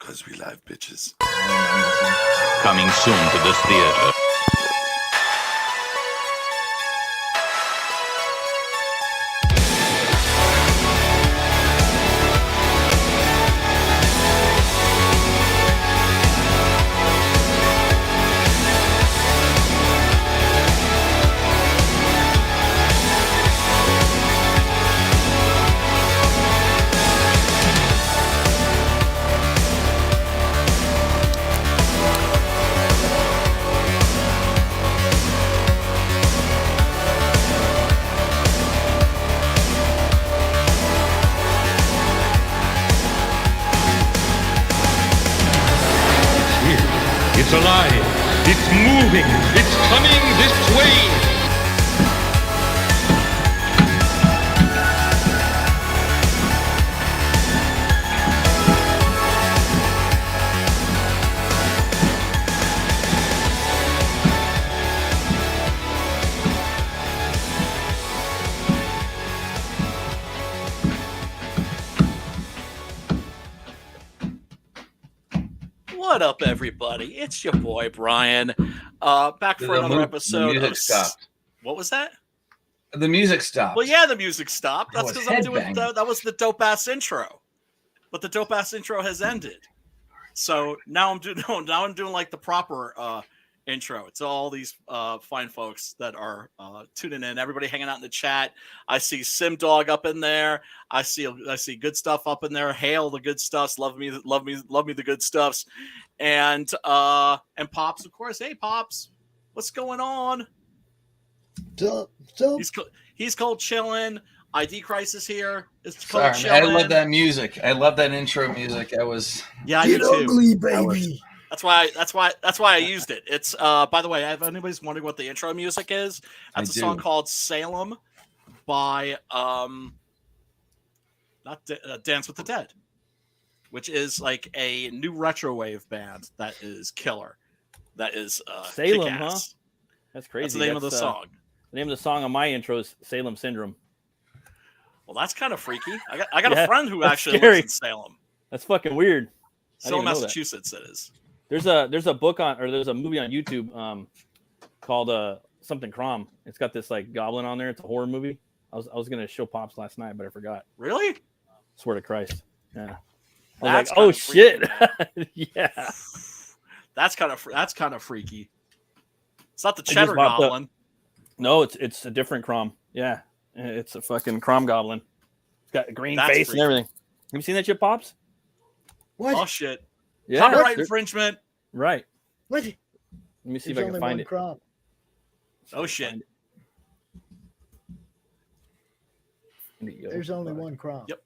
Because we live, bitches. Coming soon to this theater. It's alive. It's moving. It's coming this way. What up, everybody? It's your boy Brian, back for another episode. The music stopped. What was that? The music stopped. Well, yeah, the music stopped. That's because I'm doing headbanging. that was the dope ass intro, but the dope ass intro has ended. So now I'm doing like the proper intro. It's all these fine folks that are tuning in. Everybody hanging out in the chat. I see Sim Dog up in there. I see good stuff up in there. Hail the good stuffs. Love me the good stuffs. And Pops, of course. Hey Pops, what's going on? He's cold chilling. ID Crisis here. It's cold chilling. I love that music. I love that intro music. I do too. Ugly, baby. That's why I used it. It's by the way, if anybody's wondering what the intro music is, that's a song called Salem by Dance with the Dead, which is like a new retrowave band that is killer. That is Salem, kick-ass. huh? That's crazy. That's the name of the song. The name of the song on my intro is Salem Syndrome. Well, that's kind of freaky. I got a friend who actually scary. lives in Salem. That's fucking weird. Salem, Massachusetts, it is. There's a book there's a movie on YouTube called something Crom. It's got this like goblin on there. It's a horror movie. I was gonna show Pops last night, but I forgot. Really? Swear to Christ. Yeah. That's like, oh shit. Yeah. That's kind of freaky. It's not the cheddar goblin. No, it's a different Crom. Yeah. It's a fucking Crom goblin. It's got a green face freaky. and everything. Have you seen that shit, Pops? What? Oh shit. Yeah. Copyright infringement. Right. What? Let me see if I can find it. Oh shit. There's only one crop. Yep.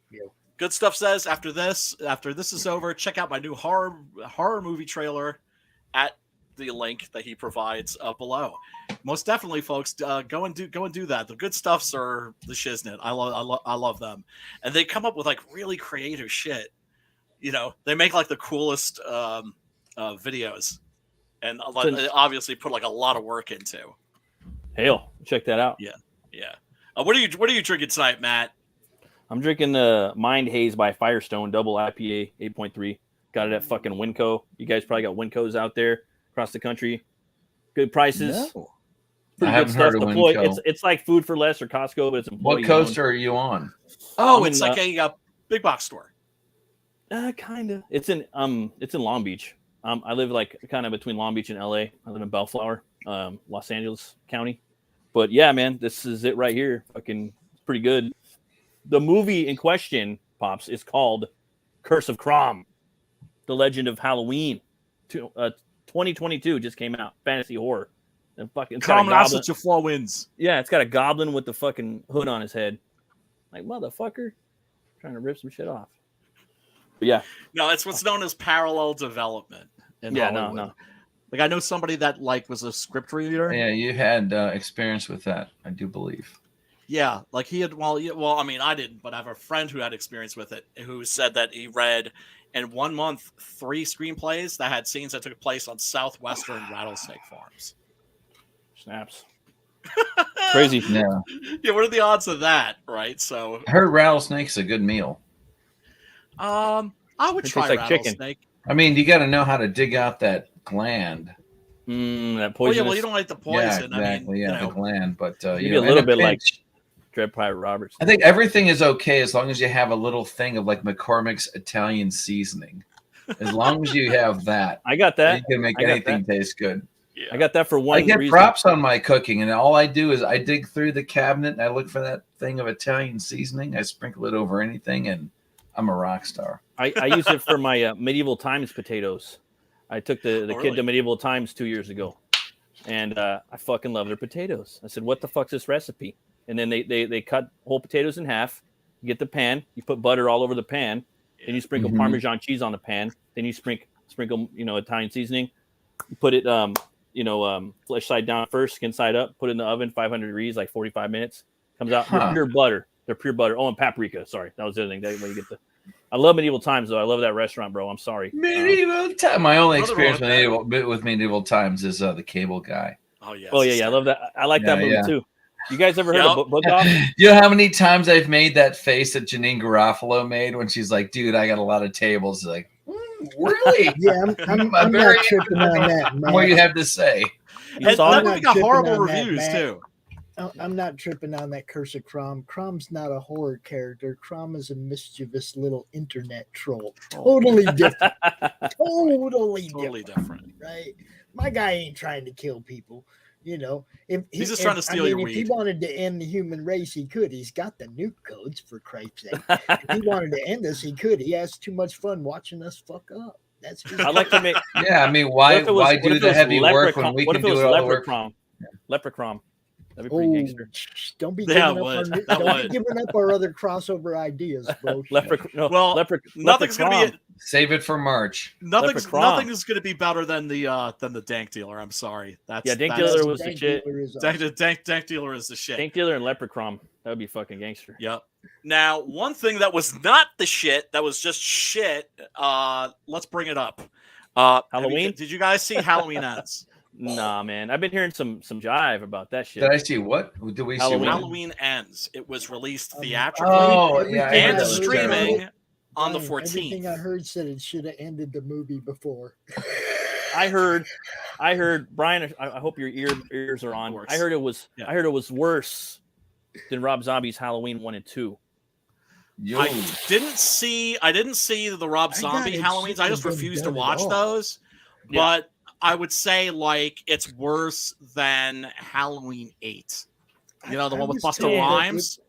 Good Stuff says after this is over, check out my new horror movie trailer at the link that he provides below. Most definitely, folks, go and do that. The Good Stuffs are the shiznit. I love them, and they come up with like really creative shit. You know, they make like the coolest videos, and they obviously put like a lot of work into. Hail, check that out. Yeah. What are you drinking tonight, Matt? I'm drinking the Mind Haze by Firestone Double IPA 8.3. Got it at fucking Winco. You guys probably got Wincos out there across the country. Good prices. No. Pretty I good haven't stuff. heard of Winco. It's like Food for Less or Costco, but it's What coaster are you on? Oh, it's like a big box store. Kind of. It's in Long Beach. I live like kind of between Long Beach and LA. I live in Bellflower, Los Angeles County. But yeah, man, this is it right here. Fucking pretty good. The movie in question, Pops, is called Curse of Crom, The Legend of Halloween. 2022 just came out. Fantasy horror. And fucking Crom such a flow wins. Yeah, it's got a goblin with the fucking hood on his head. Like, motherfucker. Trying to rip some shit off. But yeah. No, it's what's known as parallel development. No. Like I know somebody that like was a script reader. Yeah, you had experience with that, I do believe. Yeah, like he had. Well, I mean, I didn't, but I have a friend who had experience with it, who said that he read in 1 month 3 screenplays that had scenes that took place on southwestern rattlesnake farms. Snaps. Crazy. Yeah. Yeah. What are the odds of that? Right. So I heard rattlesnake's a good meal. I would try like rattlesnake. I mean, you got to know how to dig out that gland. That Well, poison. yeah, well, you don't like the poison. Yeah, exactly. I mean, The gland, but Maybe you know, a little in bit like pinch, Dread Pirate Roberts. I think everything is okay as long as you have a little thing of like McCormick's Italian seasoning. As long as you have that, I got that. you can make anything taste good. yeah. I got that for one I get reason. props on my cooking, and all I do is I dig through the cabinet and I look for that thing of Italian seasoning. I sprinkle it over anything, and I'm a rock star. I use it for my medieval times potatoes. I took the kid really? to medieval times 2 years ago, and I fucking love their potatoes. I said, "What the fuck's this recipe?" And then they cut whole potatoes in half. You get the pan. You put butter all over the pan. Then you sprinkle Parmesan cheese on the pan. Then you sprinkle Italian seasoning. You put it flesh side down first, skin side up. Put it in the oven 500 degrees, like 45 minutes. Comes out. They're pure butter. They're pure butter. Oh, and paprika. Sorry, that was the other thing. That way you get the. I love Medieval Times though. I love that restaurant, bro. I'm sorry. Medieval Times. My only Nothing experience wrong with Medieval Times is the Cable Guy. Oh yeah. Oh yeah. I love that. I like that movie too. You guys ever heard of Book Off? You know how many times I've made that face that Janine Garofalo made when she's like, "Dude, I got a lot of tables." Like, really? Yeah, I'm not tripping on that, man. What you have to say? And saw that it? movie got horrible tripping on that, reviews man. too. I'm not tripping on that curse of Crom. Crom's not a horror character. Crom is a mischievous little internet troll. Totally different. Totally different. Right? My guy ain't trying to kill people. You know, He's just trying to steal your If he weed. wanted to end the human race, he could. He's got the nuke codes, for Christ's sake. If he wanted to end us, he could. He has too much fun watching us fuck up. That's just I like to make. Yeah, I mean, why do the heavy work when we can do it all the work? Leprechaun. That'd be pretty gangster. Don't be Yeah, giving up our other crossover ideas, bro. Nothing's gonna be Save it for March. nothing is gonna be better than the Dank Dealer. I'm sorry. Dank Dealer was the shit. Dank Dealer is the shit. Dank Dealer and Leprechaun. That would be fucking gangster. Yep. Now, one thing that was not the shit, that was just shit. Let's bring it up. Halloween? Did you guys see Halloween Ends? Nah, man. I've been hearing some jive about that shit. Did I see what? Did we see what? Halloween Ends. It was released theatrically I and heard that was streaming terrible. on the Everything 14th. I heard said it should have ended the movie before. I heard Brian. I hope your ears are on. Worse. I heard it was. Yeah. I heard it was worse than Rob Zombie's Halloween 1 and 2. Yo. I didn't see the Rob Zombie Halloweens. I just refused to watch those. Yeah. But I would say like it's worse than Halloween 8. You know, the one with Busta Rhymes.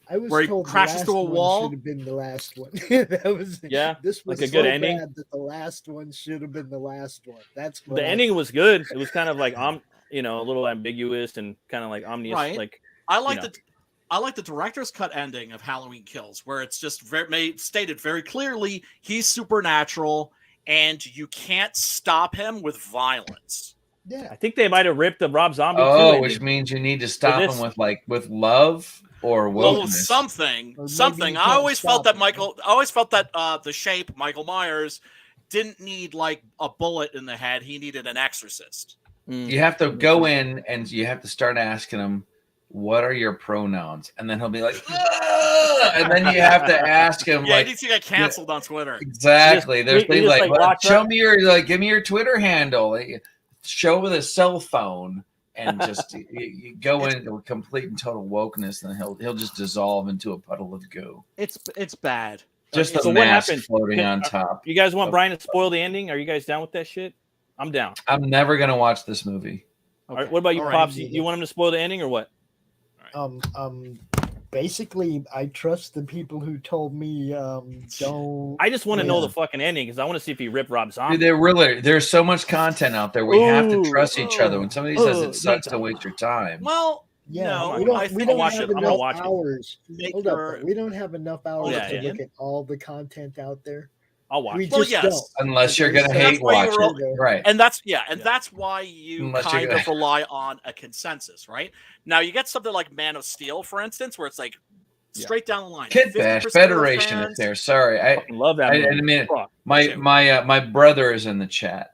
I was where he told crashes the last through a one wall. Should have been the last one. That was This was like a good ending. bad that the last one should have been the last one. That's what The ending was good. It was kind of like a little ambiguous and kind of like omniscient. Right. Like I like the director's cut ending of Halloween Kills, where it's just stated very clearly he's supernatural and you can't stop him with violence. Yeah. I think they might have ripped the Rob Zombie. Which means you need to stop him with love or wokeness. Something. Or Something. maybe you I can't always felt stop that him. the shape Michael Myers didn't need like a bullet in the head. He needed an exorcist. You have to go in and you have to start asking him, what are your pronouns? And then he'll be like, "Ah!" And then you have to ask him, Yeah, like, he needs to get canceled on Twitter. exactly. There's he things just, like, like, "Well, walks show up." me give me your Twitter handle. Like, show with a cell phone and just you go into complete and total wokeness, and he'll just dissolve into a puddle of goo. It's bad. Just So the what mask happened? floating on top. You guys want Brian to spoil the ending? Are you guys down with that shit? I'm down. I'm never gonna watch this movie. All right, what about you, All right. Pops? You want him to spoil the ending or what? Basically, I trust the people who told me don't. I just want to know the fucking ending because I want to see if he ripped Rob Zombie. Dude, there's so much content out there. We have to trust each other. When somebody says it sucks, don't waste your time. Well, Yeah, no, we don't, I we think don't watch have it. I'm gonna enough watch it. hours. Make Hold up, her- though. We don't have enough hours Yeah, to yeah. look at all the content out there. I'll watch. We it. Well, just yes. don't. Unless you're gonna That's hate why watch you're it, right? And that's why you Unless you're kind gonna- of rely on a consensus, right? Now you get something like Man of Steel, for instance, where it's like straight down the line. Kid Bash 50% of the Federation is fans- there. Sorry, I fucking love that. movie. I mean, Fuck. my brother is in the chat.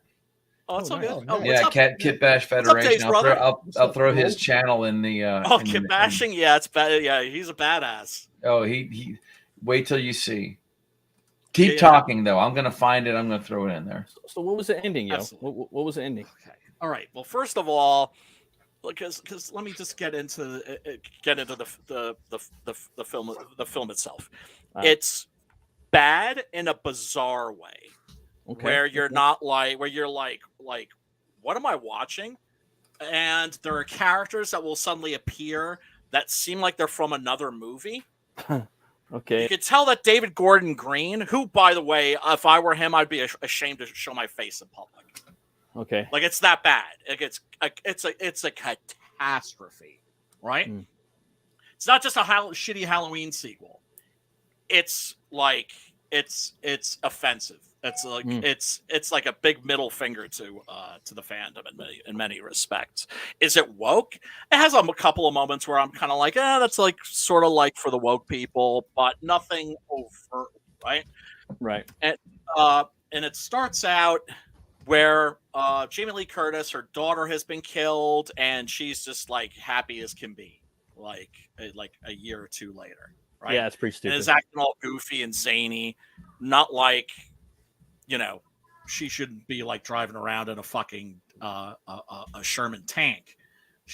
Oh, it's all Oh, good. nice. Oh, what's Yeah, up? Kid Bash Dave, Federation. brother? I'll throw his channel in the. Kid Bashing, yeah, it's bad. Yeah, he's a badass. Oh, he wait till you see. Keep talking though. I'm gonna find it. I'm gonna throw it in there. So what was the ending, yo? Absolutely. What was the ending? Okay. All right. Well, first of all, because let me just get into the film itself. It's bad in a bizarre way, where you're not like what am I watching? And there are characters that will suddenly appear that seem like they're from another movie. Okay. You could tell that David Gordon Green, who, by the way, if I were him, I'd be ashamed to show my face in public. Okay. Like, it's that bad. It's a catastrophe, right? It's not just a shitty Halloween sequel. It's like it's offensive. It's like it's like a big middle finger to the fandom in many respects. Is it woke? It has a couple of moments where I'm kind of like, that's like sort of like for the woke people, but nothing overt, right? Right. And it starts out where Jamie Lee Curtis, her daughter has been killed, and she's just like happy as can be, like a year or two later, right? Yeah, it's pretty stupid. And is acting all goofy and zany, not like, she shouldn't be like driving around in a fucking a Sherman tank.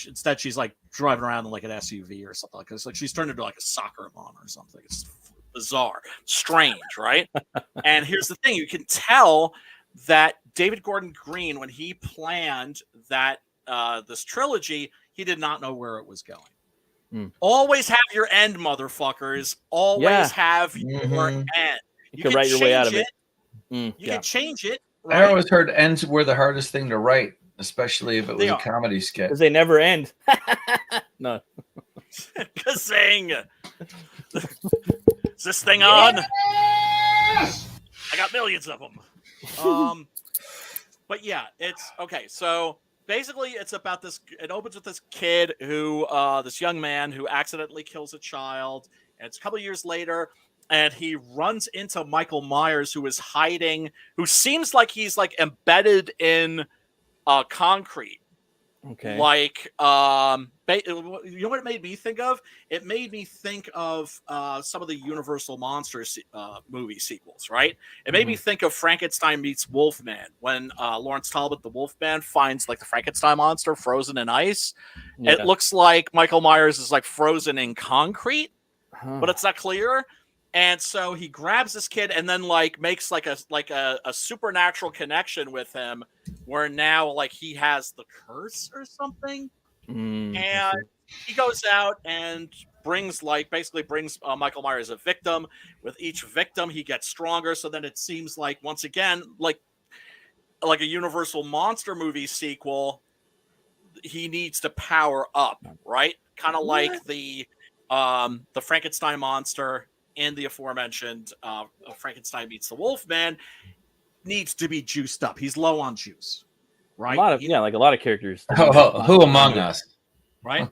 Instead, she's like driving around in like an SUV or something like this. Like she's turned into like a soccer mom or something. It's bizarre, strange, right? And here's the thing: you can tell that David Gordon Green, when he planned that this trilogy, he did not know where it was going. Always have your end, motherfuckers. Always have your end. You can write your way out of it. You can change it. Right? I always heard ends were the hardest thing to write, especially if it was a comedy sketch. Because they never end. No. Kazing. Is this thing on? Yes! I got millions of them. But yeah, it's okay. So basically, it's about this. It opens with this kid who, this young man who accidentally kills a child. And it's a couple of years later, and he runs into Michael Myers, who is hiding, who seems like he's like embedded in concrete. Okay. Like, you know what it made me think of? It made me think of some of the Universal Monsters movie sequels, right? It made me think of Frankenstein meets Wolfman, when Lawrence Talbot, the Wolfman, finds like the Frankenstein monster frozen in ice. Yeah. It looks like Michael Myers is like frozen in concrete, but it's not clear. And so he grabs this kid and then like makes like a supernatural connection with him, where now like he has the curse or something. And he goes out and basically brings Michael Myers a victim. With each victim, he gets stronger. So then it seems like, once again, like a Universal Monster movie sequel, he needs to power up, right? Kind of like the Frankenstein monster and the aforementioned Frankenstein meets the Wolfman needs to be juiced up. He's low on juice, right? Like a lot of characters. Who among us? Right?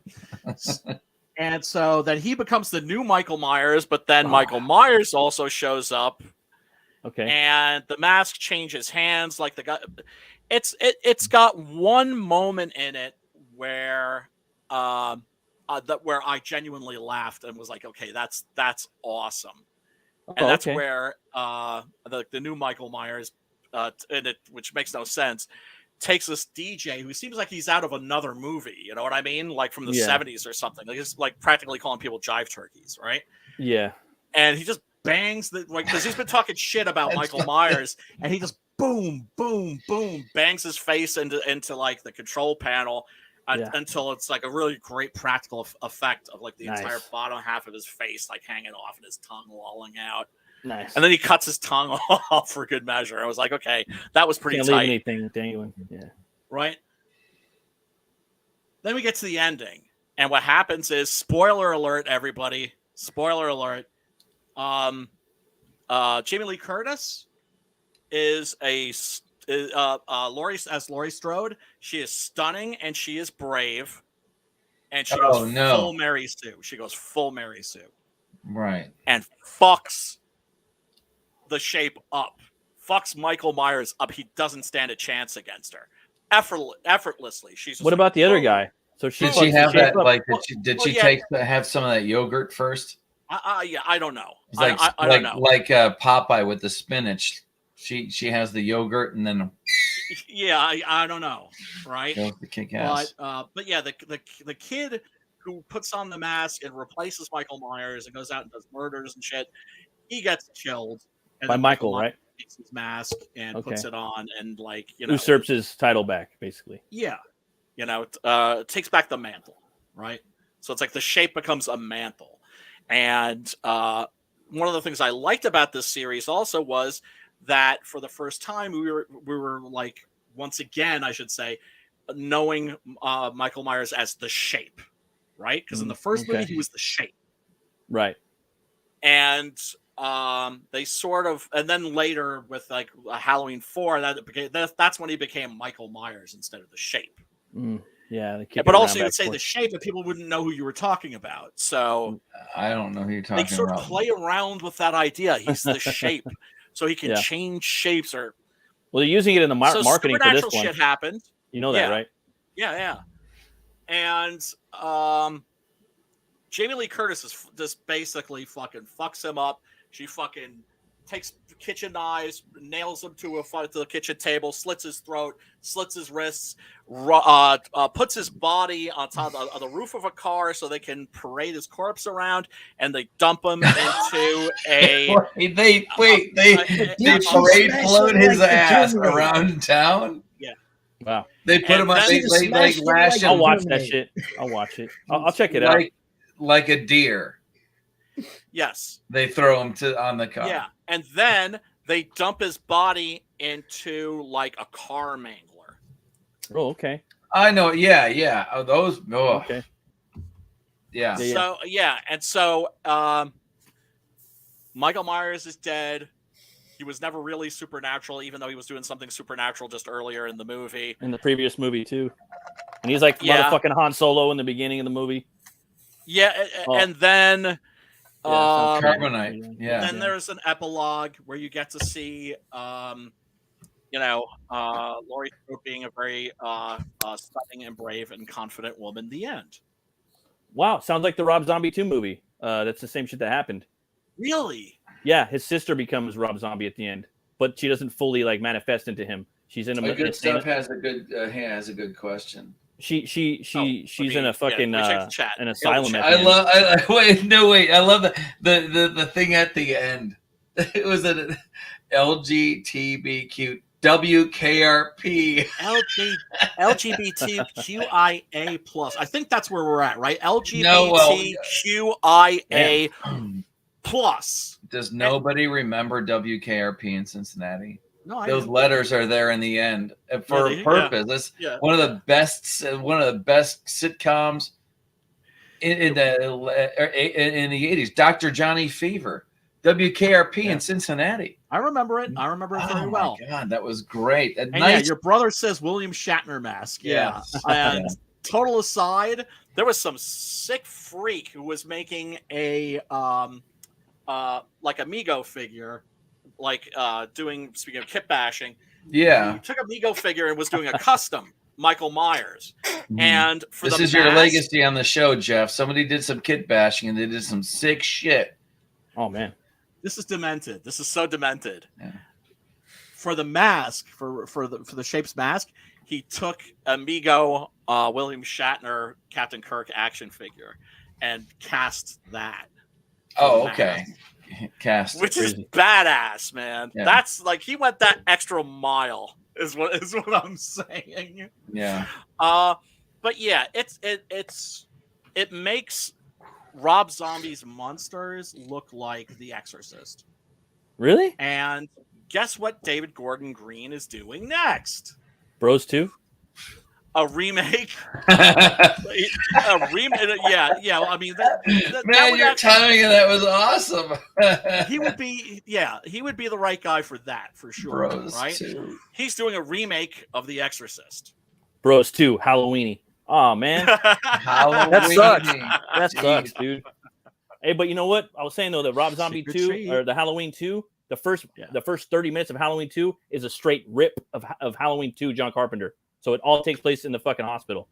And so then he becomes the new Michael Myers, but then Michael Myers also shows up. Okay. And the mask changes hands. Like the guy, it's got one moment in it where where I genuinely laughed and was like, okay, that's awesome. And that's where the new Michael Myers, which makes no sense, takes this DJ who seems like he's out of another movie. You know what I mean? Like from the 70s or something. Like he's like practically calling people jive turkeys, right? Yeah. And he just bangs because he's been talking shit about Michael Myers, and he just boom, boom, boom, bangs his face into like the control panel. Until it's like a really great practical effect of like the entire bottom half of his face like hanging off and his tongue lolling out. Nice. And then he cuts his tongue off for good measure. I was like, okay, that was pretty Can't tight. leave anything to anyone. Yeah. Right. Then we get to the ending, and what happens is, spoiler alert, everybody. Spoiler alert. Jamie Lee Curtis is Laurie Strode. She is stunning and she is brave, and she goes full Mary Sue. She goes full Mary Sue, right? And fucks the Shape up. Fucks Michael Myers up. He doesn't stand a chance against her. Effortlessly. She's. What about the other guy? So did she have that? Like, did she have some of that yogurt first? I don't know. It's like I don't know. like Popeye with the spinach. She has the yogurt and then Yeah, I don't know, right? goes to kick ass. But yeah, the kid who puts on the mask and replaces Michael Myers and goes out and does murders and shit, he gets killed. And By then Michael, Myers right? takes his mask and puts it on and usurps his title back, basically. Yeah, takes back the mantle, right? So it's like the shape becomes a mantle. And one of the things I liked about this series also was that for the first time we were like, once again, I should say, knowing Michael Myers as the Shape, right? Because in the first movie he was the Shape, right? And they sort of, and then later with like Halloween 4, that's when he became Michael Myers instead of the Shape. Yeah, but also you would say the Shape, and people wouldn't know who you were talking about. So I don't know who you're talking about. They sort of play around with that idea. He's the Shape, so he can change shapes. Or they're using it in the marketing for this one. Shit happened. You know that, right? Yeah. And Jamie Lee Curtis is just basically fucking fucks him up. She fucking takes kitchen knives, nails him to the kitchen table, slits his throat, slits his wrists, puts his body on top of the roof of a car so they can parade his corpse around, and they dump him into a. they parade float his ass around town. Yeah. Wow. They put him up. They lash him. I'll watch that shit. I'll watch it. I'll check it out. Like a deer. Yes. They throw him on the car. Yeah. And then they dump his body into like a car mangler. Oh, okay. I know. Yeah. Oh, those. Oh. Okay. Yeah. So and so Michael Myers is dead. He was never really supernatural, even though he was doing something supernatural just earlier in the movie. In the previous movie too, and he's like motherfucking Han Solo in the beginning of the movie. Yeah, and then. Carbonite. Yeah. Then there's an epilogue where you get to see, Laurie Strode being a very stunning and brave and confident woman. The end. Wow, sounds like the Rob Zombie 2 movie. That's the same shit that happened. Really? Yeah, his sister becomes Rob Zombie at the end, but she doesn't fully like manifest into him. She's in a good stuff has a good question. She's in a fucking an asylum. I love the thing at the end. It was an LGBTQ WKRP LGBTQIA plus. I think that's where we're at, right? LGBTQIA plus. Does nobody remember WKRP in Cincinnati? No, those letters are there in the end for a purpose. It's one of the best sitcoms in the 80s. Dr. Johnny Fever, WKRP in Cincinnati. I remember it. I remember it very well. God, that was great. And your brother says William Shatner mask. Yeah. And total aside, there was some sick freak who was making a like Amigo figure. Like speaking of kit bashing, he took a Mego figure and was doing a custom Michael Myers. And for this is your legacy on the show, Jeff. Somebody did some kit bashing and they did some sick shit. Oh man, this is demented. This is so demented. Yeah. For the mask, for the Shape's mask, he took a Mego William Shatner Captain Kirk action figure and cast that. Oh, okay. Cast, which is badass, man. Yeah. That's like he went that extra mile is what I'm saying. Yeah. But yeah, it makes Rob Zombie's monsters look like The Exorcist. Really? And guess what David Gordon Green is doing next? Bros 2? A remake. Yeah. I mean, your timing of that was awesome. he would be the right guy for that for sure. Bros right? 2. He's doing a remake of The Exorcist. Bros 2, Halloweeny. Oh man, that sucks. That sucks, dude. Hey, but you know what? I was saying though, the Rob Zombie 2 or the Halloween 2, the first 30 minutes of Halloween 2 is a straight rip of Halloween 2, John Carpenter. So it all takes place in the fucking hospital.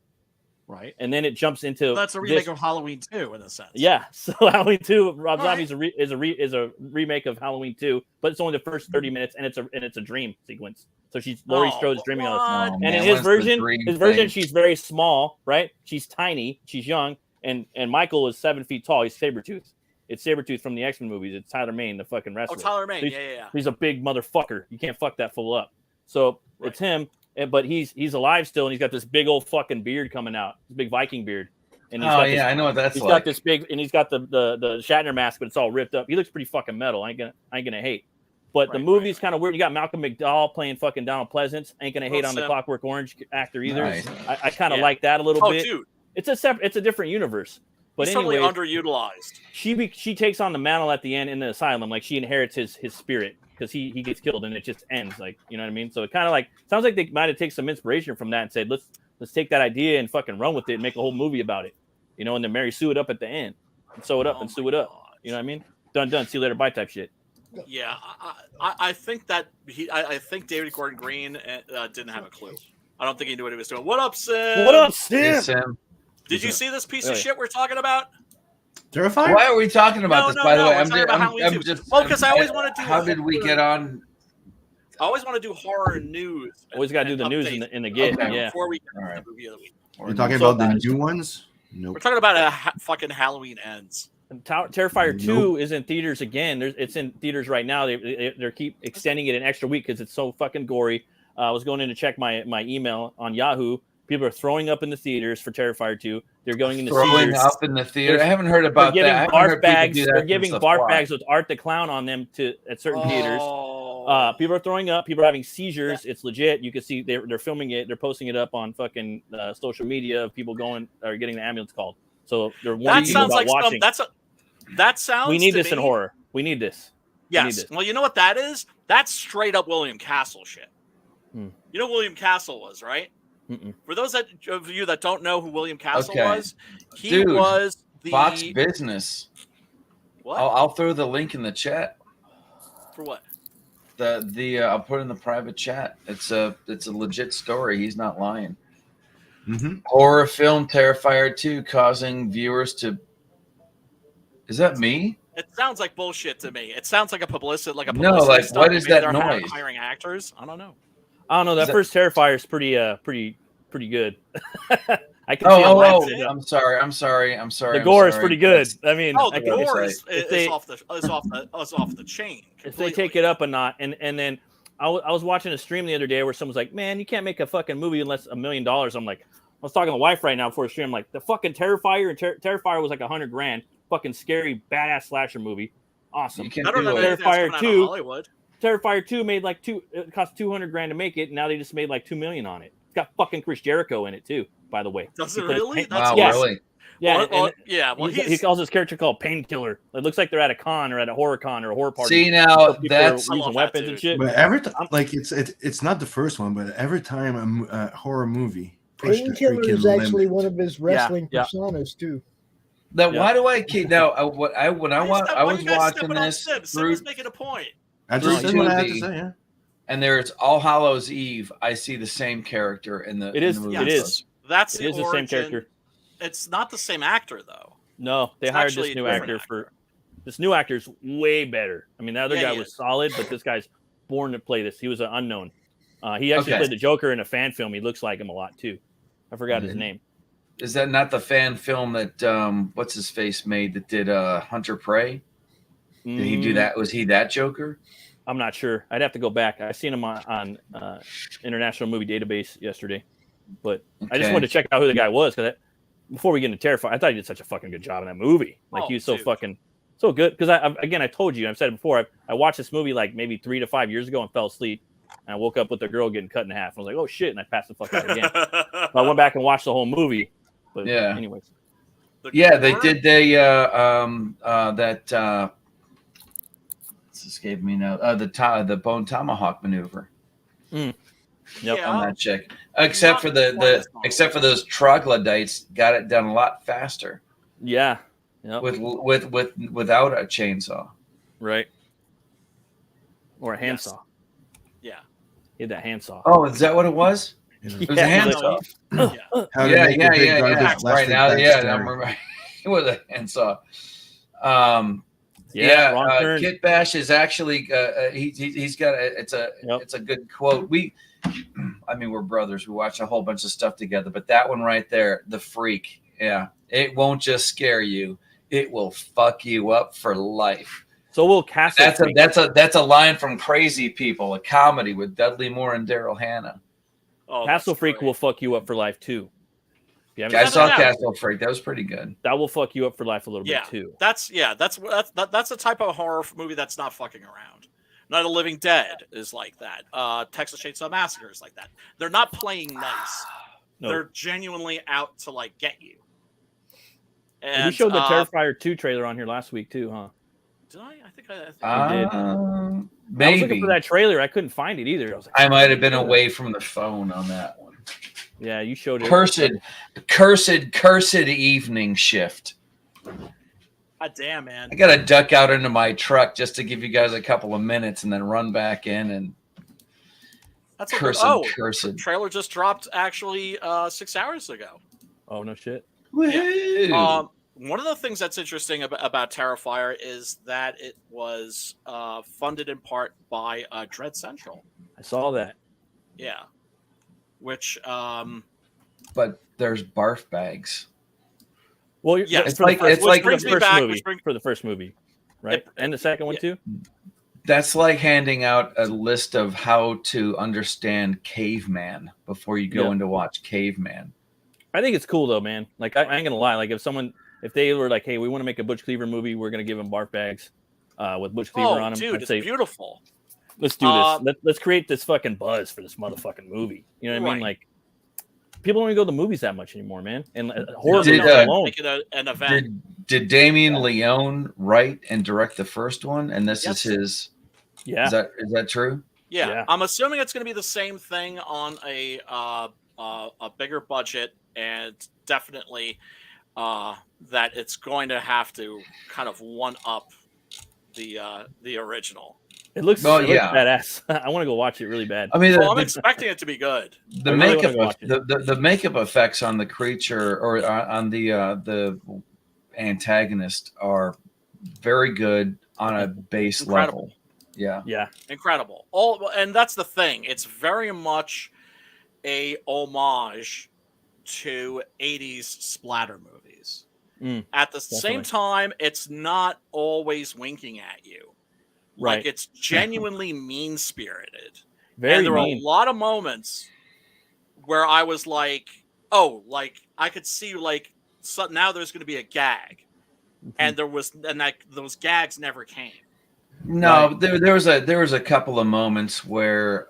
right? And then it jumps into that's a remake of Halloween 2 in a sense. Yeah, so Halloween 2, Rob Zombie is a remake of Halloween 2, but it's only the first 30 minutes, and it's a dream sequence. So Laurie Strode's dreaming on this. And in his version, she's very small, right? She's tiny, she's young, and Michael is 7 feet tall. He's Sabretooth. It's Sabretooth from the X-Men movies. It's Tyler Mane, the fucking wrestler. Oh, Tyler Mane, so yeah. He's a big motherfucker. You can't fuck that fool up. So it's him, but he's alive still, and he's got this big old fucking beard coming out, this big Viking beard. And he's I know what that's he's like. Got this big, and he's got the Shatner mask, but it's all ripped up. He looks pretty fucking metal. I ain't gonna hate. But the movie's kind of weird. You got Malcolm McDowell playing fucking Donald Pleasance. Ain't gonna hate on the Clockwork Orange actor either. Nice. I kind of like that a little bit. Dude. It's a different universe. But anyway, totally underutilized. She takes on the mantle at the end in the asylum. Like she inherits his spirit because he gets killed and it just ends. Like, you know what I mean? So it kind of like sounds like they might have taken some inspiration from that and said, let's take that idea and fucking run with it and make a whole movie about it. You know, and then Mary Sue it up at the end, and sew it up and sew it up. You know what I mean? Done. See you later. Bye type shit. Yeah, I think that I think David Gordon Green didn't have a clue. I don't think he knew what he was doing. What up, Sam? What up, Sam? Hey, Sam. Did you see this piece of shit we're talking about? Terrifier? Why are we talking about this? By the way, I'm just. Well, because I always want to do. How did we get on? I always want to do horror news. Always got to do the news in the get. Okay. Yeah. Before we get to the movie of the week. We're talking about the new ones. Nope. We're talking about fucking Halloween Ends. And Terrifier 2 is in theaters again. It's in theaters right now. They keep extending it an extra week because it's so fucking gory. I was going in to check my email on Yahoo. People are throwing up in the theaters for Terrifier 2. They're going into throwing up in the theater. I haven't heard about that. They're giving barf bags with Art the Clown on them at certain theaters. People are throwing up. People are having seizures. It's legit. You can see they're filming it. They're posting it up on fucking social media of people going or getting the ambulance called. So they're warning people about watching. That sounds. We need this in horror. We need this. Yes. Well, you know what that is? That's straight up William Castle shit. You know who William Castle was, right? Mm-mm. For those of you that don't know who William Castle was, he was the Fox Business. What? I'll throw the link in the chat. For what? I'll put it in the private chat. It's a legit story. He's not lying. Mm-hmm. Horror film Terrifier 2 causing viewers to. Is that me? It sounds like bullshit to me. It sounds like a publicity. No, like what is that noise? Hiring actors. I don't know. That first Terrifier is pretty good. I can see I'm sorry. The gore is pretty good. I mean, the gore is off the chain. If they take it up a notch, and then I was watching a stream the other day where someone's like, "Man, you can't make a fucking movie unless $1 million." I'm like, I was talking to the wife right now before the stream. I'm like, the fucking Terrifier and Terrifier was like $100,000. Fucking scary badass slasher movie. Awesome. I don't know. Terrifier 2. Hollywood. Terrifier 2 made it cost $200,000 to make it. And now they just made like $2 million on it. It's got fucking Chris Jericho in it too, by the way. Does it really? Really? Yeah. Well, he calls his character called Painkiller. It looks like they're at a con or at a horror con or a horror party. See, now that's using weapons and shit. But every time, like it's not the first one, but every time a horror movie. Painkiller is actually one of his wrestling personas too. Why do I keep now? I was watching this. Someone's making a point. I just said what I had to say. Yeah. And there's All Hallows Eve. I see the same character in the. It is. In the movie. It is. That's the same character. It's not the same actor though. No, they hired this new actor for. This new actor's way better. I mean, the other guy was solid, but this guy's born to play this. He was an unknown. He actually played the Joker in a fan film. He looks like him a lot too. I forgot his name. Is that not the fan film that what's his face made that did Hunter Prey? Did he do that? Was he that Joker? I'm not sure. I'd have to go back. I seen him on International Movie Database yesterday, but I just wanted to check out who the guy was because before we get into Terrifier, I thought he did such a fucking good job in that movie. Like he was so good. Because I told you, I've said it before. I watched this movie like maybe 3 to 5 years ago and fell asleep. And I woke up with the girl getting cut in half. I was like, oh shit, and I passed the fuck out again. So I went back and watched the whole movie. But anyways. They did that it's escaped me now. The Bone Tomahawk maneuver. Yep. On that chick. Except for those troglodytes got it done a lot faster. Yeah. Yep. Without a chainsaw. Right. Or a handsaw. Yeah. He had that handsaw. Oh, is that what it was? You It was a handsaw. Yeah. How to make the big garbage Right plastic now, bag yeah, I scary. remember it was a handsaw. Wrong turn. Kit Bash is actually he's got it's a good quote. I mean, we're brothers. We watch a whole bunch of stuff together, but that one right there, The Freak, yeah, it won't just scare you; it will fuck you up for life. So will Castle. That's a line from Crazy People, a comedy with Dudley Moore and Daryl Hannah. Oh, Castle Freak will fuck you up for life too. I saw Castle Freak. That was pretty good. That will fuck you up for life a little bit too. That's a type of horror movie that's not fucking around. Night of the Living Dead is like that. Texas Chainsaw Massacre is like that. They're not playing nice. No. They're genuinely out to like get you. And we showed the Terrifier 2 trailer on here last week too, huh? Did I? I think we did. Maybe. I was looking for that trailer. I couldn't find it either. I was like, I might have been away from the phone on that one. Yeah, you showed it. Cursed evening shift. God damn, man. I got to duck out into my truck just to give you guys a couple of minutes and then run back in and that's cursed. The trailer just dropped actually 6 hours ago. Oh, no shit. Yeah. One of the things that's interesting about Terrifier is that it was funded in part by Dread Central. I saw that. Yeah. Which but there's barf bags. Well, yeah, it's like for the first movie, right? And the second one too. That's like handing out a list of how to understand Caveman before you go in to watch Caveman. I think it's cool though, man. Like I ain't gonna lie. Like if they were like, hey, we want to make a Butch Cleaver movie, we're gonna give them barf bags with Butch Cleaver on them. Dude, it's beautiful. Let's do this. Let's create this fucking buzz for this motherfucking movie. You know what I mean? Like, people don't even go to the movies that much anymore, man. And horror movies alone. Make it an event. Did Damien Leone write and direct the first one? And this is his. Yeah. Is that true? Yeah. I'm assuming it's going to be the same thing on a bigger budget, and definitely that it's going to have to kind of one up the original. It looks badass. I want to go watch it really bad. I mean, I'm expecting it to be good. The makeup effects on the creature or on the antagonist are very good on a base level. Yeah, incredible. And that's the thing. It's very much a homage to 80s splatter movies. At the same time, it's not always winking at you. Right. Like it's genuinely mean-spirited. And there were a lot of moments where I was like, oh, like I could see like so now there's going to be a gag. And those gags never came. No, there was a couple of moments where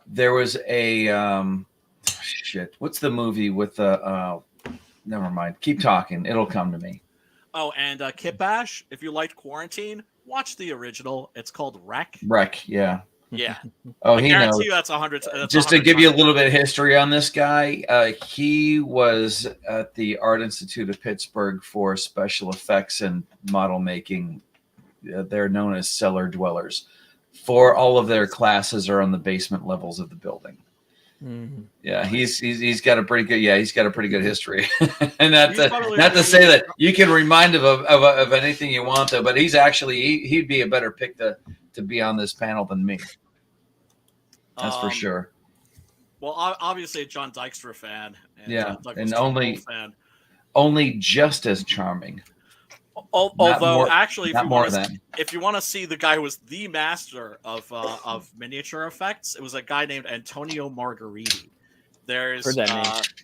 there was a shit. What's the movie with the never mind. Keep talking. It'll come to me. Oh, and Kit Bash, if you liked Quarantine, watch the original. It's called Wreck. Wreck, yeah. Yeah. Oh, I guarantee you that's 100. Just to give you a little bit of history on this guy, he was at the Art Institute of Pittsburgh for special effects and model making. They're known as cellar dwellers. For all of their classes are on the basement levels of the building. Mm-hmm. Yeah, he's got a pretty good history. And not to say that you can remind him of anything you want though, but he's actually he'd be a better pick to be on this panel than me. That's for sure. Well, obviously a John Dykstra fan. And only just as charming. Although, actually, if you want to see the guy who was the master of miniature effects, it was a guy named Antonio Margheriti. There's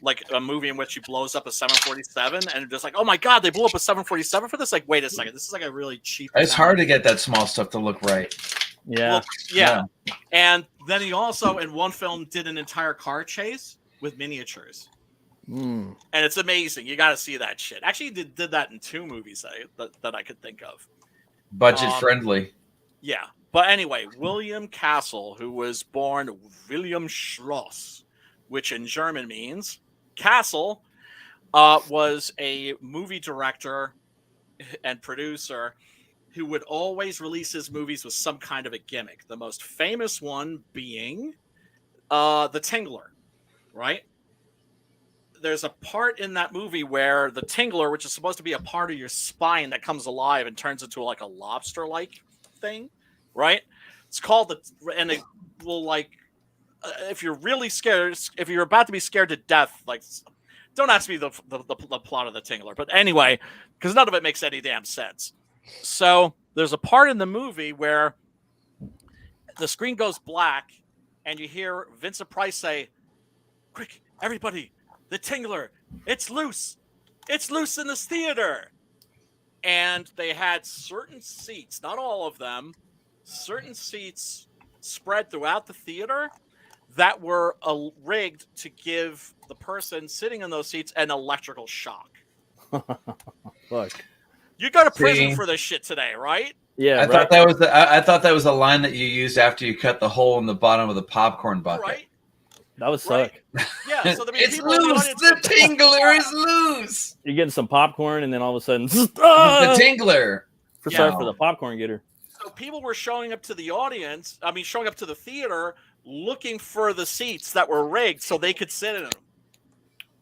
like a movie in which he blows up a 747, and just like, oh my god, they blew up a 747 for this. Like, wait a second, this is like a really cheap. It's hard to get that small stuff to look right. Yeah. Yeah. And then he also, in one film, did an entire car chase with miniatures. And it's amazing. You got to see that shit. Actually, he did that in 2 movies that I could think of. Budget friendly. Yeah. But anyway, William Castle, who was born William Schloss, which in German means Castle, was a movie director and producer who would always release his movies with some kind of a gimmick. The most famous one being The Tingler, right? There's a part in that movie where the Tingler, which is supposed to be a part of your spine that comes alive and turns into like a lobster-like thing, right? It's called and it will like, if you're really scared, if you're about to be scared to death, like, don't ask me the plot of the Tingler. But anyway, because none of it makes any damn sense. So there's a part in the movie where the screen goes black and you hear Vincent Price say, "Quick, everybody, the Tingler, it's loose. It's loose in this theater." And they had certain seats, not all of them, certain seats spread throughout the theater that were rigged to give the person sitting in those seats an electrical shock. Fuck. You go to prison for this shit today, right? Yeah, I thought that was I thought that was a line that you used after you cut the hole in the bottom of the popcorn bucket. Right. That was suck. Yeah, so it's loose. The Tingler is loose. You're getting some popcorn, and then all of a sudden, the Tingler. Sorry for the popcorn getter. So people were showing up to the audience. I mean, showing up to the theater, looking for the seats that were rigged so they could sit in them.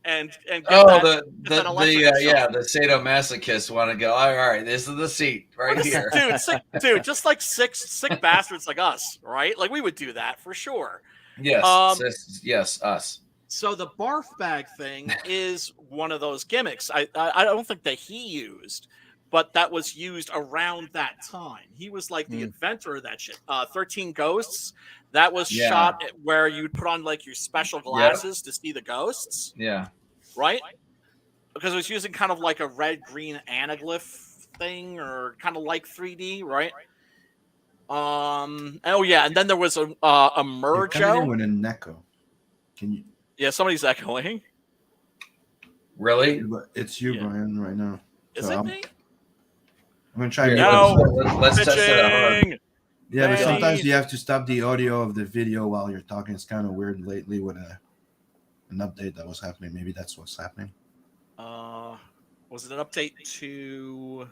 And get the sadomasochists want to go. All right, this is the seat here, dude. Just like sick bastards like us, right? Like we would do that for sure. Yes, yes, us. So the barf bag thing is one of those gimmicks. I don't think that he used, but that was used around that time. He was like the inventor of that shit. 13 Ghosts. That was shot where you'd put on like your special glasses to see the ghosts. Yeah. Right? Because it was using kind of like a red-green anaglyph thing, or kind of like 3D, right? Oh yeah, and then there was a Merjo with an echo. Can you? Yeah, somebody's echoing. Really? It's you, Brian, right now. Is it me? I'm gonna try. Let's test it out. Yeah, but sometimes you have to stop the audio of the video while you're talking. It's kind of weird lately with an update that was happening. Maybe that's what's happening. Was it an update to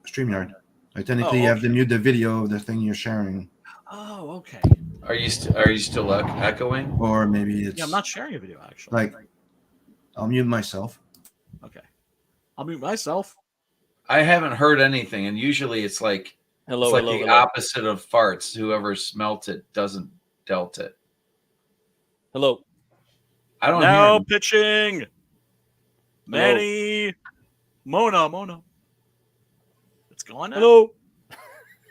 StreamYard? Technically, you have to mute the video of the thing you're sharing. Oh, okay. Are you still echoing? Or maybe it's. Yeah, I'm not sharing a video actually. Like, I'll mute myself. Okay, I'll mute myself. I haven't heard anything, and usually it's like the opposite of farts. Whoever smelt it doesn't dealt it. Hello. I don't now hear pitching. Manny, Mona. It's gone now? Hello.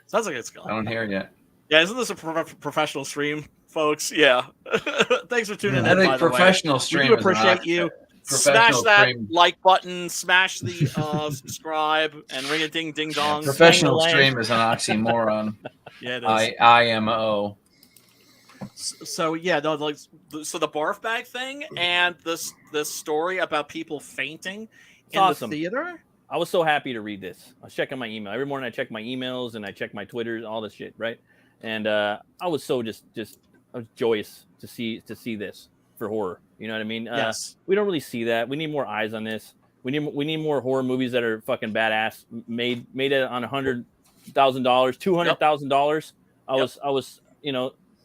Sounds like it's gone. I don't hear it yet. Yeah, isn't this a professional stream, folks? Yeah. Thanks for tuning in. I think professional stream. We do appreciate you. Smash that like button, smash the subscribe, and ring a ding dong. Professional stream is an oxymoron. Yeah, it is. IMO. So yeah, no, like so the barf bag thing and this story about people fainting in the theater. I was so happy to read this. I was checking my email every morning. I check my emails and I check my Twitter, all this shit, right? And I was so I was joyous to see this for horror. You know what I mean? Yes. We don't really see that. We need more eyes on this. We need more horror movies that are fucking badass, made it on $100,000, $200,000. I was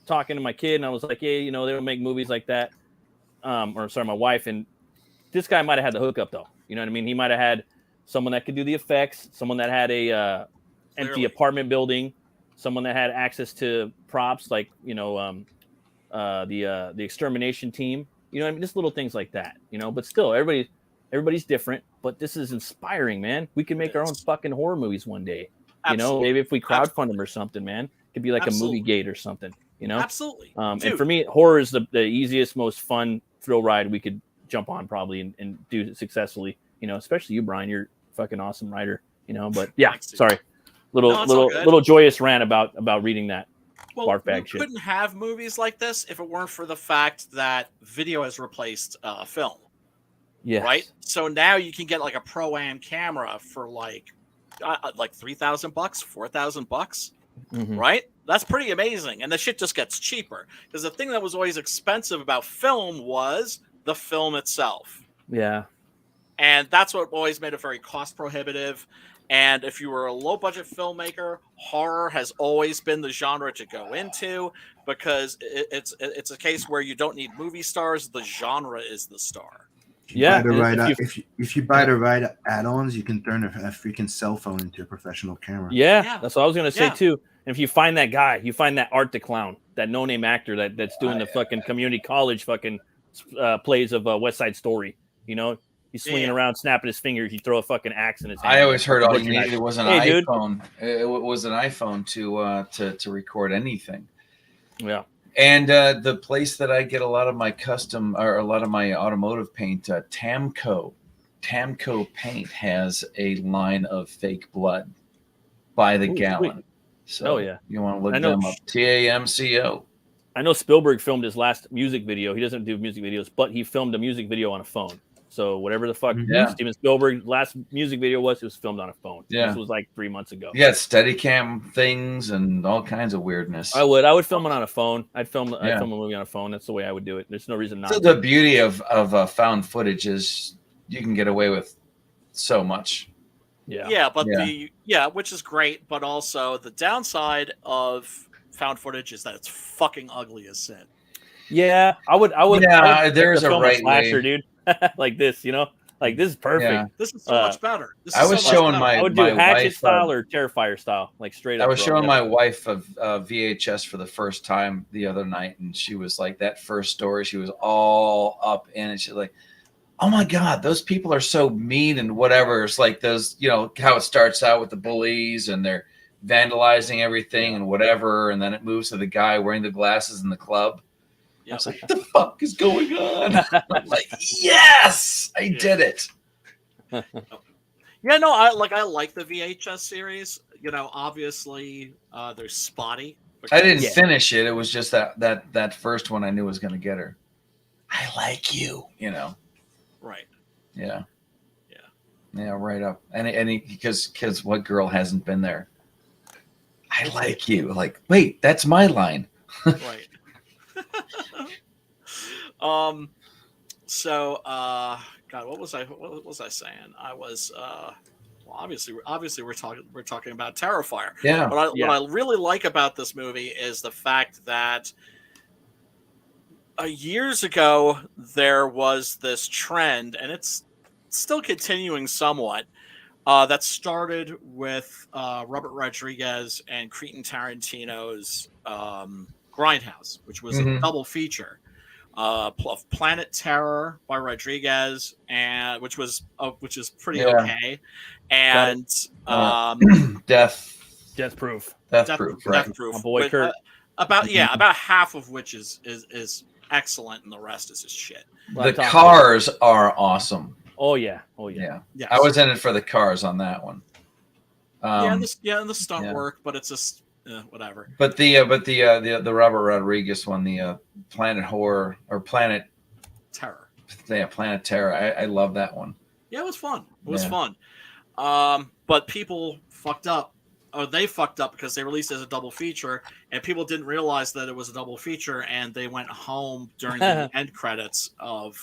talking to my kid and I was like, hey, they don't make movies like that. My wife, and this guy might have had the hookup though. You know what I mean? He might have had someone that could do the effects, someone that had a empty apartment building, someone that had access to props like the extermination team. You know what I mean? Just little things like that. But still, everybody's different. But this is inspiring, man. We can make our own fucking horror movies one day. Absolutely. Maybe if we crowdfund them or something, man, it could be like a movie gate or something. Absolutely. And for me, horror is the easiest, most fun thrill ride we could jump on probably and do it successfully. Especially you, Brian. You're a fucking awesome writer. But yeah, sorry, little joyous rant about reading that. Well, barf bag shit. Couldn't have movies like this if it weren't for the fact that video has replaced film. Yeah. Right. So now you can get like a pro-am camera for like $3,000, $4,000. Mm-hmm. Right. That's pretty amazing, and the shit just gets cheaper because the thing that was always expensive about film was the film itself. Yeah. And that's what always made it very cost prohibitive. And if you were a low budget filmmaker, horror has always been the genre to go into because it's a case where you don't need movie stars. The genre is the star. If you buy the right add-ons, you can turn a freaking cell phone into a professional camera. Yeah, that's what I was gonna say too. And if you find that guy, you find that Art the Clown, that no-name actor that's doing the fucking community college fucking plays of West Side Story. You know, he's swinging around, snapping his fingers. You throw a fucking axe in his hand. I always heard all you needed was an iPhone. It was an iPhone to record anything. Yeah. And the place that I get a lot of my custom or a lot of my automotive paint, Tamco Paint has a line of fake blood by the gallon. Sweet. So you want to look them up. TAMCO. I know Spielberg filmed his last music video. He doesn't do music videos, but he filmed a music video on a phone. So whatever the fuck Steven Spielberg's last music video was, it was filmed on a phone. Yeah. This was like 3 months ago. You got Steadicam things and all kinds of weirdness. I would film it on a phone. I'd film a movie on a phone. That's the way I would do it. There's no reason not to. The beauty of found footage is you can get away with so much. Yeah, but which is great, but also the downside of found footage is that it's fucking ugly as sin. Yeah, I would. Yeah, there's a right slasher, way, dude. Like this, you know, like this is perfect. Yeah. This is so much better. I was showing I would do Hatchet style or Terrifier style, like straight up. I was showing my wife a VHS for the first time the other night, and she was like, that first story, she was all up in it. She's like, oh my God, those people are so mean and whatever. It's like those, you know, how it starts out with the bullies and they're vandalizing everything and whatever. And then it moves to the guy wearing the glasses in the club. I was like, what the fuck is going on? I'm like, yes, I did it. Yeah, no, I like the VHS series. You know, obviously they're spotty. I didn't finish it. It was just that first one I knew was going to get her. I like you, you know. Right. Yeah. Right up. And because what girl hasn't been there? I like you. Like, wait, that's my line. Right. So God, what was I saying? I was well, obviously we're talking about Terrifier. Yeah. What I really like about this movie is the fact that years ago there was this trend, and it's still continuing somewhat, that started with Robert Rodriguez and Quentin Tarantino's Grindhouse, which was a double feature of Planet Terror by Rodriguez, and which is pretty okay, and Death Proof. My boy Kurt. About half of which is excellent, and the rest is just shit. The cars are awesome. Oh yeah. Yes. I was in it for the cars on that one. And the stunt work, but it's just whatever. But the Robert Rodriguez one, the Planet Horror or Planet Terror. Yeah, Planet Terror. I love that one. Yeah, it was fun. It was fun. But people fucked up. Or they fucked up because they released it as a double feature, and people didn't realize that it was a double feature, and they went home during the end credits of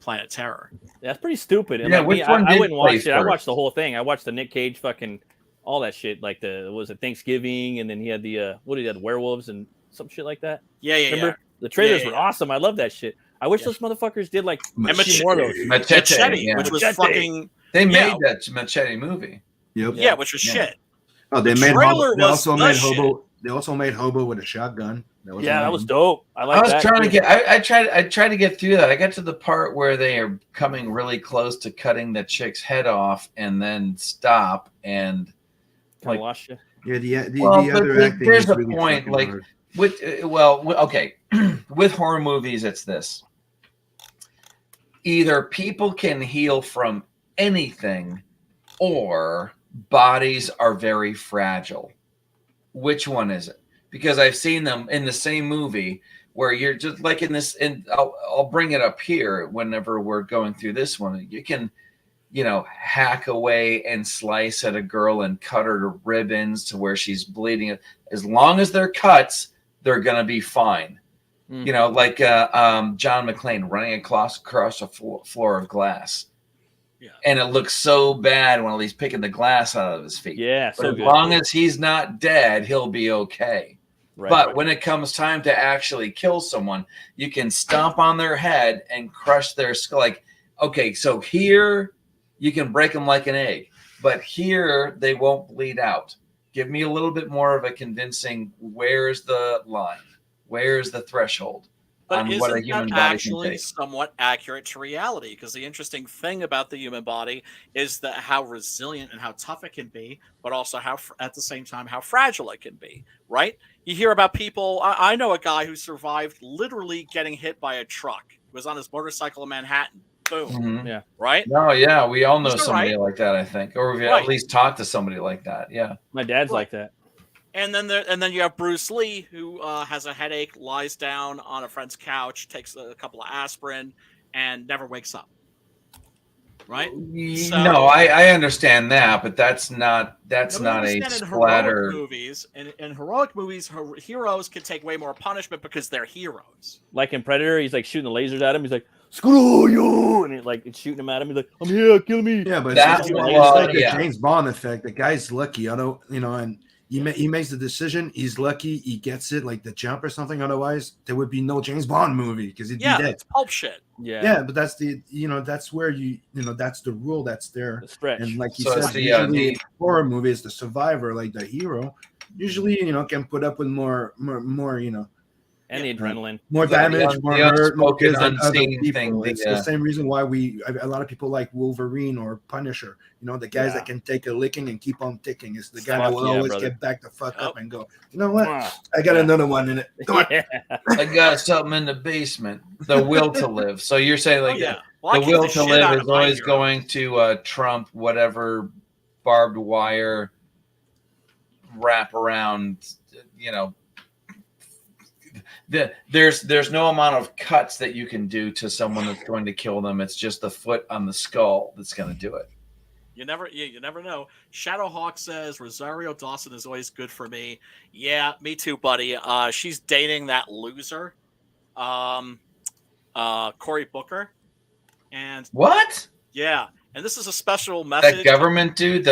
Planet Terror. That's pretty stupid. And yeah, I wouldn't watch it. First? I watched the whole thing. I watched the Nick Cage fucking all that shit, like Thanksgiving, and then he had the werewolves and some shit like that. Yeah. Remember? The trailers were awesome. I love that shit. I wish those motherfuckers did like more of those. Machete, which was fucking. They made that Machete movie. Yep. Yeah, which was shit. Oh, they also made Hobo. They also made Hobo with a shotgun. That was dope. I tried to get through that. I got to the part where they are coming really close to cutting the chick's head off, and then stop and lost you. Yeah, the other acting. There's a really point, like hard. okay, with horror movies, it's this: either people can heal from anything, or bodies are very fragile. Which one is it? Because I've seen them in the same movie where you're just like in this, and I'll bring it up here whenever we're going through this one. You can, hack away and slice at a girl and cut her to ribbons to where she's bleeding. As long as they're cuts, they're going to be fine. Like John McClane running across a floor of glass. And it looks so bad when he's picking the glass out of his feet. Yeah, but as long as he's not dead, he'll be okay. But when it comes time to actually kill someone, you can stomp on their head and crush their skull. Like, okay, so here you can break them like an egg, but here they won't bleed out. Give me a little bit more of a convincing, where's the line? Where's the threshold? But isn't that actually somewhat accurate to reality? Because the interesting thing about the human body is that how resilient and how tough it can be, but also how, at the same time, how fragile it can be, right? You hear about people. I know a guy who survived literally getting hit by a truck. He was on his motorcycle in Manhattan. Boom. Mm-hmm. Yeah. Right? No, yeah. We all know somebody like that, I think. Or we've at least talked to somebody like that. Yeah. My dad's like that. And then you have Bruce Lee, who has a headache, lies down on a friend's couch, takes a couple of asprin, and never wakes up. Right? No, I understand that, but that's not a splatter. In heroic movies, heroes can take way more punishment because they're heroes. Like in Predator, he's like shooting the lasers at him. He's like, "Screw you!" and it's shooting him at him. He's like, "I'm here, kill me." Yeah, but it's like the James Bond effect. The guy's lucky, and he makes the decision. He's lucky. He gets it, like the jump or something. Otherwise, there would be no James Bond movie because he'd be dead. It's pulp shit. Yeah, but that's that's where that's the rule that's there. And like you said, usually horror movies, the survivor, like the hero, usually can put up with more and the adrenaline, more damage, more hurt, more kids than other people. Thing, it's the same reason why a lot of people like Wolverine or Punisher. The guys that can take a licking and keep on ticking. It's the guy that will always get back the fuck up and go, you know what? I got another one in it. Come on. I got something in the basement. The will to live. So you're saying the will to live is always going to trump whatever barbed wire wrap around, There's no amount of cuts that you can do to someone that's going to kill them. It's just the foot on the skull that's going to do it. You never know. Shadowhawk says Rosario Dawson is always good for me. Yeah, me too, buddy. She's dating that loser, Cory Booker, and what? Yeah, and this is a special message. That government dude,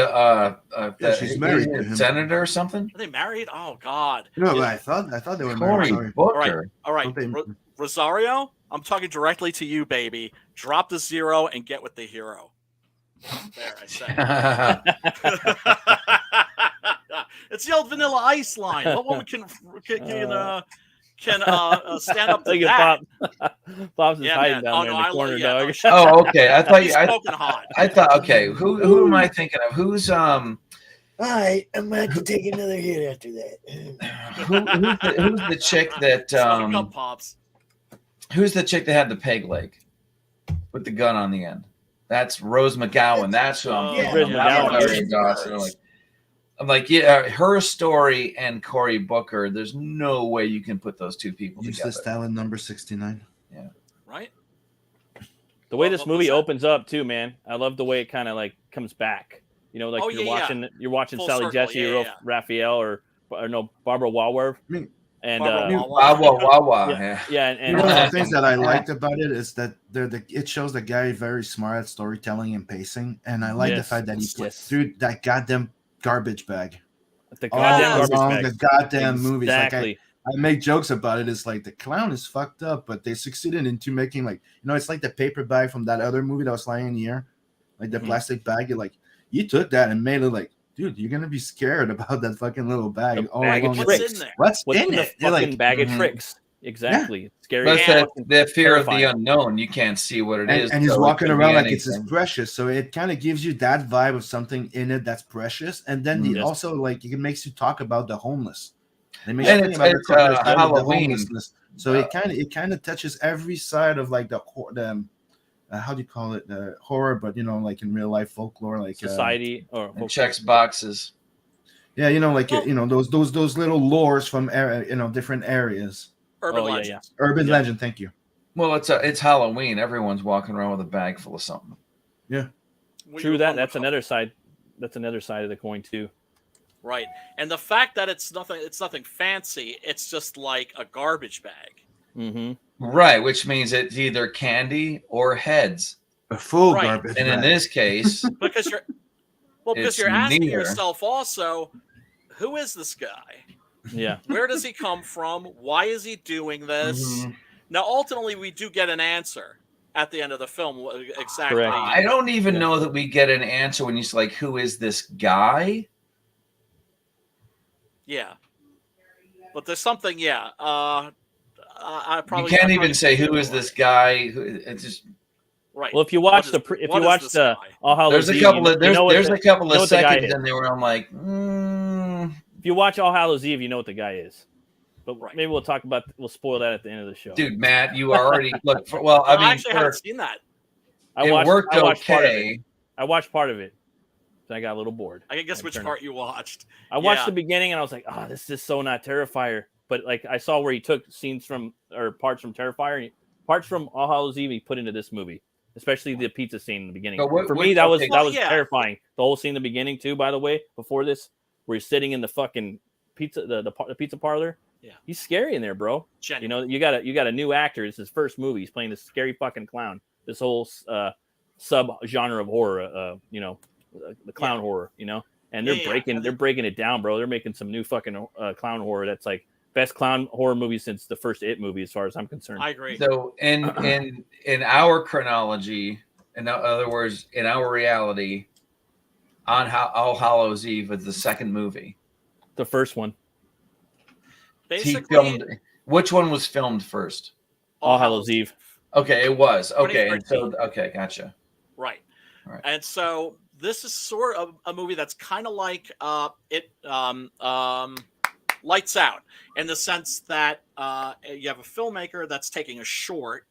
she's married to him. Senator or something. Are they married? Oh God. No, but I thought they were Cory married. Booker. All right. Rosario, I'm talking directly to you, baby. Drop the zero and get with the hero. There, I said. It's the old Vanilla Ice line. What woman can stand up to that? Pop's is hiding down there in the corner, dog. Okay. I thought smoking hot. I thought, okay, who am I thinking of? Who's All right, I'm going to take another hit after that. who's the chick that up, Pops. Who's the chick that had the peg leg with the gun on the end? That's Rose McGowan. That's who I'm thinking of. I'm like, yeah, her story and Cory Booker, there's no way you can put those two people Use together. the Stalin number 69. Yeah. Right? The way this movie opens up too, man. I love the way it kind of like comes back. You're watching Full Sally circle, Jesse, Raphael, or no, Barbara Walworth. And Wawa. Yeah. And one of the things that I liked about it is that it shows the guy very smart at storytelling and pacing, and I like the fact that he put through that goddamn garbage bag. The goddamn garbage bag. The goddamn movies. Like I make jokes about it. It's like the clown is fucked up, but they succeeded into making it's like the paper bag from that other movie that was flying in the air, like the plastic bag. You took that and made it like, dude, you're gonna be scared about that fucking little bag. Bag of tricks. What's in the it? Fucking bag of tricks. Exactly. Yeah. Scary. That's the fear of the unknown. You can't see what it is. And he's walking around like it's precious. So it kind of gives you that vibe of something in it that's precious. And then also it makes you talk about the homeless. They make you think about Halloween. So it kind of touches every side of like the how do you call it, horror, but like in real life folklore, like society or checks boxes. Yeah, those little lores from different areas. Urban legend. Urban legend. Thank you. Well, it's Halloween. Everyone's walking around with a bag full of something. Yeah. True that. That's another side. That's another side of the coin too. Right, and the fact that it's nothing fancy. It's just like a garbage bag. Mm-hmm. Right, which means it's either candy or heads. A full Right. garbage And bag. in this case, because it's you're asking neither. yourself also, who is this guy? Yeah. Where does he come from? Why is he doing this? Mhm. Now, ultimately, we do get an answer at the end of the film. Exactly. Correct. I don't even know that we get an answer when you say, like, who is this guy? Yeah. But there's something, yeah. I probably You can't even say who is this guy. It's just right. Well, if you watch the All Hallows there's a Eve, couple of there's a couple of seconds in in there where I'm like, if you watch All Hallows Eve, you know what the guy is. But Right. maybe we'll spoil that at the end of the show. dude, Matt, you already look. I mean, actually haven't seen that. It worked okay. I watched part of it. So I got a little bored. I can guess which part you watched. I watched the beginning and I was like, oh, this is so not Terrifier. But like I saw where he took scenes from or parts from Terrifier and parts from All Hallows Eve he put into this movie, especially the pizza scene in the beginning. For me, that was terrifying. The whole scene in the beginning too, by the way, before this, where he's sitting in the fucking pizza the pizza parlor. Yeah, he's scary in there, bro. Genuine. You know, you got a new actor. It's his first movie. He's playing this scary fucking clown. This whole sub genre of horror. You know, the clown horror. You know, and they're breaking it down, bro. They're making some new fucking clown horror that's like best clown horror movie since the first It movie, as far as I'm concerned. I agree. So in our chronology, in other words, in our reality, on All Hallows Eve was the second movie. The first one. Basically, which one was filmed first? All Hallows Eve. Okay, it was. Okay, and so gotcha. Right. And so this is sort of a movie that's kind of like Lights Out, in the sense that you have a filmmaker that's taking a short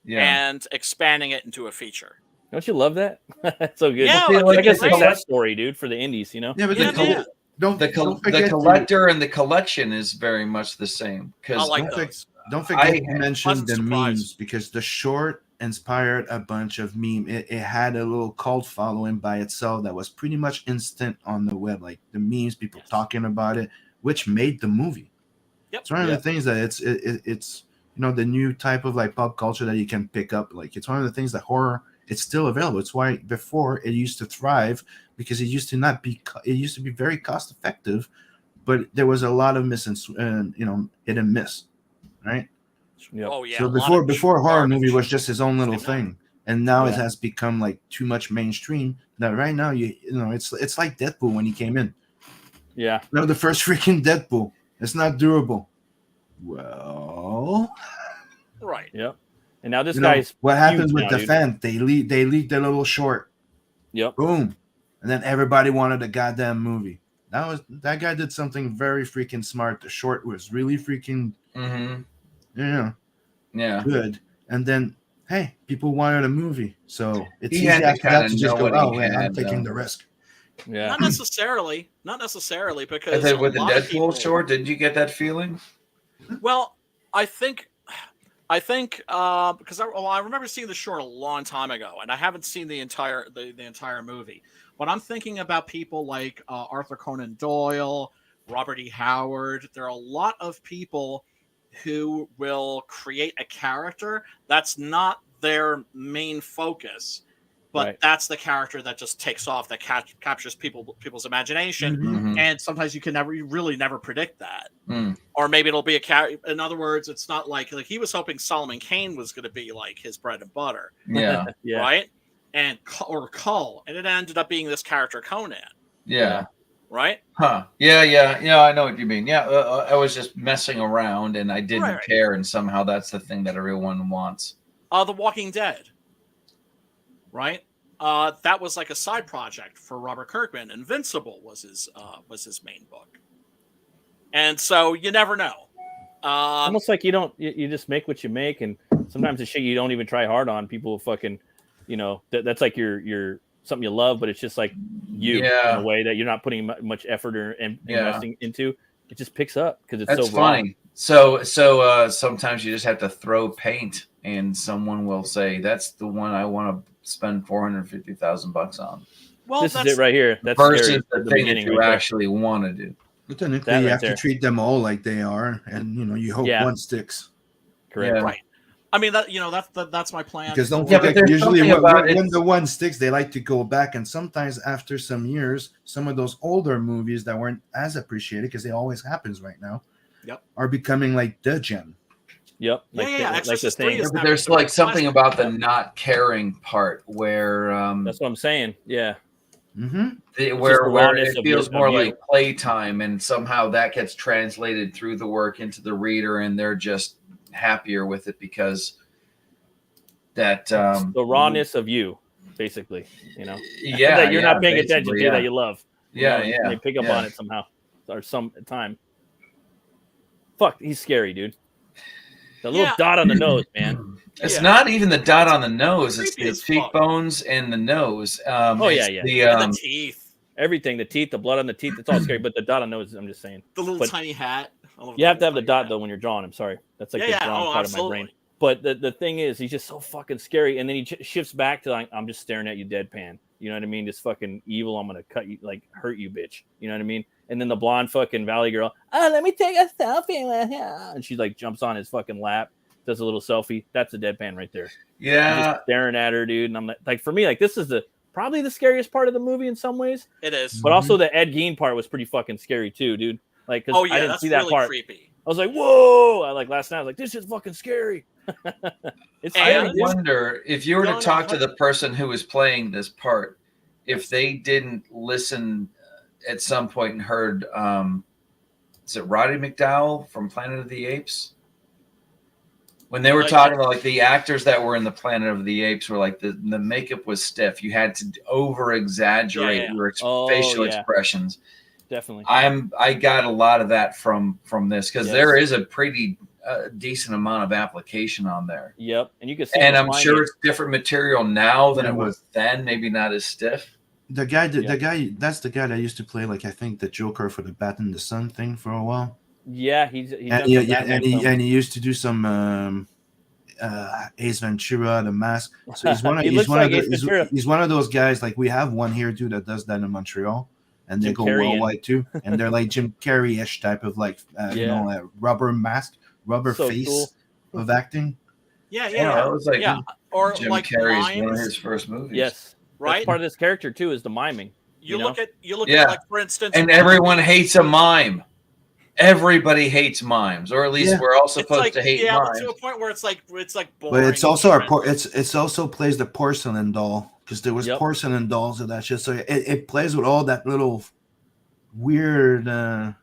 and expanding it into a feature. Don't you love that? That's so good. Yeah, it's like a success story, dude, for the indies, you know? Yeah, but the collector and the collection is very much the same. I like those. Don't forget to mention the memes, because the short inspired a bunch of memes. It had a little cult following by itself that was pretty much instant on the web, like the memes, people talking about it, which made the movie. Yep. It's one of the things that it's you know, the new type of like pop culture that you can pick up. Like it's one of the things that horror, it's still available. It's why before it used to thrive, because it used to be very cost effective, but there was a lot of hit and miss, right? Yep. Oh yeah. So before horror movie was just his own little thing, and now it has become like too much mainstream. Now right now you know it's like Deadpool when he came in. Yeah. No, the first freaking Deadpool. It's not durable. Well. Right. Yep. And now this guy's what happens with the fan? They leaked their little short. Yep. Boom. And then everybody wanted a goddamn movie. That guy did something very freaking smart. The short was really freaking good. And then hey, people wanted a movie. So it's easy after that to just go, I'm taking the risk. Yeah. Not necessarily, because with the Deadpool short, did you get that feeling? Well, I think because I remember seeing the short a long time ago, and I haven't seen the entire movie. But I'm thinking about people like Arthur Conan Doyle, Robert E. Howard. There are a lot of people who will create a character that's not their main focus, but that's the character that just takes off, that captures people's imagination. Mm-hmm. And sometimes you really never predict that. Or maybe it'll be a character. In other words, it's not like he was hoping Solomon Kane was going to be like his bread and butter. Yeah. Right. Or Cull, and it ended up being this character Conan. Yeah. Right. Huh. Yeah. I know what you mean. Yeah. I was just messing around, and I didn't care, and somehow that's the thing that everyone wants. The Walking Dead. Right. That was like a side project for Robert Kirkman. Invincible was his main book, and so you never know. Almost like you just make what you make, and sometimes the shit you don't even try hard on, people fucking, that's like your something you love, but it's just like in a way that you're not putting much effort or investing into. It just picks up because it's so funny. So sometimes you just have to throw paint, and someone will say, "That's the one I want to spend $450,000 on." Well, this is it right here. That's versus the thing that you actually want to do. But then you have to treat them all like they are, and you hope one sticks. Correct. Right. I mean, that's my plan. Because don't but forget, usually when it. the one sticks, they like to go back, and sometimes after some years, some of those older movies that weren't as appreciated, because it always happens right now, are becoming like the gem. Yep. Like the thing. But there's like something about the not caring part where that's what I'm saying. Yeah. Mm-hmm. Where it feels more like playtime, and somehow that gets translated through the work into the reader, and they're just happier with it because that the rawness of you, basically, yeah, that you're not paying attention to, that you love. Yeah, and they pick up on it somehow or some time. Fuck, he's scary, dude. The little dot on the nose, man. It's not even the dot on the nose. It's the cheekbones and the nose. And the teeth. Everything, the teeth, the blood on the teeth, it's all scary. But the dot on the nose, I'm just saying. The little tiny hat. You have to have the dot, though, when you're drawing. I'm sorry. That's like the drawing part of my brain. But the thing is, he's just so fucking scary. And then he shifts back to like, I'm just staring at you deadpan. You know what I mean? Just fucking evil. I'm going to cut you, like hurt you, bitch. You know what I mean? And then the blonde fucking Valley girl, let me take a selfie with him. And she like jumps on his fucking lap, does a little selfie. That's a deadpan right there. Yeah. Just staring at her, dude. And I'm like for me, like this is probably the scariest part of the movie in some ways. It is. But also the Ed Gein part was pretty fucking scary too, dude. Like, cause I didn't see that really part. Creepy. I was like, whoa! Last night, I was like, this is fucking scary. I wonder if you were to talk to the person who was playing this part, if they didn't listen at some point and heard, is it Roddy McDowell from Planet of the Apes? When they were talking about like the actors that were in the Planet of the Apes were like the makeup was stiff. You had to over exaggerate your facial expressions. Definitely. I got a lot of that from this because there is a pretty decent amount of application on there. Yep, and you can see. And I'm sure it's different material now than it was then. Maybe not as stiff. That's the guy that used to play like I think the Joker for the Bat in the Sun thing for a while. Yeah, he used to do some Ace Ventura, The Mask. So he's one of those guys. Like we have one here too that does that in Montreal. And they go worldwide too, and they're like Jim Carrey-ish type of like rubber mask, face of acting. Yeah. It was like or Jim like Carrey's one of his first movies. Yes, right. That's part of this character too is the miming. You look at like for instance, and everyone hates a mime. Everybody hates mimes, or at least we're all supposed to hate mimes. To a point where it's like boring. But it's also it's also plays the porcelain doll. Because there was porcelain dolls of that shit, so it plays with all that little weird, clown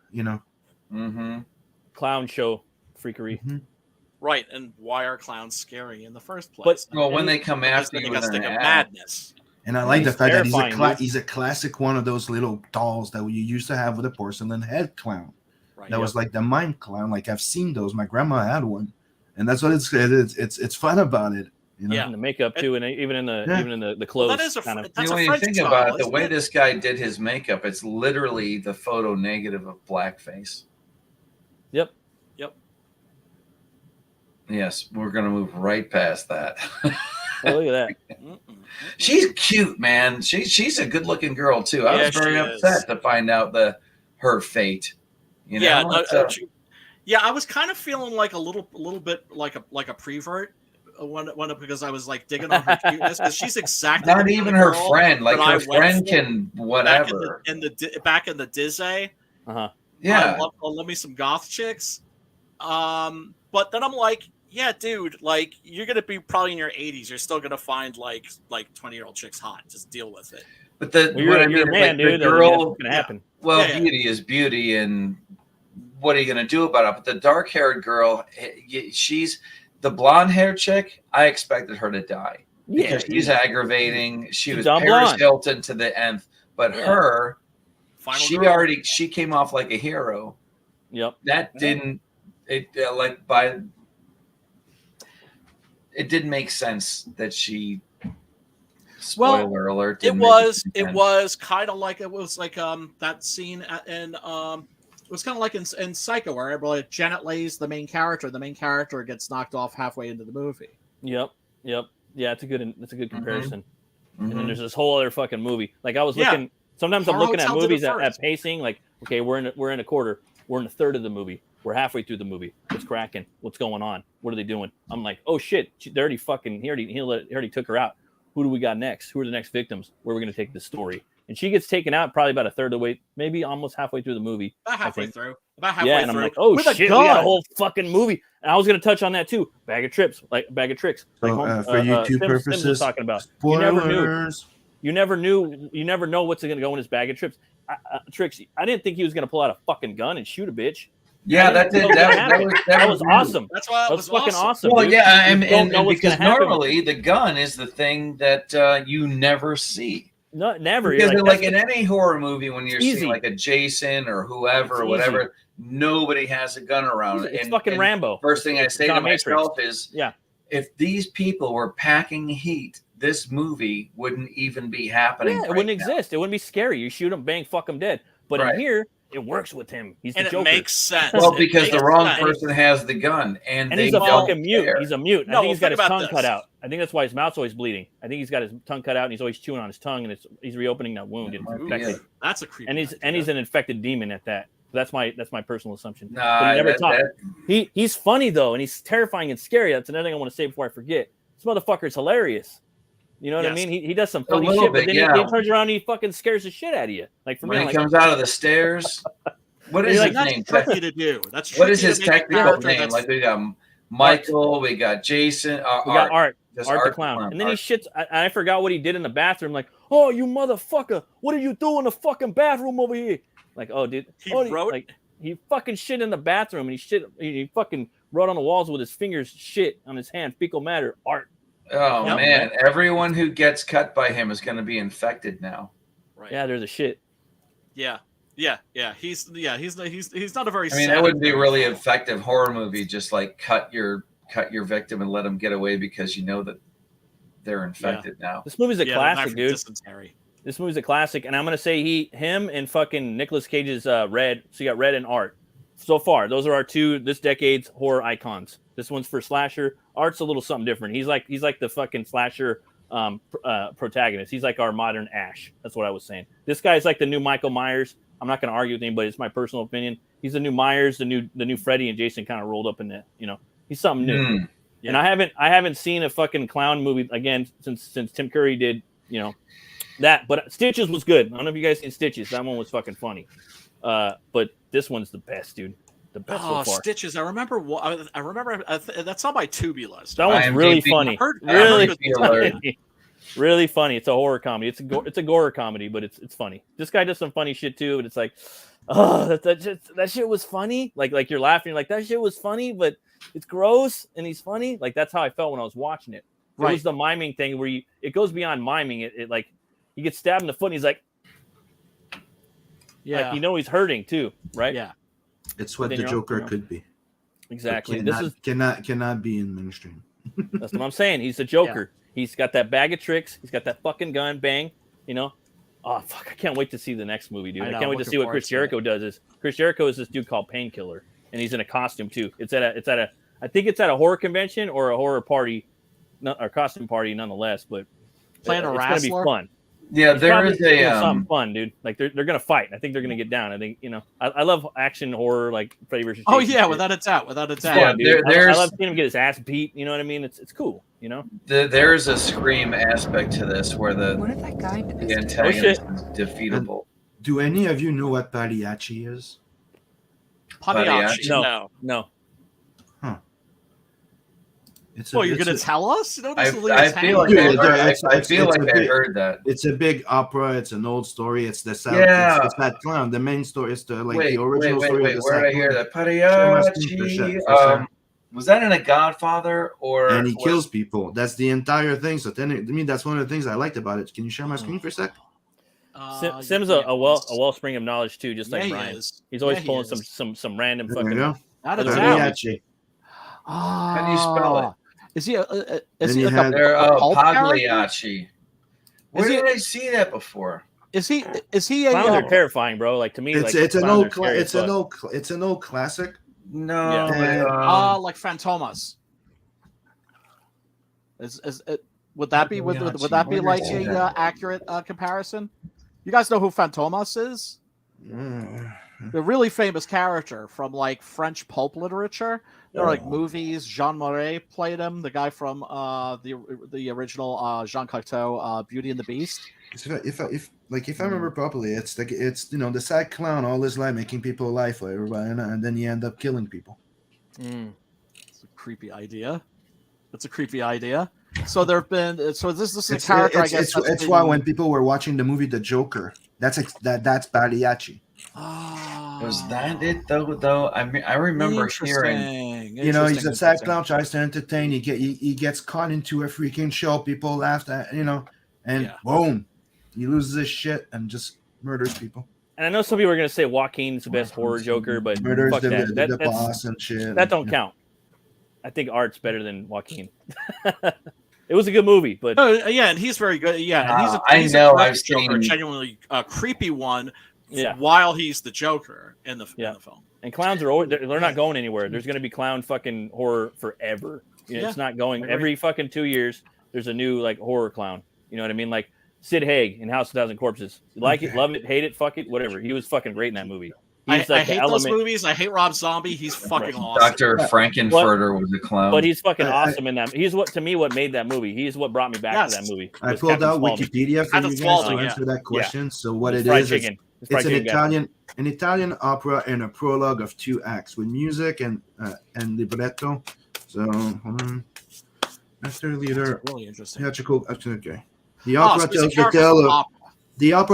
show freakery. Mm-hmm. Right, and why are clowns scary in the first place? But when they come after you, it's like a madness. And I like the fact that he's a classic one of those little dolls that you used to have with a porcelain head clown. Right, that was like the mime clown. Like I've seen those. My grandma had one, and that's what it's fun about it. And the makeup too, and even in the clothes. Well, that is kind of. When you think about it, the way this guy did his makeup, it's literally the photo negative of blackface. Yep. Yes, we're gonna move right past that. Oh, look at that. She's cute, man. She's a good-looking girl too. I was very upset to find out her fate. I was kind of feeling like a little bit like a prevert. Because I was like digging on her cuteness because she's exactly not even her friend. Like her friend can whatever. Back in the Disney. Yeah. I love me some goth chicks. But then I'm like, yeah, dude, like you're gonna be probably in your 80s. You're still gonna find like 20-year-old chicks hot. Just deal with it. But you're a man, dude. The girl, gonna happen. Well, beauty is beauty, and what are you gonna do about it? But the dark-haired girl, she's. The blonde-haired chick, I expected her to die because she's aggravating. She was Paris Hilton to the nth, but her, she came off like a hero. Yep. That didn't it didn't make sense that she. Spoiler alert! It was kind of like that scene in It was kind of like in Psycho, where Janet Leigh's the main character. The main character gets knocked off halfway into the movie. Yep. Yeah, it's a good comparison. Mm-hmm. And then there's this whole other fucking movie. Like I was looking. Sometimes I'm looking at movies at pacing. Like, okay, we're in a quarter. We're in a third of the movie. We're halfway through the movie. What's cracking? What's going on? What are they doing? I'm like, oh shit, he already took her out. Who do we got next? Who are the next victims? Where are we going to take this story? And she gets taken out probably about a third of the way, maybe almost halfway through the movie. About halfway through. And I'm like, oh shit, we got a whole fucking movie. And I was going to touch on that too. Bag of tricks. Like for YouTube purposes, Sims was talking about. Spoilers. You never know what's going to go in his bag of tricks. I didn't think he was going to pull out a fucking gun and shoot a bitch. Yeah, that was awesome. That's why it was fucking awesome. Well, dude. yeah, and because normally the gun is the thing that you never see. No, never. Because like in any horror movie, when you're seeing like a Jason or whoever or whatever, nobody has a gun around. It's fucking Rambo. First thing I say to myself is, yeah, if these people were packing heat, this movie wouldn't even be happening. Yeah, it wouldn't exist. It wouldn't be scary. You shoot him, bang, fuck him dead. But in here, it works with him. He's the Joker. It makes sense. Well, because the wrong person has the gun, and he's a fucking mute. care. He's a mute. I think he's got his tongue cut out. I think that's why his mouth's always bleeding. I think he's got his tongue cut out, and he's always chewing on his tongue, and he's reopening that wound. That's a creepy. And he's an infected demon at that. That's my personal assumption. Nah, but he never talked. He's funny though, and he's terrifying and scary. That's another thing I want to say before I forget. This motherfucker's hilarious. You know what I mean? He does some funny shit, but then he turns around and he fucking scares the shit out of you. Like for me, when he comes out of the stairs. What is his name? Tricky to do. That's what is his technical name? Like we got Michael, we got Jason, we got Art the clown, and then he shits. I forgot what he did in the bathroom. Like, oh, you motherfucker, what are you doing in the fucking bathroom over here? Like, oh, dude, he fucking shit in the bathroom, and he fucking wrote on the walls with his fingers, shit on his hand, fecal matter, Art. Oh man, everyone who gets cut by him is going to be infected now. Right? Yeah, there's a shit. Yeah. He's not a very. I mean, that would be a really effective horror movie. Just like cut your victim and let them get away because you know that they're infected now. This movie's a classic, dude. This movie's a classic, and I'm gonna say him and fucking Nicolas Cage's Red. So you got Red and Art. So far, those are our two this decade's horror icons. This one's for slasher. Art's a little something different. He's like the fucking slasher protagonist. He's like our modern Ash. That's what I was saying. This guy's like the new Michael Myers. I'm not going to argue with anybody. It's my personal opinion. He's the new Myers, the new Freddy and Jason kind of rolled up in that. You know, he's something new. Yeah. And I haven't seen a fucking clown movie again since Tim Curry did. You know that. But Stitches was good. I don't know if you guys seen Stitches. That one was fucking funny. But this one's the best, dude. The best so far. Stitches. I remember that's on my Tubi list. That one's really funny. Really funny. Really funny. It's a horror comedy. It's a gore comedy, but it's funny. This guy does some funny shit too, but it's like, oh, that shit was funny. Like you're laughing, like that shit was funny, but it's gross and he's funny. Like that's how I felt when I was watching it. It was the miming thing where it goes beyond miming. It like he gets stabbed in the foot and he's like, like, you know he's hurting too, right? Yeah. It's what the Joker could be. Exactly. Cannot be in mainstream. That's what I'm saying. He's the Joker. Yeah. He's got that bag of tricks. He's got that fucking gun. Bang. You know. Oh fuck! I can't wait to see the next movie, dude. I can't wait to see what Chris Jericho does. Chris Jericho is this dude called Painkiller, and he's in a costume too. I think it's at a horror convention or a horror party, or costume party, nonetheless. But it's gonna be fun. Yeah, there is something fun, dude. Like they're gonna fight. I think they're gonna get down. I think I love action horror, like Freddy vs. Jason. Oh yeah, without a doubt. Yeah, I love seeing him get his ass beat. You know what I mean? It's cool. You know. There's a Scream aspect to this where the antagonist is defeatable. Do any of you know what Pagliacci is? Pagliacci? No. You're going to tell us? I feel like I heard that. It's a big opera. It's an old story. It's the South. Yeah. It's that clown. The main story is the original story. Wait, where did I hear that? Pagliacci. Was that in a Godfather or? Oh, And he kills people. That's the entire thing. So then, that's one of the things I liked about it. Can you share my screen for a sec? Sim's a wellspring of knowledge too, just like Brian. He's always pulling some random fucking. Pagliacci. How do you spell it? Is he Pagliacci? Where did I see that before? Is he Clowns are terrifying, bro. Like to me, it's an old classic. No, like Fantomas. Would that be would that be like a accurate comparison? You guys know who Fantomas is? a really famous character from like French pulp literature. There are like movies. Jean Marais played him, the guy from the original Jean Cocteau, Beauty and the Beast. If I remember properly, it's the sad clown all his life making people lie for everybody, and then you end up killing people. It's a creepy idea. So there have been. So this is a character. I guess it's why when people were watching the movie The Joker, that's Pagliacci. Was that it though? I remember hearing. He's a sad clown, tries to entertain. He gets caught into a freaking show. People laughed at, and boom, he loses his shit and just murders people. And I know some people are gonna say Joaquin's the best horror Joker, but murders fuck the boss and shit. That don't count. I think Art's better than Joaquin. It was a good movie, but and he's very good. Yeah, and he's I've seen a genuinely creepy one. While he's the Joker in the film. And clowns are always, they're not going anywhere. There's going to be clown fucking horror forever. It's not going every fucking 2 years. There's a new like horror clown. You know what I mean? Like Sid Haig in House of 1,000 Corpses. You like it, love it, hate it, fuck it, whatever. He was fucking great in that movie. I hate those movies. I hate Rob Zombie. He's fucking awesome. Dr. Frankenfurter was a clown. But he's fucking awesome in that. He's what made that movie. He's what brought me back to that movie. I pulled out Wikipedia for you guys to answer that question. So what it is, it's an Italian opera and a prologue of 2 acts with music and libretto. So actor, leader, really interesting. Theatrical. Okay. The opera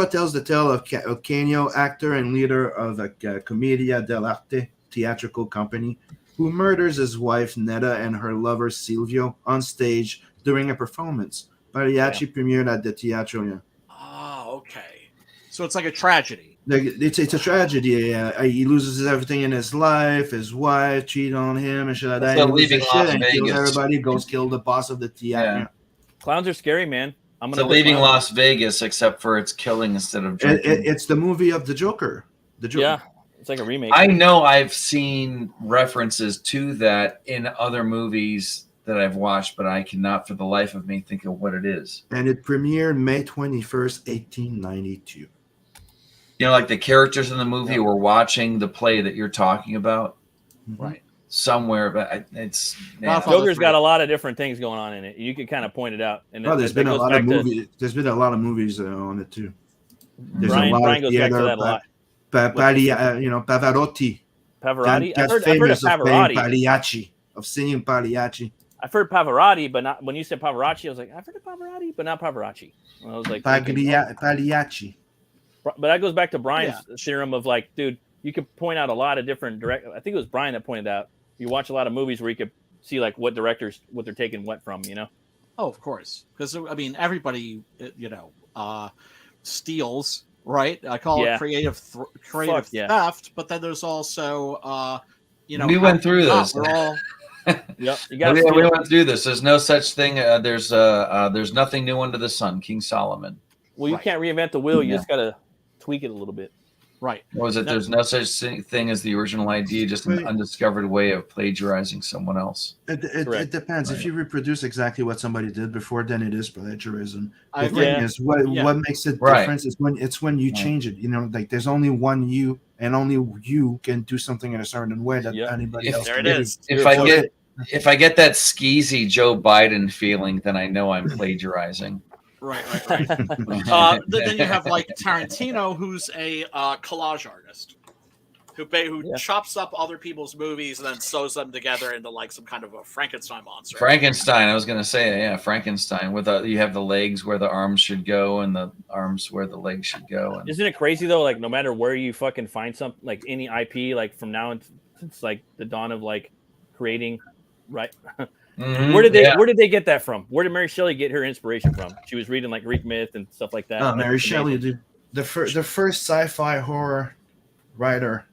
tells the tale of Canio, actor and leader of a Commedia dell'arte theatrical company, who murders his wife Netta and her lover Silvio on stage during a performance. Pagliacci premiered at the Teatro. Okay. So it's like a tragedy. It's a tragedy. He loses everything in his life. His wife cheated on him and shit like that. So leaving Las Vegas. Kills everybody. Goes kill the boss of the theater. Yeah. Clowns are scary, man. Leaving Las Vegas, except for it's killing instead of drinking. It's the movie of the Joker. Yeah, it's like a remake. I know I've seen references to that in other movies that I've watched, but I cannot for the life of me think of what it is. And it premiered May 21st, 1892. Like the characters in the movie were watching the play that you're talking about. Right. Somewhere, but it's Joker's got a lot of different things going on in it. You could kind of point it out. And there's been a lot of movies. There's been a lot of movies on it too. There's Brian goes back to that a lot. Pavarotti. Pavarotti. I've heard of Pavarotti. Pagliacci, of singing Pagliacci. I've heard Pavarotti, but not when you said Pavarotti. I was like, I've heard of Pavarotti, but not Pavarotti. And I was like, Pagliacci. But that goes back to Brian's theorem of like, dude, you could point out a lot of different I think it was Brian that pointed out. You watch a lot of movies where you could see like what directors, what they're taking what from, Oh, of course. Because, I mean, everybody, steals, right? I call it creative theft, but then there's also, we went through this. We're all... Yep. We went through this. There's no such thing. There's nothing new under the sun. King Solomon. Well, you can't reinvent the wheel. You just got to tweak it a little bit. Right. What was it? There's no such thing as the original idea, just an undiscovered way of plagiarizing someone else. It depends. If you reproduce exactly what somebody did before, then it is plagiarism. The thing is, what makes it different is when you change it. Like there's only one you, and only you can do something in a certain way that anybody else there can it do. is. If I get that skeezy Joe Biden feeling, then I know I'm plagiarizing. Right. Then you have like Tarantino, who's a collage artist who chops up other people's movies and then sews them together into like some kind of a Frankenstein monster. Frankenstein. I was going to say, Frankenstein. With you have the legs where the arms should go and the arms where the legs should go. And... Isn't it crazy though? Like no matter where you fucking find something, like any IP, like from now since like the dawn of like creating, right? Mm-hmm. Where did they get that from? Where did Mary Shelley get her inspiration from? She was reading like Greek myth and stuff like that. Oh, Mary Shelley, dude. The first sci-fi horror writer.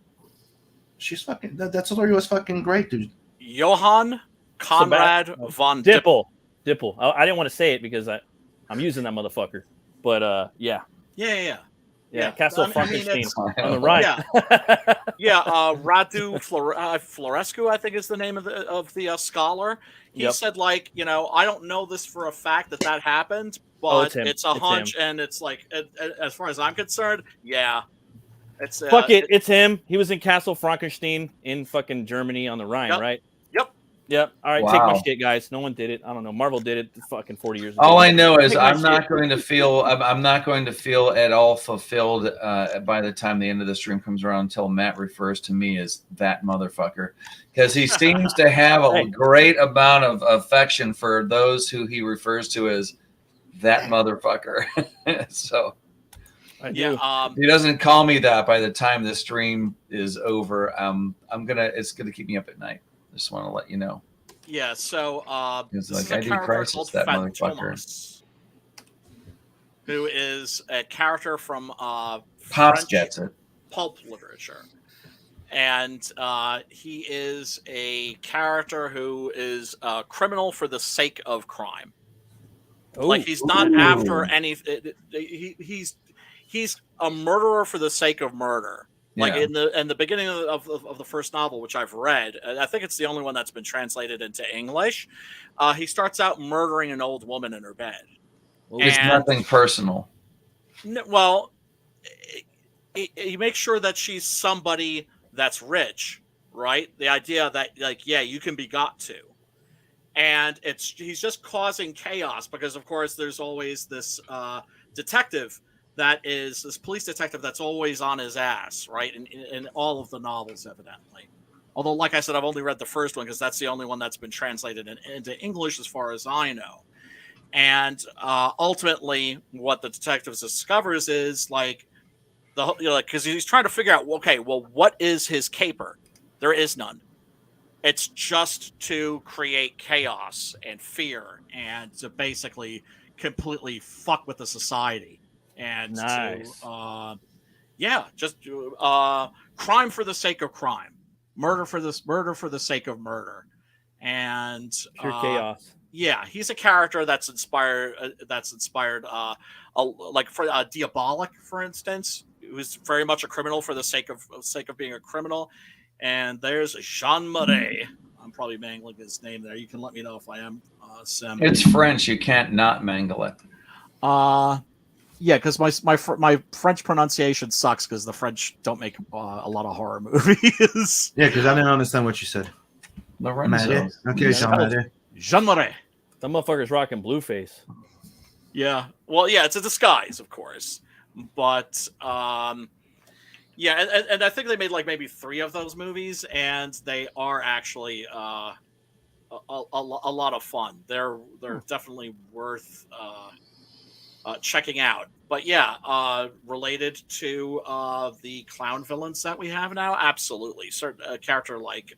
She's fucking. That story was fucking great, dude. Johann Conrad von Dipple. I didn't want to say it because I'm using that motherfucker. But yeah. Castle Frankenstein on the right. Radu Florescu, I think is the name of the scholar. He said, like, I don't know this for a fact that happened, but it's a hunch, and it's like, as far as I'm concerned, Fuck it, it's him. He was in Castle Frankenstein in fucking Germany on the Rhine, right? Yep. All right, take my shit, guys. No one did it. I don't know. Marvel did it fucking 40 years ago. All I know is I'm not going to feel at all fulfilled by the time the end of the stream comes around until Matt refers to me as that motherfucker, because he seems to have a great amount of affection for those who he refers to as that motherfucker. So if he doesn't call me that by the time the stream is over, it's gonna keep me up at night. Just want to let you know. Yeah, so this is a character called that motherfucker, who is a character from Pops gets it. Pulp literature, and he is a character who is a criminal for the sake of crime. Ooh. Like he's not after any. He's a murderer for the sake of murder. Like in the beginning of the first novel, which I've read, I think it's the only one that's been translated into English. He starts out murdering an old woman in her bed. It's nothing personal. Well, he makes sure that she's somebody that's rich, right? The idea that you can be got to, and he's just causing chaos because, of course, there's always this detective. That is this police detective that's always on his ass, right? In all of the novels, evidently. Although, like I said, I've only read the first one because that's the only one that's been translated into English as far as I know. And ultimately, what the detective discovers is because he's trying to figure out, what is his caper? There is none. It's just to create chaos and fear and to basically completely fuck with the society. And crime for the sake of crime, murder for the sake of murder, and pure chaos. Yeah, he's a character that's inspired. For Diabolic, for instance, who's very much a criminal for the sake of being a criminal. And there's Jean Marais. I'm probably mangling his name there. You can let me know if I am. Sim. It's French. You can't not mangle it. Yeah, because my French pronunciation sucks because the French don't make a lot of horror movies. Yeah, because I didn't understand what you said. Lorenzo. Okay, Jean Marais. Jean Marais. The motherfucker's rocking Blueface. Yeah. Well, yeah, it's a disguise, of course. But, and I think they made maybe 3 of those movies, and they are actually a lot of fun. They're definitely worth... checking out. But related to the clown villains that we have now, absolutely. A character like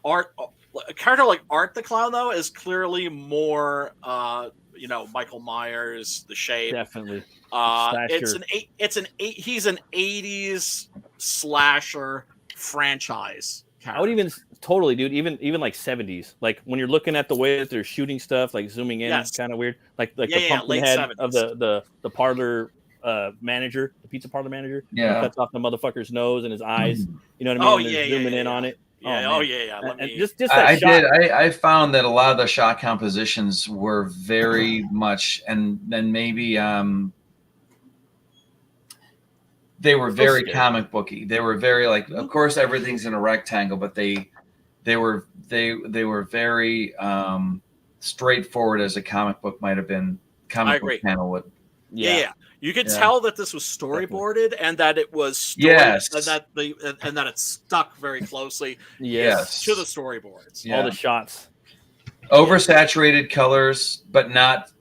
Art the Clown, though, is clearly more Michael Myers, The Shape. Definitely. He's an 80s slasher franchise character. I would even totally, dude. Even like 70s. Like when you're looking at the way that they're shooting stuff, like zooming in, it's kind of weird. Like the pumpkin head 70s. Of the parlor manager, the pizza parlor manager. Yeah, he cuts off the motherfucker's nose and his eyes. You know what I mean? Zooming in on it. I found that a lot of the shot compositions were very much, and then maybe they were very comic booky. They were very of course everything's in a rectangle, but they were very straightforward as a comic book might have been. Comic book panel would. Yeah. You could tell that this was storyboarded and that it was and that it stuck very closely to the storyboards. All the shots. Oversaturated colors, but not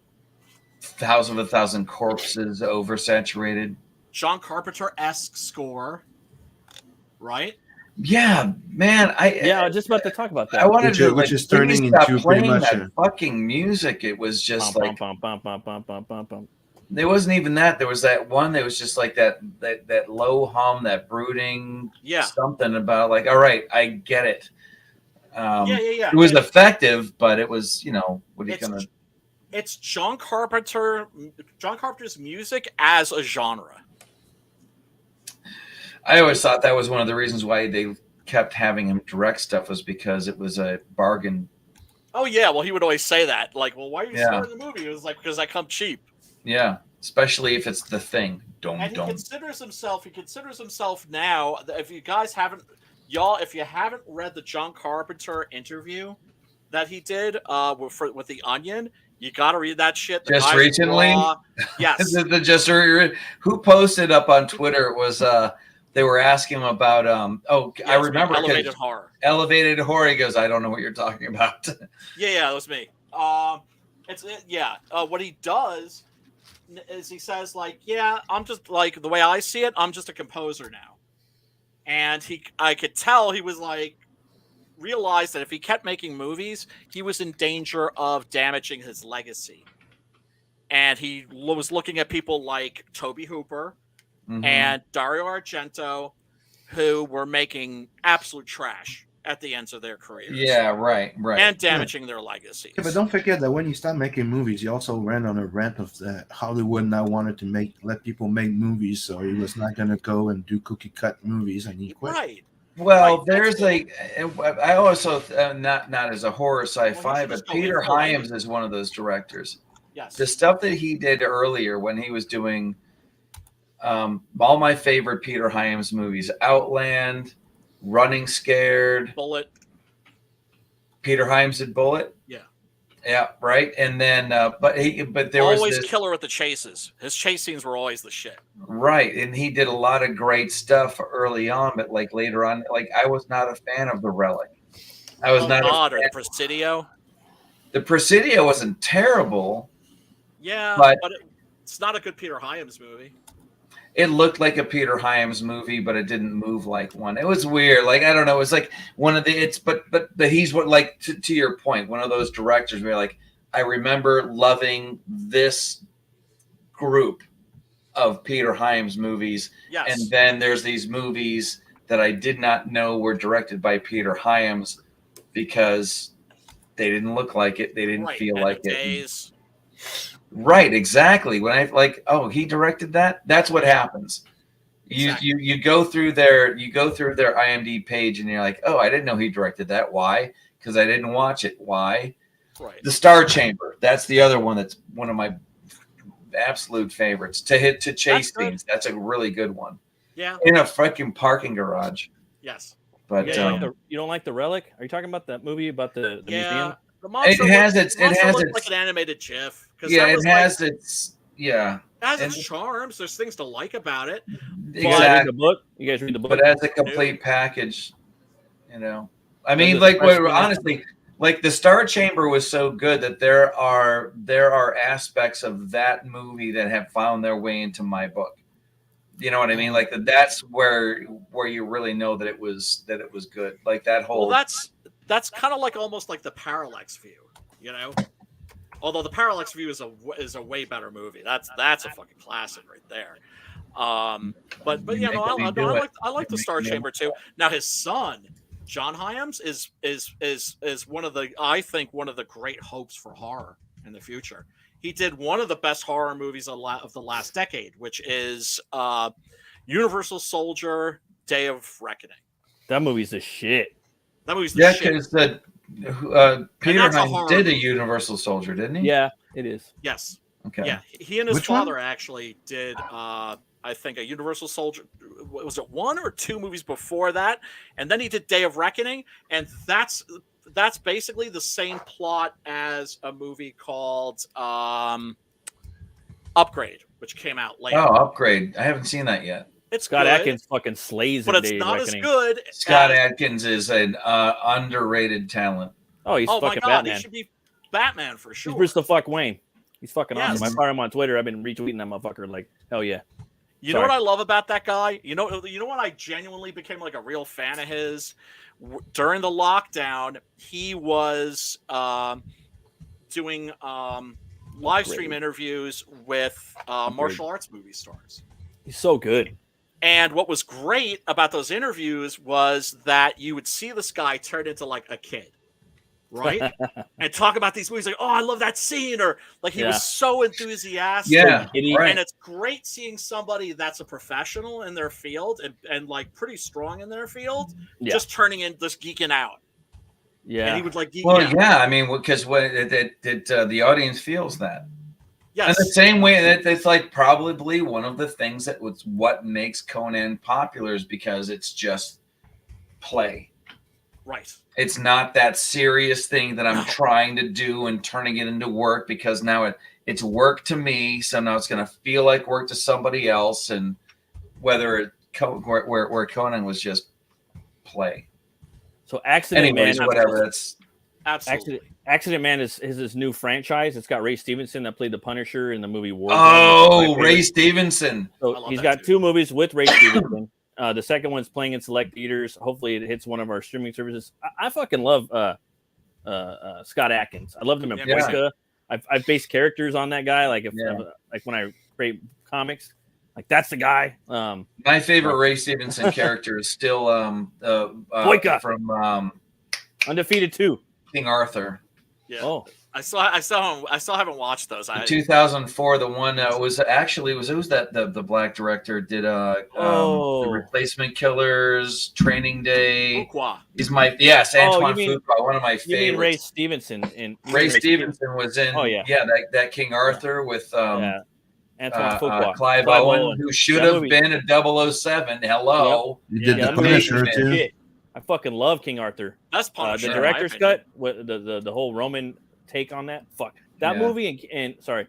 Thousand of a Thousand Corpses oversaturated. John Carpenter-esque score, right? Yeah, man. I was just about to talk about that. I wanted which is turning into pretty much that fucking music. It was just bum, bum, bum. There wasn't even that. There was that one that was just like that low hum, that brooding something about all right, I get it. It was effective, but it was, what are you gonna? It's John Carpenter's music as a genre. I always thought that was one of the reasons why they kept having him direct stuff, was because it was a bargain. Oh yeah, well he would always say that. Why are you starting the movie? It was because I come cheap. Yeah. especially if it's The Thing. And he considers himself now. If you guys haven't, if you haven't read the John Carpenter interview that he did with the Onion, you got to read that shit. The just recently, yes. Who posted up on Twitter? It was they were asking him about I remember Elevated Horror. Elevated Horror. He goes, I don't know what you're talking about. Yeah, that was me. What he does is he says like, yeah, I'm just like, the way I see it, I'm just a composer now. And I could tell he was like, realized that if he kept making movies, he was in danger of damaging his legacy. And he was looking at people like Tobe Hooper and Dario Argento, who were making absolute trash at the ends of their careers. Yeah, right. And damaging their legacies. Yeah, but don't forget that when you start making movies, you also ran on a rant of that Hollywood now wanted to let people make movies, so he was not going to go and do cookie cut movies, and he quit. Right. Well, there's I also not as a horror sci-fi, but Peter Hyams is one of those directors. Yes. The stuff that he did earlier when he was doing all my favorite Peter Hyams movies: Outland, Running Scared, Bullet. Peter Hyams did Bullet. Yeah, right. And then, but there always was this killer at the chases. His chase scenes were always the shit. Right, and he did a lot of great stuff early on, but like later on, like I was not a fan of The Relic. I was not. Or the Presidio. The Presidio wasn't terrible. Yeah, but it's not a good Peter Hyams movie. It looked like a Peter Hyams movie, but it didn't move like one. It was weird. Like, I don't know. It was like one of the, but he's what, like, to your point, one of those directors where like, I remember loving this group of Peter Hyams movies. Yes. And then there's these movies that I did not know were directed by Peter Hyams because they didn't look like it. They didn't feel like it. Right, exactly. When I he directed that. That's what happens. You go through their IMDb page and you're like, oh, I didn't know he directed that. Why? Because I didn't watch it. Why? Right. The Star Chamber. That's the other one. That's one of my absolute favorites. To chase things. That's a really good one. Yeah. In a freaking parking garage. Yes. But you don't like The Relic? Are you talking about that movie about the museum? It has like an animated GIF. Yeah, it has its charms. There's things to like about it. Exactly. The book. You guys read the book? But as a complete package, I mean, honestly, like the Star Chamber was so good that there are aspects of that movie that have found their way into my book. You know what I mean? Like that's where you really know that it was good. Like that whole. Well, that's kind of like almost like the Parallax View, Although the Parallax View is a way better movie. That's a fucking classic right there. But I like the Star Chamber too. Now his son, John Hyams, is one of the great hopes for horror in the future. He did one of the best horror movies of the last decade, which is Universal Soldier: Day of Reckoning. That movie's the shit. That movie's the shit. Because Peter Hyams did a Universal Soldier, didn't he? Yeah, it is. Yes. Okay. Yeah, he and his father actually did. I think a Universal Soldier. Was it 1 or 2 movies before that? And then he did Day of Reckoning, and that's basically the same plot as a movie called Upgrade, which came out later. Oh, Upgrade! I haven't seen that yet. It's Scott good, Adkins fucking slays it. But it's not as good. Scott Adkins is an underrated talent. Oh, he's fucking Batman. He should be Batman for sure. He's Bruce the fuck Wayne. He's fucking awesome. I follow him on Twitter. I've been retweeting that motherfucker like hell yeah. You know what I love about that guy? You know what I genuinely became like a real fan of his? During the lockdown, he was doing live stream interviews with martial arts movie stars. He's so good. And what was great about those interviews was that you would see this guy turn into like a kid, right? And talk about these movies like, oh, I love that scene, or like he was so enthusiastic. Yeah, right. And it's great seeing somebody that's a professional in their field and like pretty strong in their field, just turning in, just geeking out. Yeah, and he would like geek out. Yeah, I mean, because the audience feels that. Yes. And the same way that it's like probably one of the things that was what makes Conan popular is because it's just play. Right. It's not that serious thing that I'm trying to do and turning it into work, because now it's work to me. So now it's going to feel like work to somebody else. And where Conan was just play. So Accident Anyways, Man, whatever. That's absolutely. Accident Man is his new franchise. It's got Ray Stevenson that played the Punisher in the movie War. Oh, Ray Stevenson. So he's got two movies with Ray Stevenson. The second one's playing in select theaters. Hopefully, it hits one of our streaming services. I fucking love Scott Adkins. I loved him in Polka. I've based characters on that guy. Like like when I create comics, like that's the guy. My favorite Ray Stevenson character is still Polka from Undefeated 2. King Arthur. Yeah. Oh. I still haven't watched those. In 2004, the one was the black director did the Replacement Killers, Training Day. Fuqua. He's Antoine Fuqua, one of my favorites. You mean Ray Stevenson? Ray Stevenson was in that King Arthur with Antoine Fuqua, Clive Owen, who should have been a 007. Hello, you did the Punisher too. I fucking love King Arthur. That's Punisher. The director's cut, the whole Roman take on that. Fuck that movie and sorry,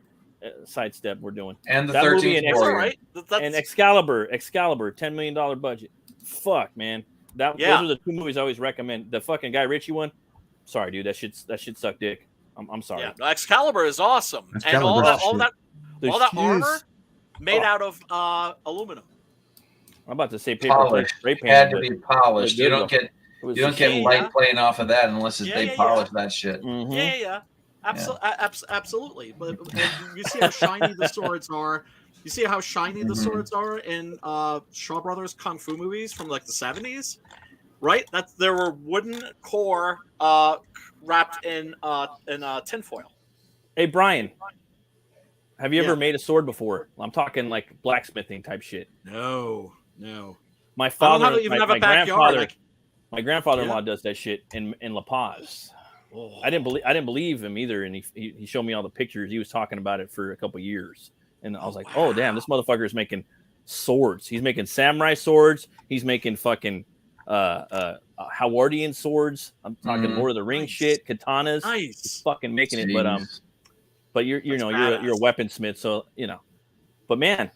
sidestep we're doing. And the that 13th movie Warrior. And Excalibur, $10 million budget. Fuck, man. Those are the two movies I always recommend. The fucking Guy Ritchie one. Sorry, dude. That shit sucked dick. I'm sorry. Yeah, Excalibur is awesome, and all that armor made out of aluminum. I'm about to say paper polished. Spray paint, had to be polished. You don't get light playing playing off of that unless they polish that shit. Mm-hmm. Yeah. Absolutely. But you see how shiny the swords are. You see how shiny the swords are in Shaw Brothers kung fu movies from like the 70s, right? There were wooden core wrapped in tinfoil. Hey Brian, have you ever made a sword before? I'm talking like blacksmithing type shit. No. My father, my my grandfather-in-law does that shit in La Paz. Oh. I didn't believe him either, and he showed me all the pictures. He was talking about it for a couple of years, and I was like, oh damn, this motherfucker is making swords. He's making samurai swords. He's making fucking Howardian swords. I'm talking Lord of the Rings shit, katanas. Nice. He's fucking making it, but you're a weaponsmith, so But man,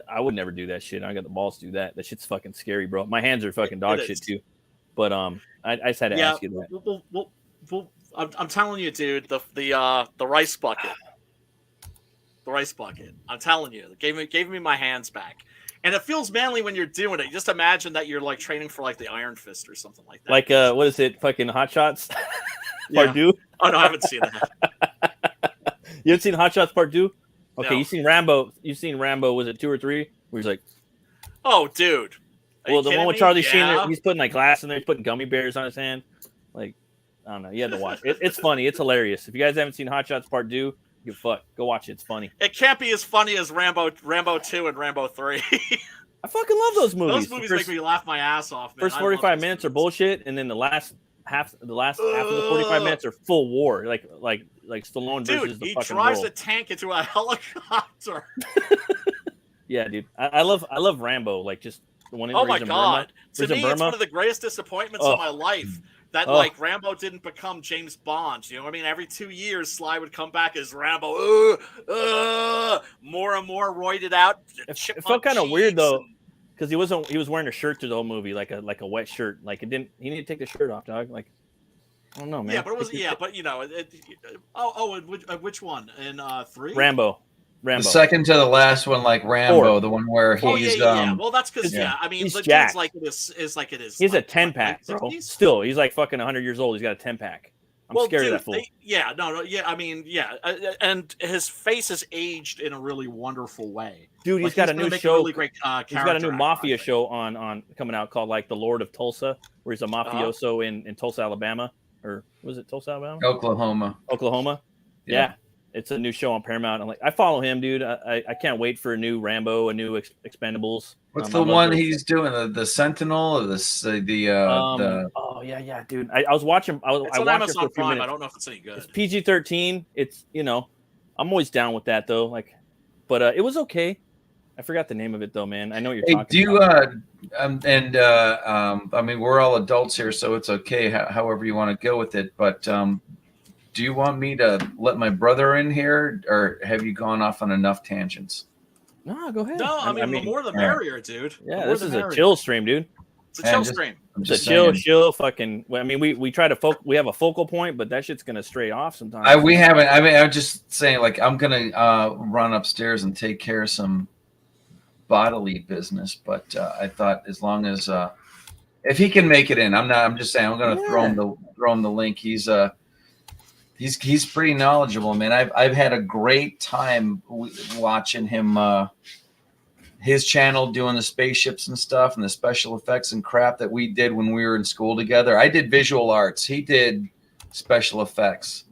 I would never do that shit. I got the balls to do that. That shit's fucking scary, bro. My hands are fucking dog shit too. But I just had to ask you that. Well, I'm telling you, dude, the rice bucket. The rice bucket. I'm telling you, it gave me my hands back. And it feels manly when you're doing it. Just imagine that you're like training for like the Iron Fist or something like that. Like what is it? Fucking Hot Shots? Part 2? Oh no, I haven't seen that. You haven't seen Hot Shots Part 2? Okay, No. You've seen Rambo, was it 2 or 3? Where he's like, oh dude. Well, the one with Charlie Sheen, he's putting like glass in there, he's putting gummy bears on his hand. Like, I don't know. You had to watch it. It's funny. It's hilarious. If you guys haven't seen Hot Shots Part 2, go watch it. It's funny. It can't be as funny as Rambo 2 and Rambo 3. I fucking love those movies. Those movies make me laugh my ass off, man. First 45 minutes are bullshit, and then the last half of the 45 minutes are full war. Like Stallone versus the fucking drives world. a tank into a helicopter. Yeah, dude. I love Rambo. Like just the one in my god. Burma. To me, it's one of the greatest disappointments of my life. That like Rambo didn't become James Bond. You know what I mean? Every 2 years, Sly would come back as Rambo. More and more roided out. It felt kind of weird though, because he was wearing a shirt through the whole movie, like a wet shirt. Like he needed to take the shirt off, dog. Like I don't know, man. Yeah, but it was but you know, which one? In 3? Rambo. The second to the last one, like Rambo, 4. the one where he's Well, that's because I mean, the dude's like it is. He has a 10-pack, bro. Still, he's like fucking 100 years old. He's got a 10-pack. I'm scared of that fool. And his face is aged in a really wonderful way. Dude, he's got a new show. Really great, he's got a new mafia show on coming out called like The Lord of Tulsa, where he's a mafioso in Tulsa, Alabama, or was it Tulsa, Alabama? Oklahoma. Yeah. It's a new show on Paramount. I follow him, dude. I can't wait for a new Rambo, a new Expendables. What's the one he's doing? The Sentinel or Oh yeah, dude. I was watching. It's on Amazon Prime. I don't know if it's any good. It's PG-13. It's I'm always down with that though. Like, but it was okay. I forgot the name of it though, man. I know what you're talking about. I mean, we're all adults here, so it's okay. However you want to go with it, but do you want me to let my brother in here, or have you gone off on enough tangents? No, go ahead. No, I mean the more the merrier, dude. Yeah, this is a chill stream, dude. It's a chill stream. It's a chill fucking. I mean, we try to we have a focal point, but that shit's gonna stray off sometimes. We haven't. I mean, I'm just saying, like, I'm gonna run upstairs and take care of some bodily business, but I thought as long as if he can make it in, I'm just saying I'm gonna throw him the link. He's pretty knowledgeable, man. I've had a great time watching him. His channel doing the spaceships and stuff and the special effects and crap that we did when we were in school together. I did visual arts. He did special effects.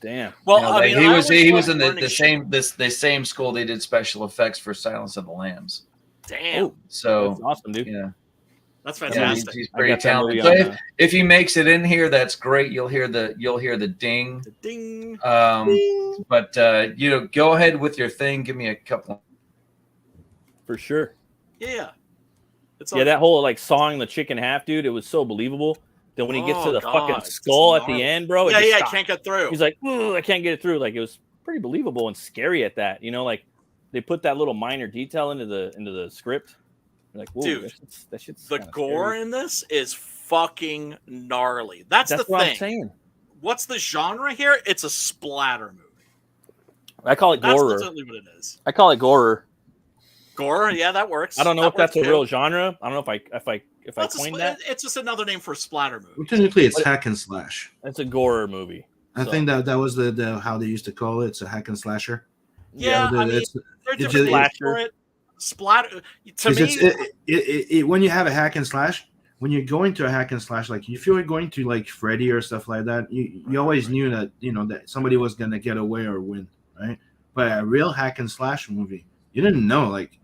Damn. Well, I mean, he was in the same school they did special effects for Silence of the Lambs. Damn. So that's awesome, dude. Yeah. That's fantastic. Yeah, he's pretty talented. So if he makes it in here, that's great. You'll hear the ding. The ding. Ding. But go ahead with your thing. Give me a couple. For sure. Yeah. That whole like sawing the chick in half, dude. It was so believable. Then when he gets to the fucking skull at the end, bro. I can't get through. He's like, I can't get it through. Like, it was pretty believable and scary at that. You know, like they put that little minor detail into the script. You're like, whoa, dude, that shit's the gore scary. In this is fucking gnarly. That's the what thing. I'm saying. What's the genre here? It's a splatter movie. I call it gore. That's literally what it is. I call it gore. Gore, yeah, that works. I don't know if that's a real genre. I don't know if I coined that. It's just another name for a splatter movie. Well, technically, it's hack and slash. It's a gore movie. I think that was the how they used to call it. It's a hack and slasher. Yeah, I mean, they're different names for it. Splatter. To me, when you have a hack and slash, when you're going to a hack and slash, like if you were going to like Freddy or stuff like that, you always knew that that somebody was gonna get away or win, right? But a real hack and slash movie, you didn't know like.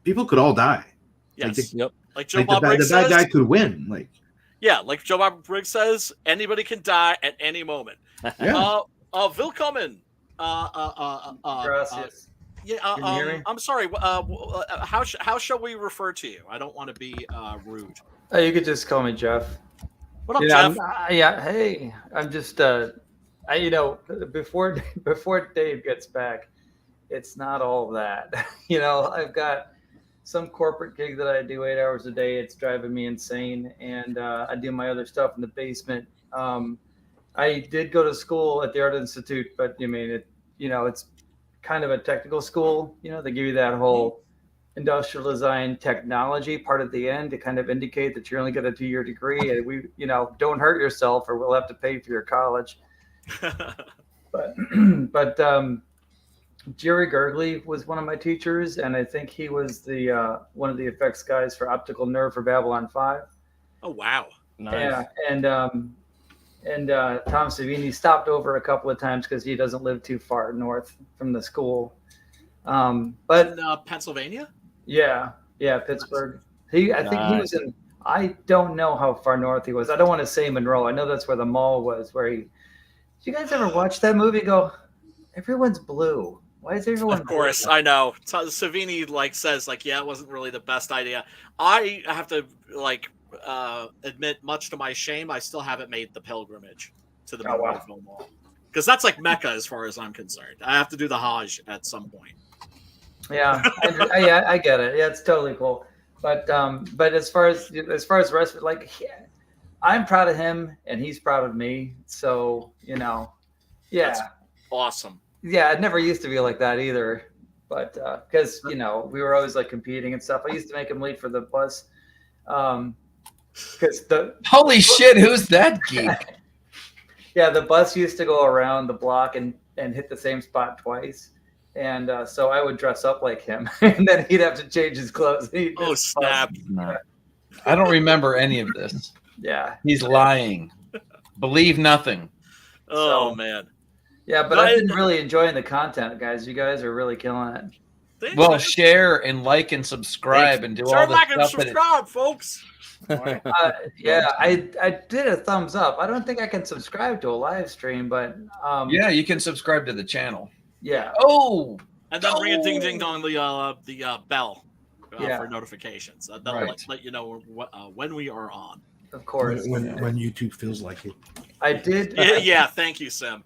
People could all die. Yes. Like Joe like Bob Briggs the bad says, guy could win. Like Joe Bob Briggs says, anybody can die at any moment. Yeah. Willkommen. Gracias. I'm sorry. How shall we refer to you? I don't want to be rude. You could just call me Jeff. What up, Jeff? Hey, I'm just before Dave gets back. It's not all that. I've got some corporate gig that I do 8 hours a day. It's driving me insane. And I do my other stuff in the basement. I did go to school at the Art Institute, but it's kind of a technical school. They give you that whole industrial design technology part at the end to kind of indicate that you're only going to do your degree. And don't hurt yourself or we'll have to pay for your college. But Jerry Gergley was one of my teachers, and I think he was the one of the effects guys for Optical Nerve for Babylon 5. Oh wow! Nice. Yeah, and Tom Savini stopped over a couple of times because he doesn't live too far north from the school. But in Pennsylvania? Yeah, Pittsburgh. I think he was in. I don't know how far north he was. I don't want to say Monroe. I know that's where the mall was. Did you guys ever watch that movie? Go, everyone's blue. Why is everyone? Of course, blue? I know. Savini says yeah, it wasn't really the best idea. I have to admit, much to my shame, I still haven't made the pilgrimage to the Film Mall because that's like Mecca as far as I'm concerned. I have to do the Hajj at some point. Yeah, I get it. Yeah, it's totally cool. But as far as the rest of it, I'm proud of him and he's proud of me. So yeah, that's awesome. Yeah, it never used to be like that either. But because we were always competing and stuff. I used to make him late for the bus. Because holy shit, who's that geek? Yeah, the bus used to go around the block and hit the same spot twice. And so I would dress up like him, and then he'd have to change his clothes. Oh, snap. No. I don't remember any of this. Yeah. He's lying. Believe nothing. Oh, man. Yeah, but I've been really enjoying the content, guys. You guys are really killing it. Well, share and like and subscribe and do all the like and stuff. Subscribe, folks. Yeah, I did a thumbs up. I don't think I can subscribe to a live stream, but yeah, you can subscribe to the channel. Yeah. Oh, and then ring a ding ding dong the bell yeah. for notifications. That'll let you know when we are on. Of course, when YouTube feels like it. I did. Yeah, thank you, Sim.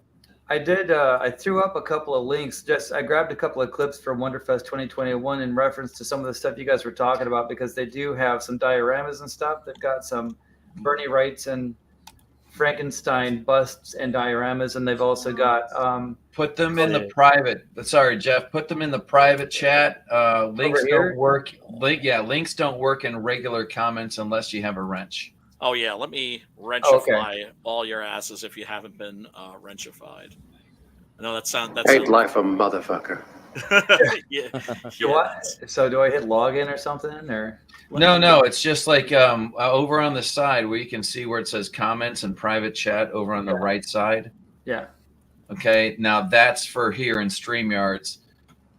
I did. I threw up a couple of links. I grabbed a couple of clips from Wonderfest 2021 in reference to some of the stuff you guys were talking about, because they do have some dioramas and stuff. They've got some Bernie Wrights and Frankenstein busts and dioramas, and they've also got put them in the private. Sorry, Jeff. Put them in the private chat. Links don't work. Links don't work in regular comments unless you have a wrench. Oh yeah, let me wrenchify all your asses if you haven't been wrenchified. I know that sounds. Ain't life a motherfucker. Yeah. So do I hit login or something, or? No. It's just like over on the side where you can see where it says comments and private chat over on the right side. Yeah. Okay. Now that's for here in StreamYards.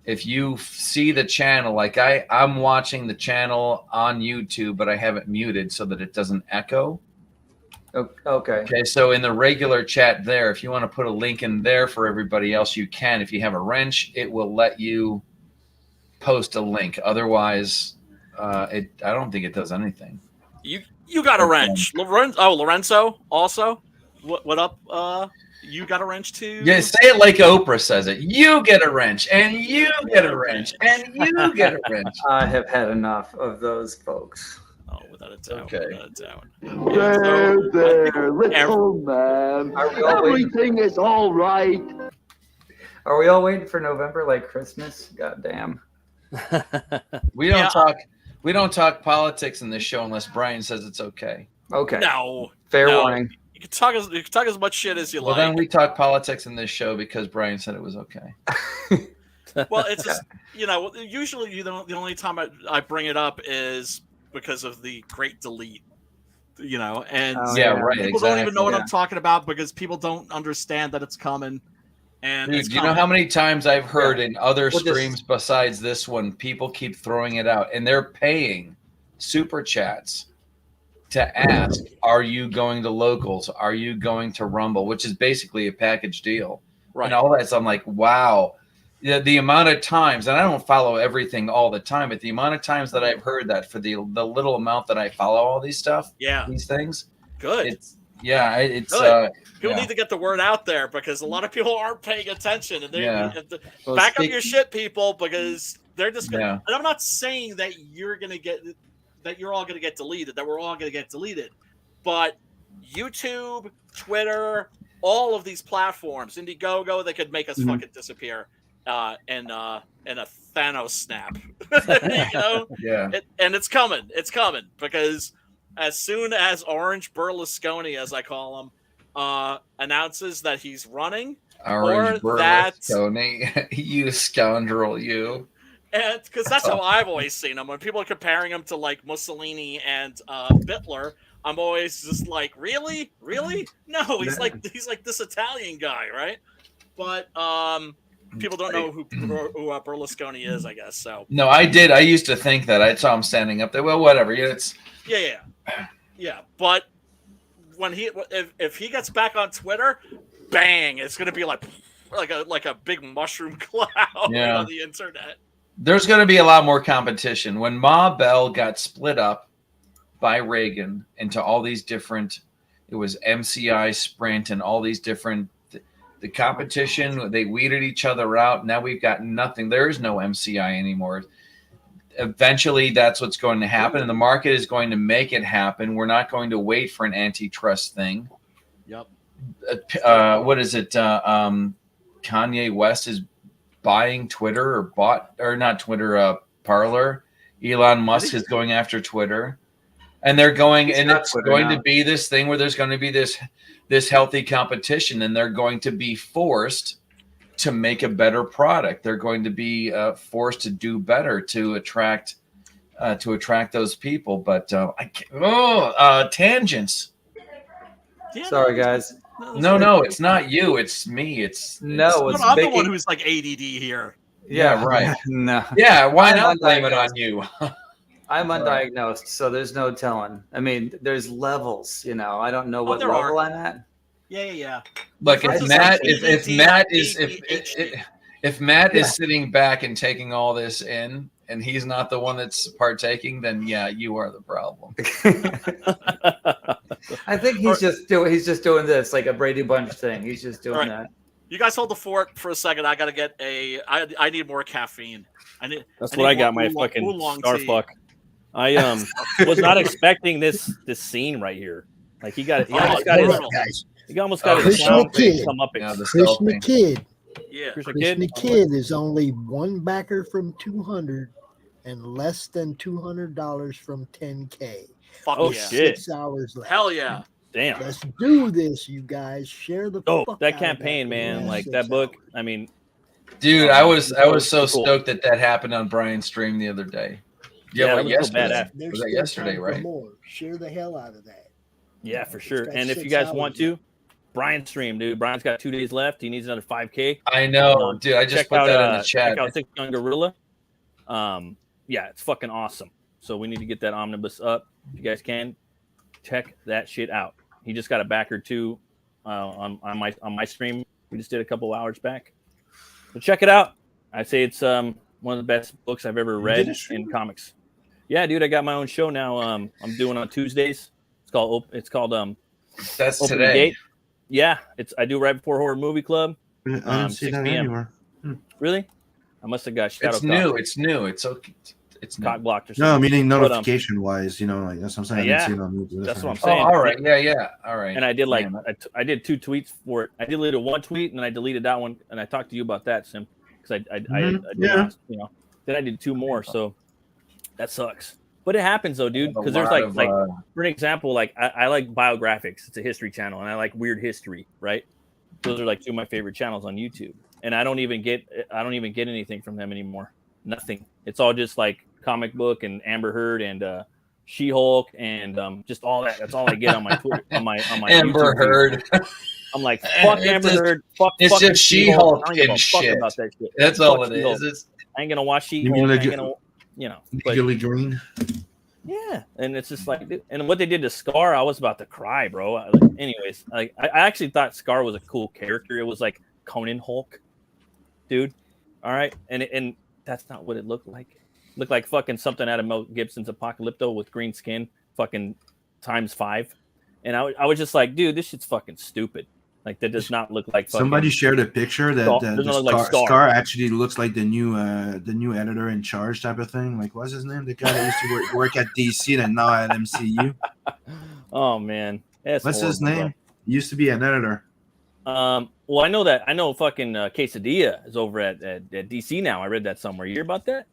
If you see the channel, like I'm watching the channel on YouTube, but I have it muted so that it doesn't echo. Okay. Okay. So in the regular chat there, if you want to put a link in there for everybody else, you can. If you have a wrench, it will let you post a link. Otherwise, I don't think it does anything. You got a wrench. Lorenzo also. What up? You got a wrench too? Yeah, say it like Oprah says it. You get a wrench, and you get a wrench, and you get a wrench. I have had enough of those folks. Oh, without a doubt. Okay. Without a doubt. There, little man. Everything is all right. Are we all waiting for November like Christmas? God damn. We don't talk politics in this show unless Brian says it's okay. Okay. No. Fair warning. You can talk as much shit as you like. Well, then we talk politics in this show because Brian said it was okay. Well, it's just, usually the only time I bring it up is because of the great delete, and people don't even know what I'm talking about because people don't understand that it's coming. And dude, you know how many times I've heard in other streams besides this one, people keep throwing it out and they're paying super chats to ask, are you going to locals? Are you going to Rumble? Which is basically a package deal. Right. And all that. So I'm like, wow. The amount of times, and I don't follow everything all the time, but the amount of times that I've heard that for the little amount that I follow all these these things. Good. It's good. People need to get the word out there because a lot of people aren't paying attention, and back up your shit, people, because they're just gonna, and I'm not saying that you're all gonna get deleted, that we're all gonna get deleted, but YouTube, Twitter, all of these platforms, Indiegogo, they could make us fucking disappear in a Thanos snap. And it's coming because as soon as Orange Berlusconi, as I call him, announces that he's running, Orange Berlusconi, you scoundrel, you. And because that's how I've always seen him. When people are comparing him to like Mussolini and Hitler, I'm always just like, really? No, he's like this Italian guy, right? But people don't know who Berlusconi is, I guess. So no, I did. I used to think that. I saw him standing up there. Well, whatever. Yeah. But when if he gets back on Twitter, bang! It's gonna be like a big mushroom cloud on the internet. There's going to be a lot more competition. When Ma Bell got split up by Reagan into all these different, it was MCI, Sprint, and all these different, the competition, they weeded each other out. Now we've got nothing. There is no MCI anymore. Eventually, that's what's going to happen, and the market is going to make it happen. We're not going to wait for an antitrust thing. Yep. What is it? Kanye West is buying Twitter Parler. Elon Musk is going after Twitter, and they're going, and it's going to be this thing where there's going to be this healthy competition, and they're going to be forced to make a better product. They're going to be forced to do better to attract those people. But tangents. Sorry, guys. No, it's not you. It's me. I'm the one who's like ADD here. Yeah, right. No. Yeah, why I'm not blame it undiagnosed. on you? I'm undiagnosed, so there's no telling. I mean, there's levels, you know. I don't know what there level are. I'm at. Yeah. Look, For if instance, Matt, like if ADD, Matt is ADHD. if Matt is sitting back and taking all this in, and he's not the one that's partaking, then yeah, you are the problem. I think he's just doing this like a Brady Bunch thing. He's just doing that. You guys hold the fort for a second. I gotta get I need more caffeine. That's what I got. My fucking Starfuck. I was not expecting this scene right here. Like he almost got his clown face come up. Krishna Kid. Yeah, Krishna Kid is only one backer from 200 and less than $200 from 10K. Fuck oh yeah. shit! 6 hours left. Hell yeah! Damn. Let's do this, you guys. Share the fuck that out campaign, of man. Like that book. I mean, dude, I was so stoked that happened on Brian's stream the other day. Yeah, yesterday. Was that yesterday, right? More. Share the hell out of that. Yeah, for sure. And if you guys want to, Brian's stream, dude. Brian's got 2 days left. He needs another 5K. I know, dude. I just put that in the chat. Check out 6 Young Gorilla. Yeah, it's fucking awesome. So we need to get that omnibus up. If you guys can, check that shit out. He just got a backer too on my stream. We just did a couple hours back. So check it out. I'd say it's one of the best books I've ever read in comics. Yeah, dude, I got my own show now. I'm doing on Tuesdays. It's called That's Open today. Gate. Yeah, I do right before Horror Movie Club. I didn't see 6 that p.m. anywhere. Really? I must have got It's new. It's new. It's okay. It's cock blocked or No, something. meaning notification wise, you know, like that's what I'm saying. I didn't see it on YouTube. That's what I'm Oh, saying. all right. Yeah. All right. And I did I did 2 tweets for it. I deleted 1 tweet and then I deleted that one. And I talked to you about that, Sim, because I did, you know. Then I did 2 more, so that sucks. But it happens though, dude. Because there's like for an example, like I like Biographics. It's a history channel, and I like weird history, right? Those are like 2 of my favorite channels on YouTube. And I don't even get anything from them anymore. Nothing. It's all just like comic book and Amber Heard and She-Hulk and just all that. That's all I get on my Twitter, on my Amber YouTube Heard. I'm like, fuck Amber Heard. Fuck. It's just She-Hulk and shit. About that shit. That's all it is. I ain't gonna watch She-Hulk. I ain't gonna, you know. Legally Green. Yeah, and it's just like, and what they did to Scar, I was about to cry, bro. Anyways, like I actually thought Scar was a cool character. It was like Conan Hulk, dude. All right, and that's not what it looked like. It looked like fucking something out of Mel Gibson's Apocalypto with green skin, fucking ×5. And I was just like, dude, this shit's fucking stupid. Like that does not look like fucking. Somebody shared a picture that Scar actually looks like the new editor in charge type of thing. Like, what's his name? The guy that used to work at DC and now at MCU. Oh man, what's his name? He used to be an editor. Well, I know fucking Quesadilla is over at DC now. I read that somewhere. You hear about that?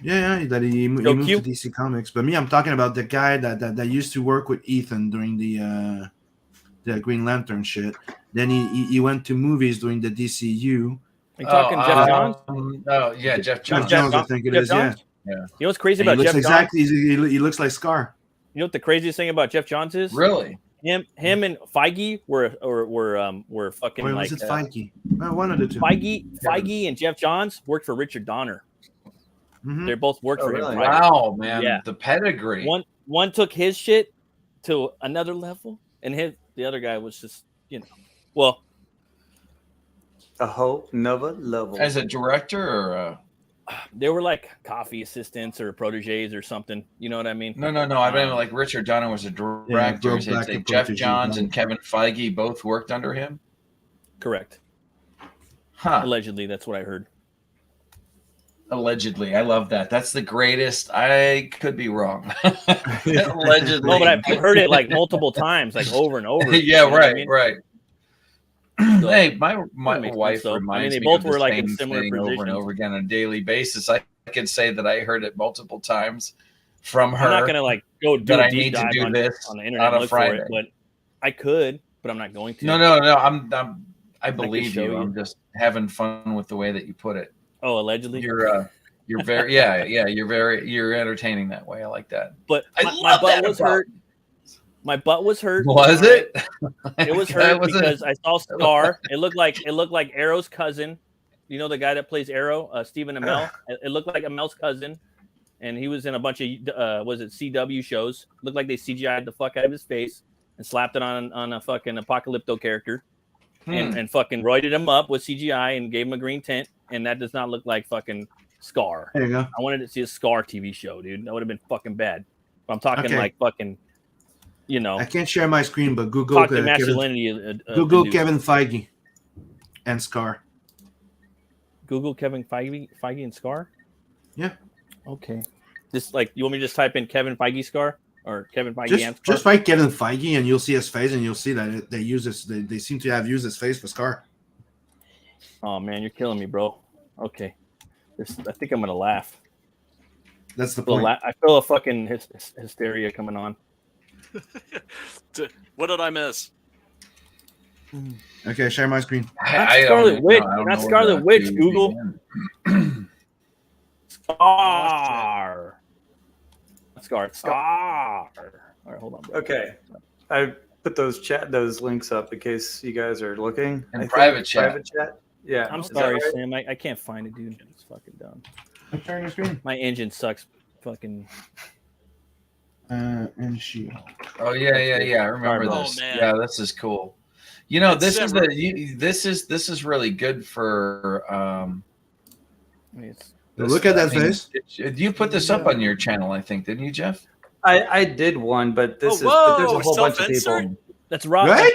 Yeah, that he moved to DC Comics. But me, I'm talking about the guy that used to work with Ethan during the Green Lantern shit. Then he went to movies doing the DCU. Are you talking Jeff Johns? Oh yeah, Jeff Johns. Jeff Johns, I think it is. Yeah. You know what's crazy about Jeff Johns? He looks like Scar. You know what the craziest thing about Jeff Johns is? Really? Him and Feige were fucking. Wait, like was it Feige? One of the two. Feige and Jeff Johns worked for Richard Donner. Mm-hmm. They both worked for him. Wow, man! Yeah. The pedigree. One took his shit to another level, and the other guy was just, a whole another level. As a director, or they were like coffee assistants or proteges or something. You know what I mean? No. I mean, like Richard Donner was a director. Jeff Johns and Kevin Feige both worked under him. Correct. Huh. Allegedly, that's what I heard. Allegedly, I love that. That's the greatest. I could be wrong. Allegedly, no, but I've heard it like multiple times, like over and over. Yeah, right, right. So, hey, my wife reminds they me both of were the like same in similar thing positions over and over again on a daily basis. I can say that I heard it multiple times from her. I'm not gonna like go do a deep dive on the internet on a look Friday. for it, but I could, but I'm not going to. No. I believe you. I'm just having fun with the way that you put it. Oh, allegedly. You're very you're entertaining that way. I like that. But my butt was hurt. My butt was hurt. Was it? It was hurt because I saw Scar. It looked like Arrow's cousin, You know the guy that plays Arrow, Stephen Amell. It looked like Amell's cousin, and he was in a bunch of was it CW shows. Looked like they CGI'd the fuck out of his face and slapped it on a fucking Apocalypto character, and fucking roided him up with CGI and gave him a green tint, and that does not look like fucking Scar. There you go. I wanted to see a Scar TV show, dude. That would have been fucking bad. But I'm talking like fucking, you know. I can't share my screen, but Google masculinity. Google Kevin Feige and Scar. Google Kevin Feige and Scar? Yeah. Okay. Just like, you want me to just type in Kevin Feige Scar or Kevin Feige and Scar? Just write Kevin Feige and you'll see his face, and you'll see that they use this. They seem to have used his face for Scar. Oh man, you're killing me, bro. Okay. I think I'm gonna laugh. That's the point. I feel a fucking hysteria coming on. What did I miss? Okay, share my screen. Scarlet Witch. Not Scarlet Witch. Google. Scar. Scar. All right, hold on, bro. Okay, I put those links up in case you guys are looking. In private chat. Yeah. I'm sorry, Sam. I can't find it, dude. It's fucking dumb. I'm sharing your screen. My engine sucks. Fucking. And she. Oh yeah. I remember this. Man. Yeah, this is cool. You know, this is really good for. Look at that face. You put this up on your channel, I think, didn't you, Jeff? I did one, but there's a whole bunch of people. That's Rob. Right?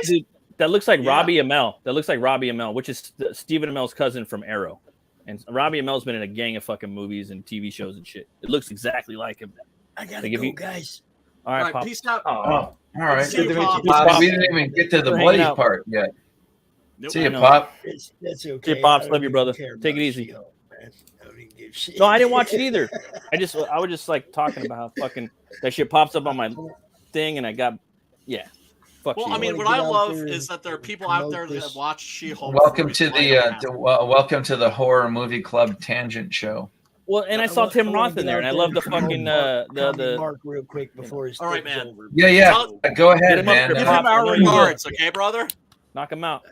That looks like Robbie Amell. Which is Stephen Amell's cousin from Arrow. And Robbie Amell's been in a gang of fucking movies and TV shows and shit. It looks exactly like him. I gotta go, guys. All right, Pop. Peace out. All right. See you, Pop. We didn't even get to the bloody part yet. Nope. See you, Pop. That's okay. See you, Pops. Love you, brother. Take it easy. No, I didn't watch it either. I was just like talking about how fucking that shit pops up on my thing, and I got Fuck well, She-Hulk. I mean, what I love is that there are people out there that watch She-Hulk. Welcome to the horror movie club tangent show. Well, and I saw Tim Roth in there, and I love the fucking the Mark real quick before his. All right, man. Over. Yeah. Go ahead, man. Give him our regards, okay, brother? Knock him out.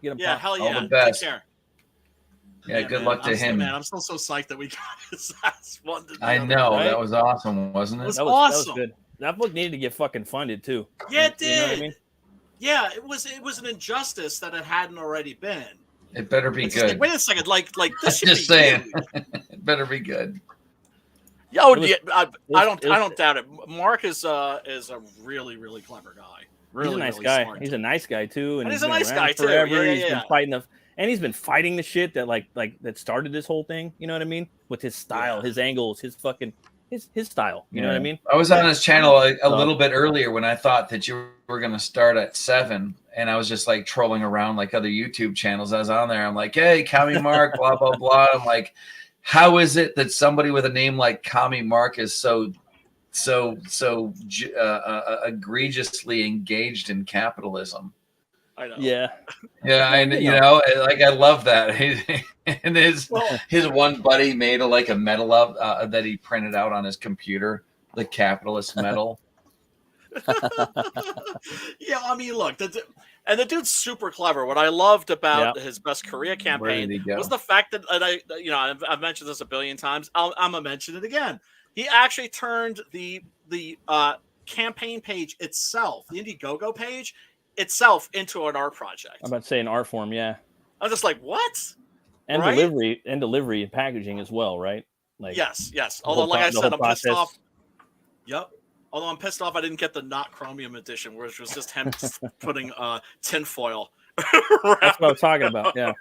Get him. Yeah, Pop. hell yeah. All the best. Take care. Yeah, good luck to him. Man, I'm still so psyched that we got his ass one. I know, right? That was awesome, wasn't it? It was awesome. awesome. That was good. That book needed to get fucking funded too. Yeah, it did. You know what I mean? Yeah, it was an injustice that it hadn't already been. It better be good. Like, wait a second, like this should just be saying. Good. It better be good. Oh, yeah, I don't doubt it. Mark is a really, really clever guy. Really, he's a nice really guy. Smart. He's a nice guy too, and he's a nice guy too. Forever. Yeah, he's been fighting he's been fighting the shit that like that started this whole thing. You know what I mean? With his style, his angles, his fucking his style. You know what I mean? I was on his channel a little bit earlier when I thought that you were going to start at 7, and I was just like trolling around like other YouTube channels. I was on there. I'm like, hey, Kami Mark, blah blah blah. I'm like, how is it that somebody with a name like Kami Mark is so egregiously engaged in capitalism? I know. Yeah. I love that. And his one buddy made a medal of that he printed out on his computer, the capitalist medal. Yeah, I mean, look, the dude's super clever. What I loved about his Best Korea campaign was the fact that, I've mentioned this a billion times. I'm gonna mention it again. He actually turned the campaign page itself, the Indiegogo page itself, into an art project. I'm about to say an art form, yeah. I was just like, what? And right? delivery and packaging as well, right? Like yes. Although, like I said, I'm pissed off. Yep. Although I'm pissed off I didn't get the not chromium edition, which was just him putting tinfoil. That's what I was talking about. Yeah.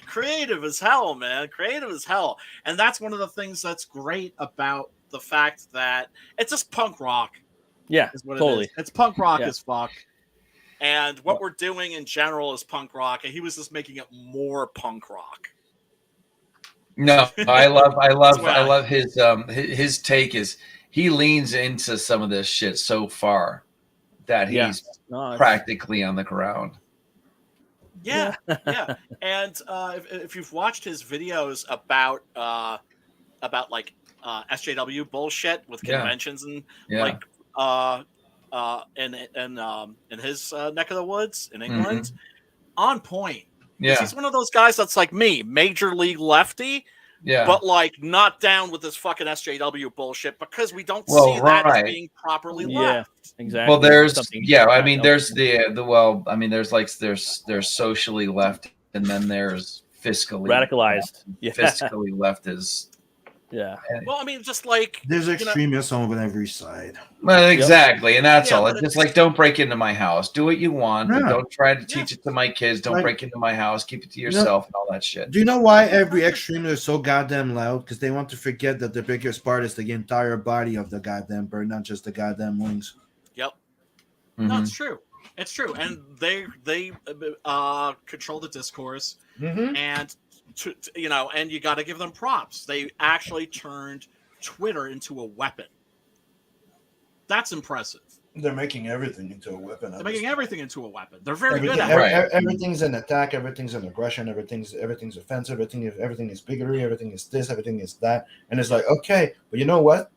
Creative as hell, man. Creative as hell. And that's one of the things that's great about the fact that it's just punk rock. Yeah, totally. It's punk rock as fuck. And what we're doing in general is punk rock, and he was just making it more punk rock. No, I love his take is he leans into some of this shit so far that he's practically on the ground. Yeah. And if you've watched his videos about like SJW bullshit with conventions and like in his neck of the woods in England, on point. Yeah. He's one of those guys that's like me, major league lefty. Yeah. But like not down with this fucking SJW bullshit because we don't see that as being properly left. Exactly. Well, there's I mean, there's there's socially left, and then there's fiscally radicalized. Left. Fiscally left is Well, I mean, just like there's extremists on every side. Well, exactly, and that's all. It's just like, don't break into my house. Do what you want. But don't try to teach it to my kids. Don't break into my house. Keep it to yourself and all that shit. Do you know why every extremist is so goddamn loud? Because they want to forget that the biggest part is the entire body of the goddamn bird, not just the goddamn wings. Yep. No, it's true. It's true, and they control the discourse, and and you got to give them props. They actually turned Twitter into a weapon. That's impressive. They're making everything into a weapon. They're making everything into a weapon. They're very good at it. Everything's an attack. Everything's an aggression. Everything's offensive. Everything is bigotry. Everything is this. Everything is that. And it's like, okay, but you know what?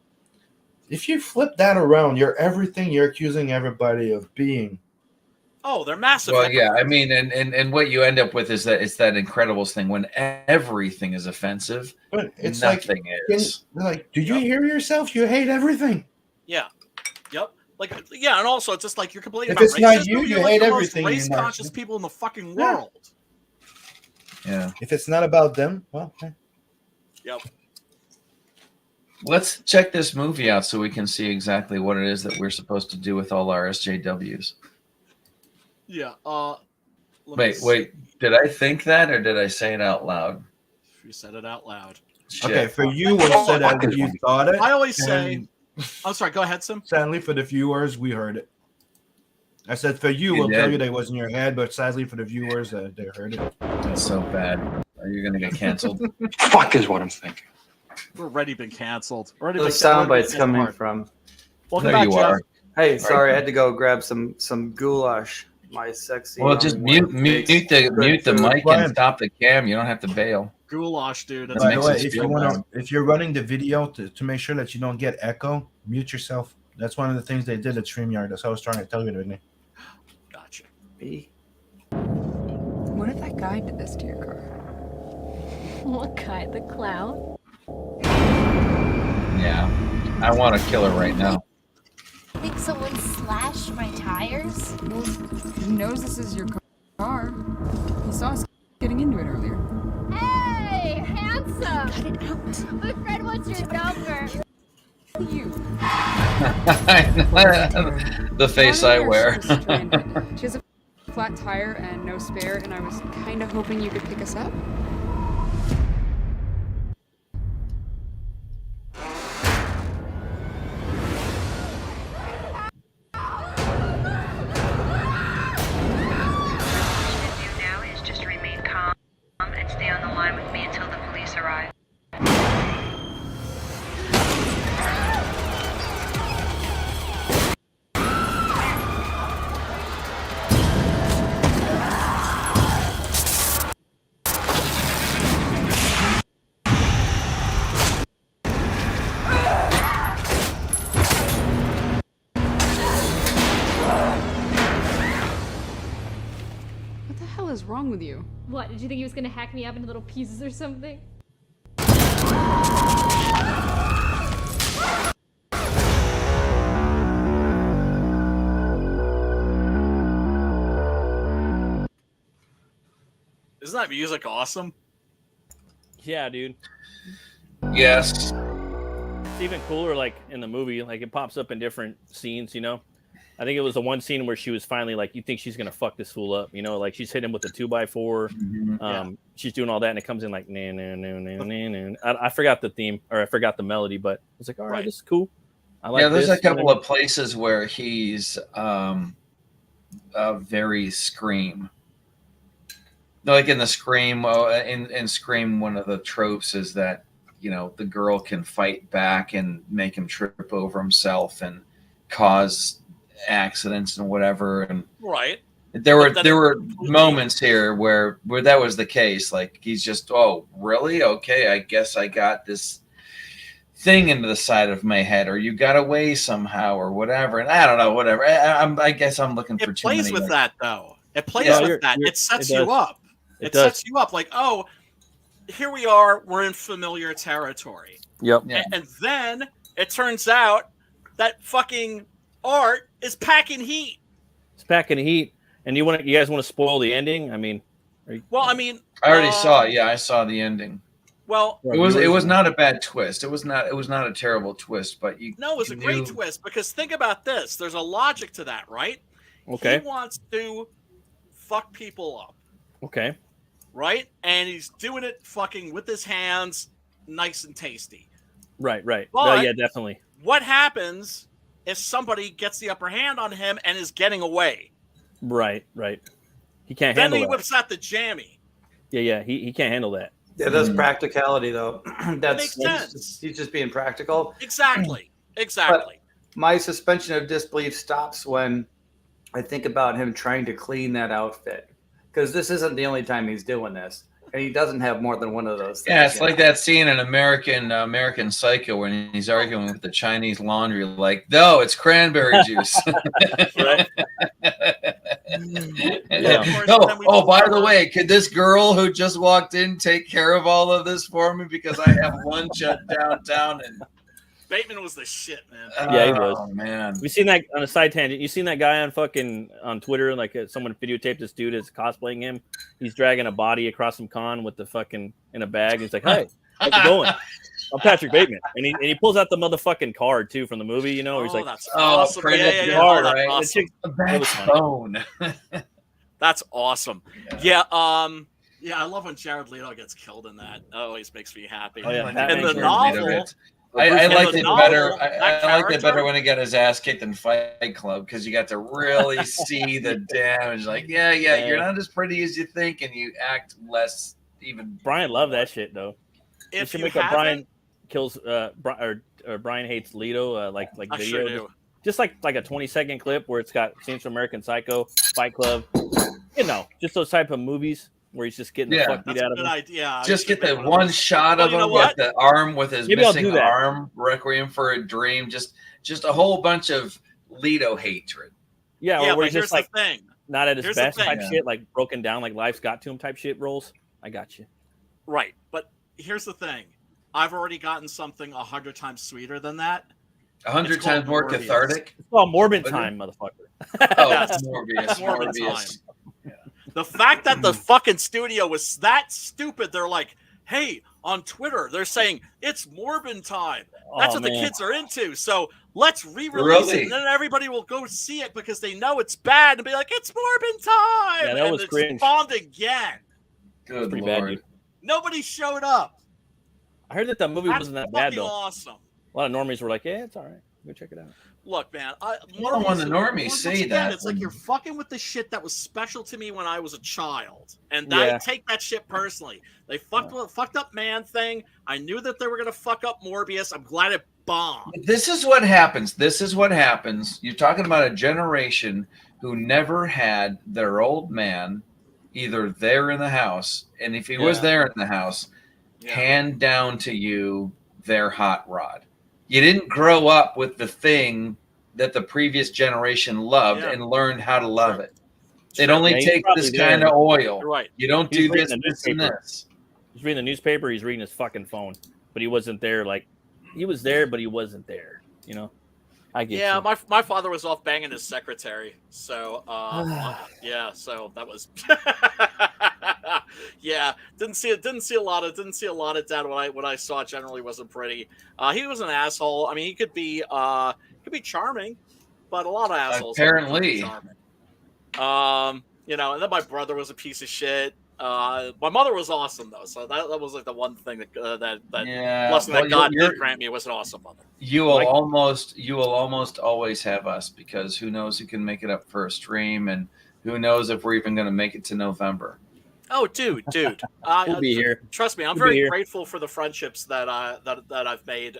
If you flip that around, you're everything you're accusing everybody of being. Oh, they're massive. Well, yeah, I mean, and what you end up with is that it's that Incredibles thing when everything is offensive, but it's nothing is. Like, do you hear yourself? You hate everything. Yeah. Yep. Like, yeah, and also it's just like you're complaining if about it's racism. not you You're hate like the everything. Most race-conscious people in the fucking world. Yeah. If it's not about them, well. Okay. Yep. Let's check this movie out so we can see exactly what it is that we're supposed to do with all our SJWs. Yeah. Wait. Did I think that, or did I say it out loud? You said it out loud. Shit. Okay, for you, we'll say that you thought it. I always say. I'm sorry. Go ahead, Sim. Sadly, for the viewers, we heard it. I said for you, we'll tell you that it was in your head, but sadly for the viewers, they heard it. That's so bad. Are you gonna get canceled? Fuck is what I'm thinking. We're already been canceled. The sound bites coming from. Welcome there back, you Jeff. are. Hey, sorry, I had to go grab some goulash. My sexy. Well, just mute the mic and stop the cam. You don't have to bail. Goulash, dude. By the way, if you're running the video to make sure that you don't get echo, mute yourself. That's one of the things they did at StreamYard. That's what I was trying to tell you, Whitney. Gotcha. What if that guy did this to your car? What guy? The clown? Yeah, I want to kill her right now. I think someone slashed my tires. Well, he knows this is your car. He saw us getting into it earlier. Hey, handsome! Cut it out. My friend wants your number. You. The face I wear. She has a flat tire and no spare, and I was kind of hoping you could pick us up. Stay on the line with me until the police arrive. What the hell is wrong with you? What, did you think he was gonna hack me up into little pieces or something? Isn't that music awesome? Yeah, dude. Yes. It's even cooler, like in the movie, like it pops up in different scenes, you know? I think it was the one scene where she was finally like, you think she's gonna fuck this fool up, you know? Like she's hitting him with a 2x4. She's doing all that, and it comes in like, I forgot the theme, or I forgot the melody, but it's like, all right, this is cool. I like there's this. a couple of places where he's very Scream. Like in the Scream, in Scream, one of the tropes is that, you know, the girl can fight back and make him trip over himself and cause accidents and whatever. And right. There were moments here where that was the case. Like he's just, oh, really? Okay, I guess I got this thing into the side of my head, or you got away somehow, or whatever. And I don't know, whatever. I guess I'm looking for too many. It plays with that, though. It plays with that. It sets you up. It sets you up like, oh, here we are. We're in familiar territory. Yep. Yeah. And then it turns out that fucking Art is packing heat. It's packing heat. And you guys want to spoil the ending? I mean, I already saw it. Yeah, I saw the ending. Well, it was not a bad twist. It was not a terrible twist, but it was a great twist because think about this. There's a logic to that, right? Okay. He wants to fuck people up. Okay. Right? And he's doing it fucking with his hands, nice and tasty. Right. But yeah, definitely. What happens if somebody gets the upper hand on him and is getting away? Right. He can't handle that. Then he whips out the jammy. Yeah. He can't handle that. Yeah, that's practicality, though. That makes sense. He's just being practical. Exactly. But my suspension of disbelief stops when I think about him trying to clean that outfit. Because this isn't the only time he's doing this. And he doesn't have more than one of those things. Yeah, it's like that scene in American Psycho when he's arguing with the Chinese laundry, like, no, it's cranberry juice. Right. Oh, by the way, could this girl who just walked in take care of all of this for me because I have lunch at downtown? And Bateman was the shit, man. Yeah, he was. Oh man, we seen that on a side tangent. You seen that guy on Twitter? Like someone videotaped this dude as cosplaying him. He's dragging a body across some con with the fucking in a bag. He's like, "Hey, how's it going? I'm Patrick Bateman," and he pulls out the motherfucking card too from the movie. You know, he's like, that's awesome. Card, right? Awesome. Backbone. That's awesome. Yeah. I love when Jared Leto gets killed in that. That always makes me happy. Oh, yeah. And the novel. I liked it better. I liked it better when he got his ass kicked in Fight Club because you got to really see the damage. Like, yeah, you're not as pretty as you think, and you act less even. Brian loved that shit though. If you you make a Brian kills or Brian hates Leto like I video, sure do. just like a 20-second clip where it's got scenes from American Psycho, Fight Club, just those type of movies. Where he's just getting the fuck beat out of him. Idea. Just get the one shot of him with the arm, with his missing arm, Requiem for a Dream. Just a whole bunch of Leto hatred. Yeah, but here's the thing. Not at his best type shit, like broken down, like life's got to him type shit roles. I got you. Right, but here's the thing. I've already gotten something 100 times sweeter than that. 100 times more cathartic? It's called Morbid time, motherfucker. Oh, that's Morbius. The fact that the fucking studio was that stupid, they're like, hey, on Twitter, they're saying it's Morbin time. That's what the kids are into. So let's re-release it, and then everybody will go see it because they know it's bad and be like, it's Morbin time. Yeah, that was cringe. It's spawned again. Good pretty Lord. bad, dude. Nobody showed up. I heard that movie wasn't that bad though. Awesome. A lot of normies were like, yeah, it's all right. Go check it out. Look, man, when the normies say that, it's like you're fucking with the shit that was special to me when I was a child, and Yeah. I take that shit personally. They fucked up Man Thing. I knew that they were gonna fuck up Morbius. I'm glad it bombed. This is what happens. You're talking about a generation who never had their old man either there in the house, and if he was there in the house, hand down to you their hot rod. You didn't grow up with the thing that the previous generation loved and learned how to love it. It only takes this kind of oil. You're right. You don't do this and this. He's reading the newspaper. He's reading his fucking phone, but he wasn't there. Like he was there, but he wasn't there. You know, I get. Yeah, you. my father was off banging his secretary, so so that was. Yeah, didn't see a lot of dad. What I saw generally wasn't pretty. He was an asshole. I mean, he could be charming, but a lot of assholes apparently. Charming. And then my brother was a piece of shit. My mother was awesome though, so that was like the one thing that blessing that God did grant me was an awesome mother. You will almost always have us, because who knows who can make it up for a stream, and who knows if we're even going to make it to November. Oh, dude, we'll be here. Trust me, I'm very grateful for the friendships that I've made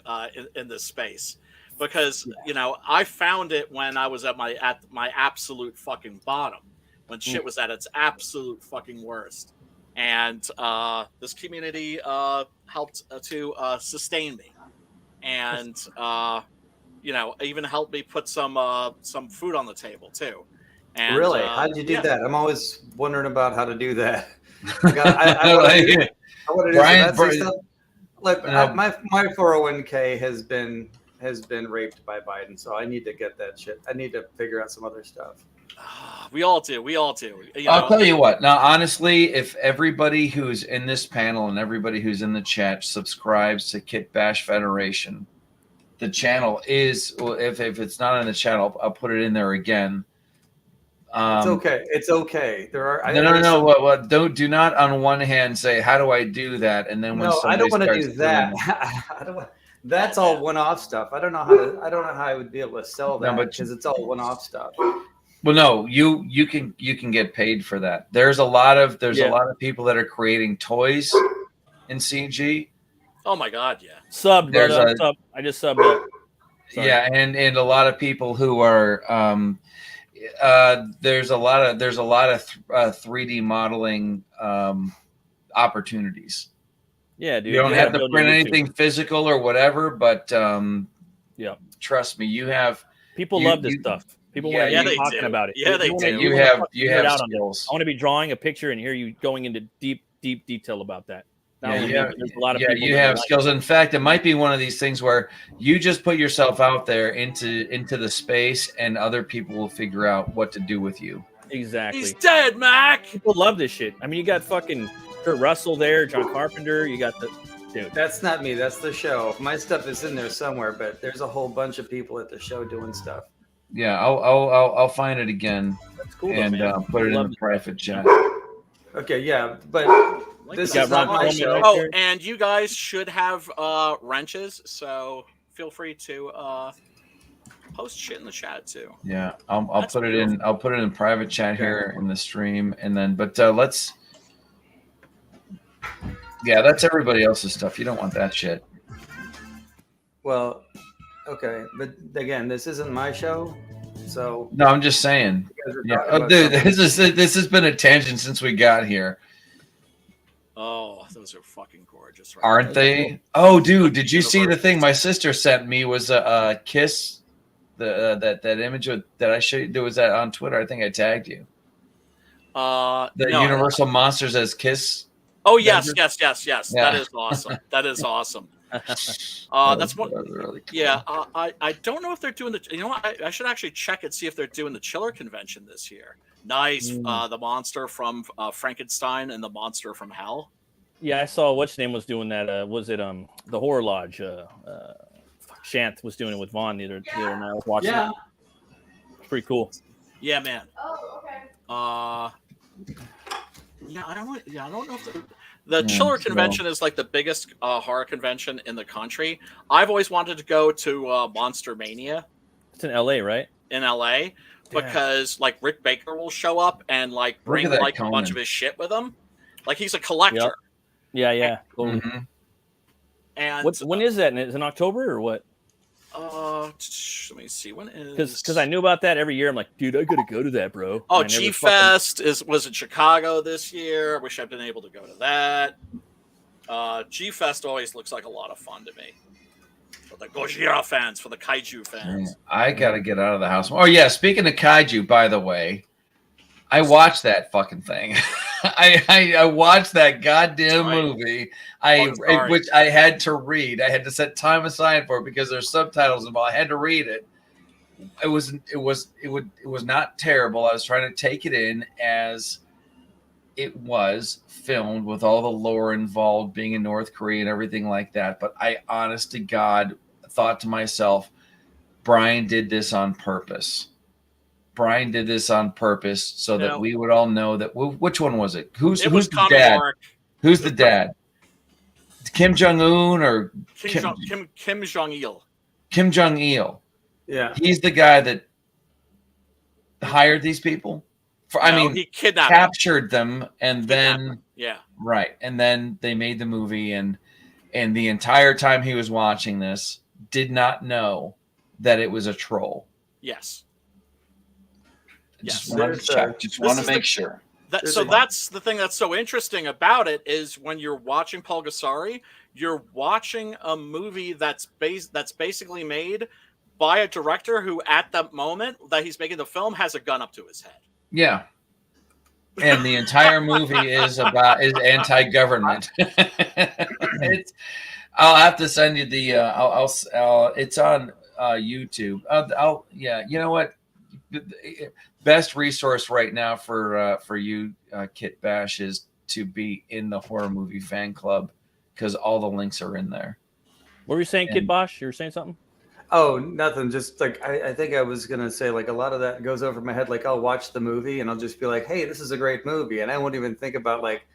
in this space, because I found it when I was at my absolute fucking bottom, when shit was at its absolute fucking worst, and this community helped to sustain me, and even helped me put some food on the table too. And, really? How did you do that? I'm always wondering about how to do that. I want to do some. Look, my 401k has been raped by Biden, so I need to get that shit. I need to figure out some other stuff. We all do. I'll tell you what. Now, honestly, if everybody who's in this panel and everybody who's in the chat subscribes to Kit Bash Federation, the channel is. Well, if it's not in the channel, I'll put it in there again. It's okay. It's okay. There are no. What? Do not on one hand say, "How do I do that?" And then when I don't want to do that. That's all one-off stuff. I don't know how I would be able to sell that because it's all one-off stuff. Well, no, you can get paid for that. There's a lot of people that are creating toys in CG. Oh my God, yeah. Sub. I just subbed up. Sorry. Yeah, and a lot of people who are there's a lot of 3D modeling opportunities. Yeah, dude. You don't have to print anything physical or whatever, but yeah, trust me, you have people love this stuff. People want to be talking about it. Yeah, they do. You have skills. I want to be drawing a picture and hear you going into deep detail about that. There's a lot of people you have skills. In fact, it might be one of these things where you just put yourself out there into the space, and other people will figure out what to do with you. Exactly. He's dead, Mac. People love this shit. I mean, you got fucking Kurt Russell there, John Carpenter. You got the dude. That's not me. That's the show. My stuff is in there somewhere, but there's a whole bunch of people at the show doing stuff. Yeah, I'll find it again. That's cool, and put it in the private chat. Okay, yeah, but this is not my show. Oh, and you guys should have wrenches, so feel free to post shit in the chat too. Yeah, I'll put it in. I'll put it in private chat here in the stream, and then let's. Yeah, that's everybody else's stuff. You don't want that shit. Well, okay, but again, this isn't my show, so. No, I'm just saying. Yeah, dude, this has been a tangent since we got here. Oh, those are fucking gorgeous, right? Aren't they? Oh, dude, did you see the thing my sister sent me? Was a kiss. That image that I showed you. There was that on Twitter. I think I tagged you. Universal Monsters as Kiss. Oh yes. Yeah. That is awesome. That is awesome. That's one. Really cool. Yeah, I don't know if they're doing the. You know what? I should actually check and see if they're doing the Chiller convention this year. Nice. The monster from Frankenstein and the monster from Hell. Yeah, I saw what's name was doing that. Was it the Horror Lodge? Shant was doing it with Vaughn the other night. I was watching. Yeah, it's pretty cool. Yeah, man. Oh, okay. Yeah, I don't know. Yeah, I don't know if the Chiller convention is like the biggest horror convention in the country. I've always wanted to go to Monster Mania. It's in LA, right? In LA, because like Rick Baker will show up and like bring like a bunch of his shit with him. Like he's a collector. Yep. Yeah. Mm-hmm. And when is that? Is it in October or what? Let me see. When is? Because I knew about that every year. I'm like, dude, I gotta go to that, bro. Oh, G Fest was in Chicago this year. I wish I'd been able to go to that. G Fest always looks like a lot of fun to me. For the Gojira fans, for the kaiju fans. I gotta get out of the house. Oh yeah, speaking of kaiju, by the way, I watched that fucking thing. I watched that goddamn movie. Which I had to read. I had to set time aside for it because there's subtitles involved. I had to read it. It was not terrible. I was trying to take it in as it was filmed with all the lore involved, being in North Korea and everything like that. But I, honest to God, thought to myself, Brian did this on purpose. Brian did this on purpose so that we would all know that. Which one was it? Who's the dad? Who's the dad? Kim Jong Un or Kim Jong Il? Kim Jong Il. Yeah, he's the guy that hired these people. He kidnapped captured them, and then right, and then they made the movie, and the entire time he was watching this, did not know that it was a troll. Yes. Just wanted to check. Just want to make sure. That's the thing that's so interesting about it is when you're watching Pulgasari, you're watching a movie that's basically made by a director who, at the moment that he's making the film, has a gun up to his head. Yeah. and the entire movie is anti-government. I'll have to send you the. It's on YouTube. You know what? Best resource right now for you, Kit Bash, is to be in the horror movie fan club because all the links are in there. What were you saying, Kit Bosh? You were saying something? Oh, nothing. Just like I think I was gonna say, like a lot of that goes over my head. Like I'll watch the movie and I'll just be like, "Hey, this is a great movie," and I won't even think about like,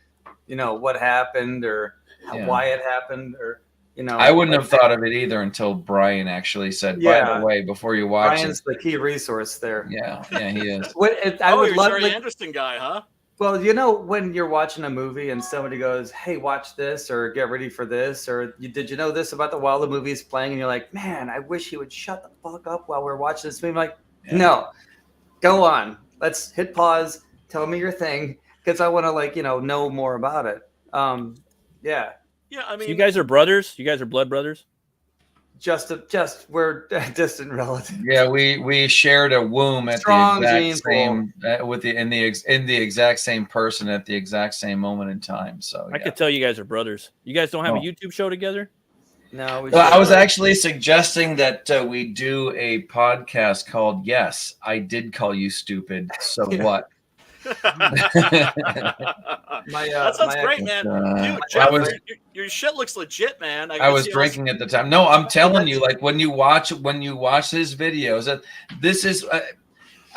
what happened or why it happened or I wouldn't have thought of it either until Brian actually said, "By the way, before you watch Brian's the key resource there." Yeah, he is. I would love Jerry Anderson guy, huh? Well, when you're watching a movie and somebody goes, "Hey, watch this," or "Get ready for this," or "Did you know this about while the movie's playing?" and you're like, "Man, I wish he would shut the fuck up while we're watching this movie." I'm like, no, go on. Let's hit pause. Tell me your thing because I want to know more about it. Yeah. Yeah, I mean, so you guys are brothers. You guys are blood brothers. Just we're distant relatives. Yeah, we shared a womb at Strong the exact same in the exact same person at the exact same moment in time. So I could tell you guys are brothers. You guys don't have a YouTube show together? No. I was actually suggesting that we do a podcast called "Yes, I Did Call You Stupid." So what? That sounds great, man. Dude, Jeff, your shit looks legit, man. I was drinking at the time. No, I'm telling you, like when you watch his videos, this is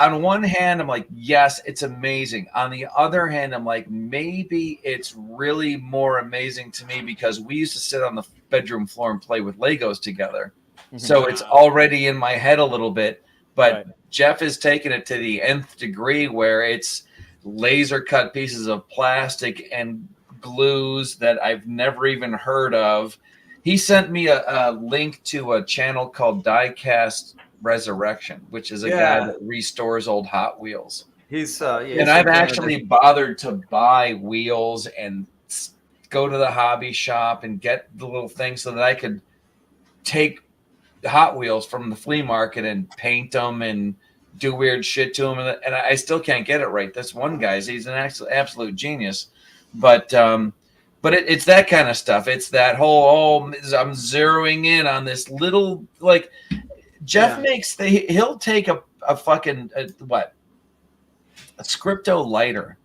on one hand, I'm like, yes, it's amazing. On the other hand, I'm like, maybe it's really more amazing to me because we used to sit on the bedroom floor and play with Legos together. So it's already in my head a little bit, but Jeff has taken it to the nth degree where it's laser cut pieces of plastic and glues that I've never even heard of. He sent me a link to a channel called Diecast Resurrection, which is a guy that restores old Hot Wheels. And I've actually bothered to buy wheels and go to the hobby shop and get the little thing so that I could take Hot Wheels from the flea market and paint them and do weird shit to him, and I still can't get it right. This one guy's he's an absolute genius, but it's that kind of stuff. It's that whole I'm zeroing in on this little Jeff makes he'll take a fucking a Scripto lighter,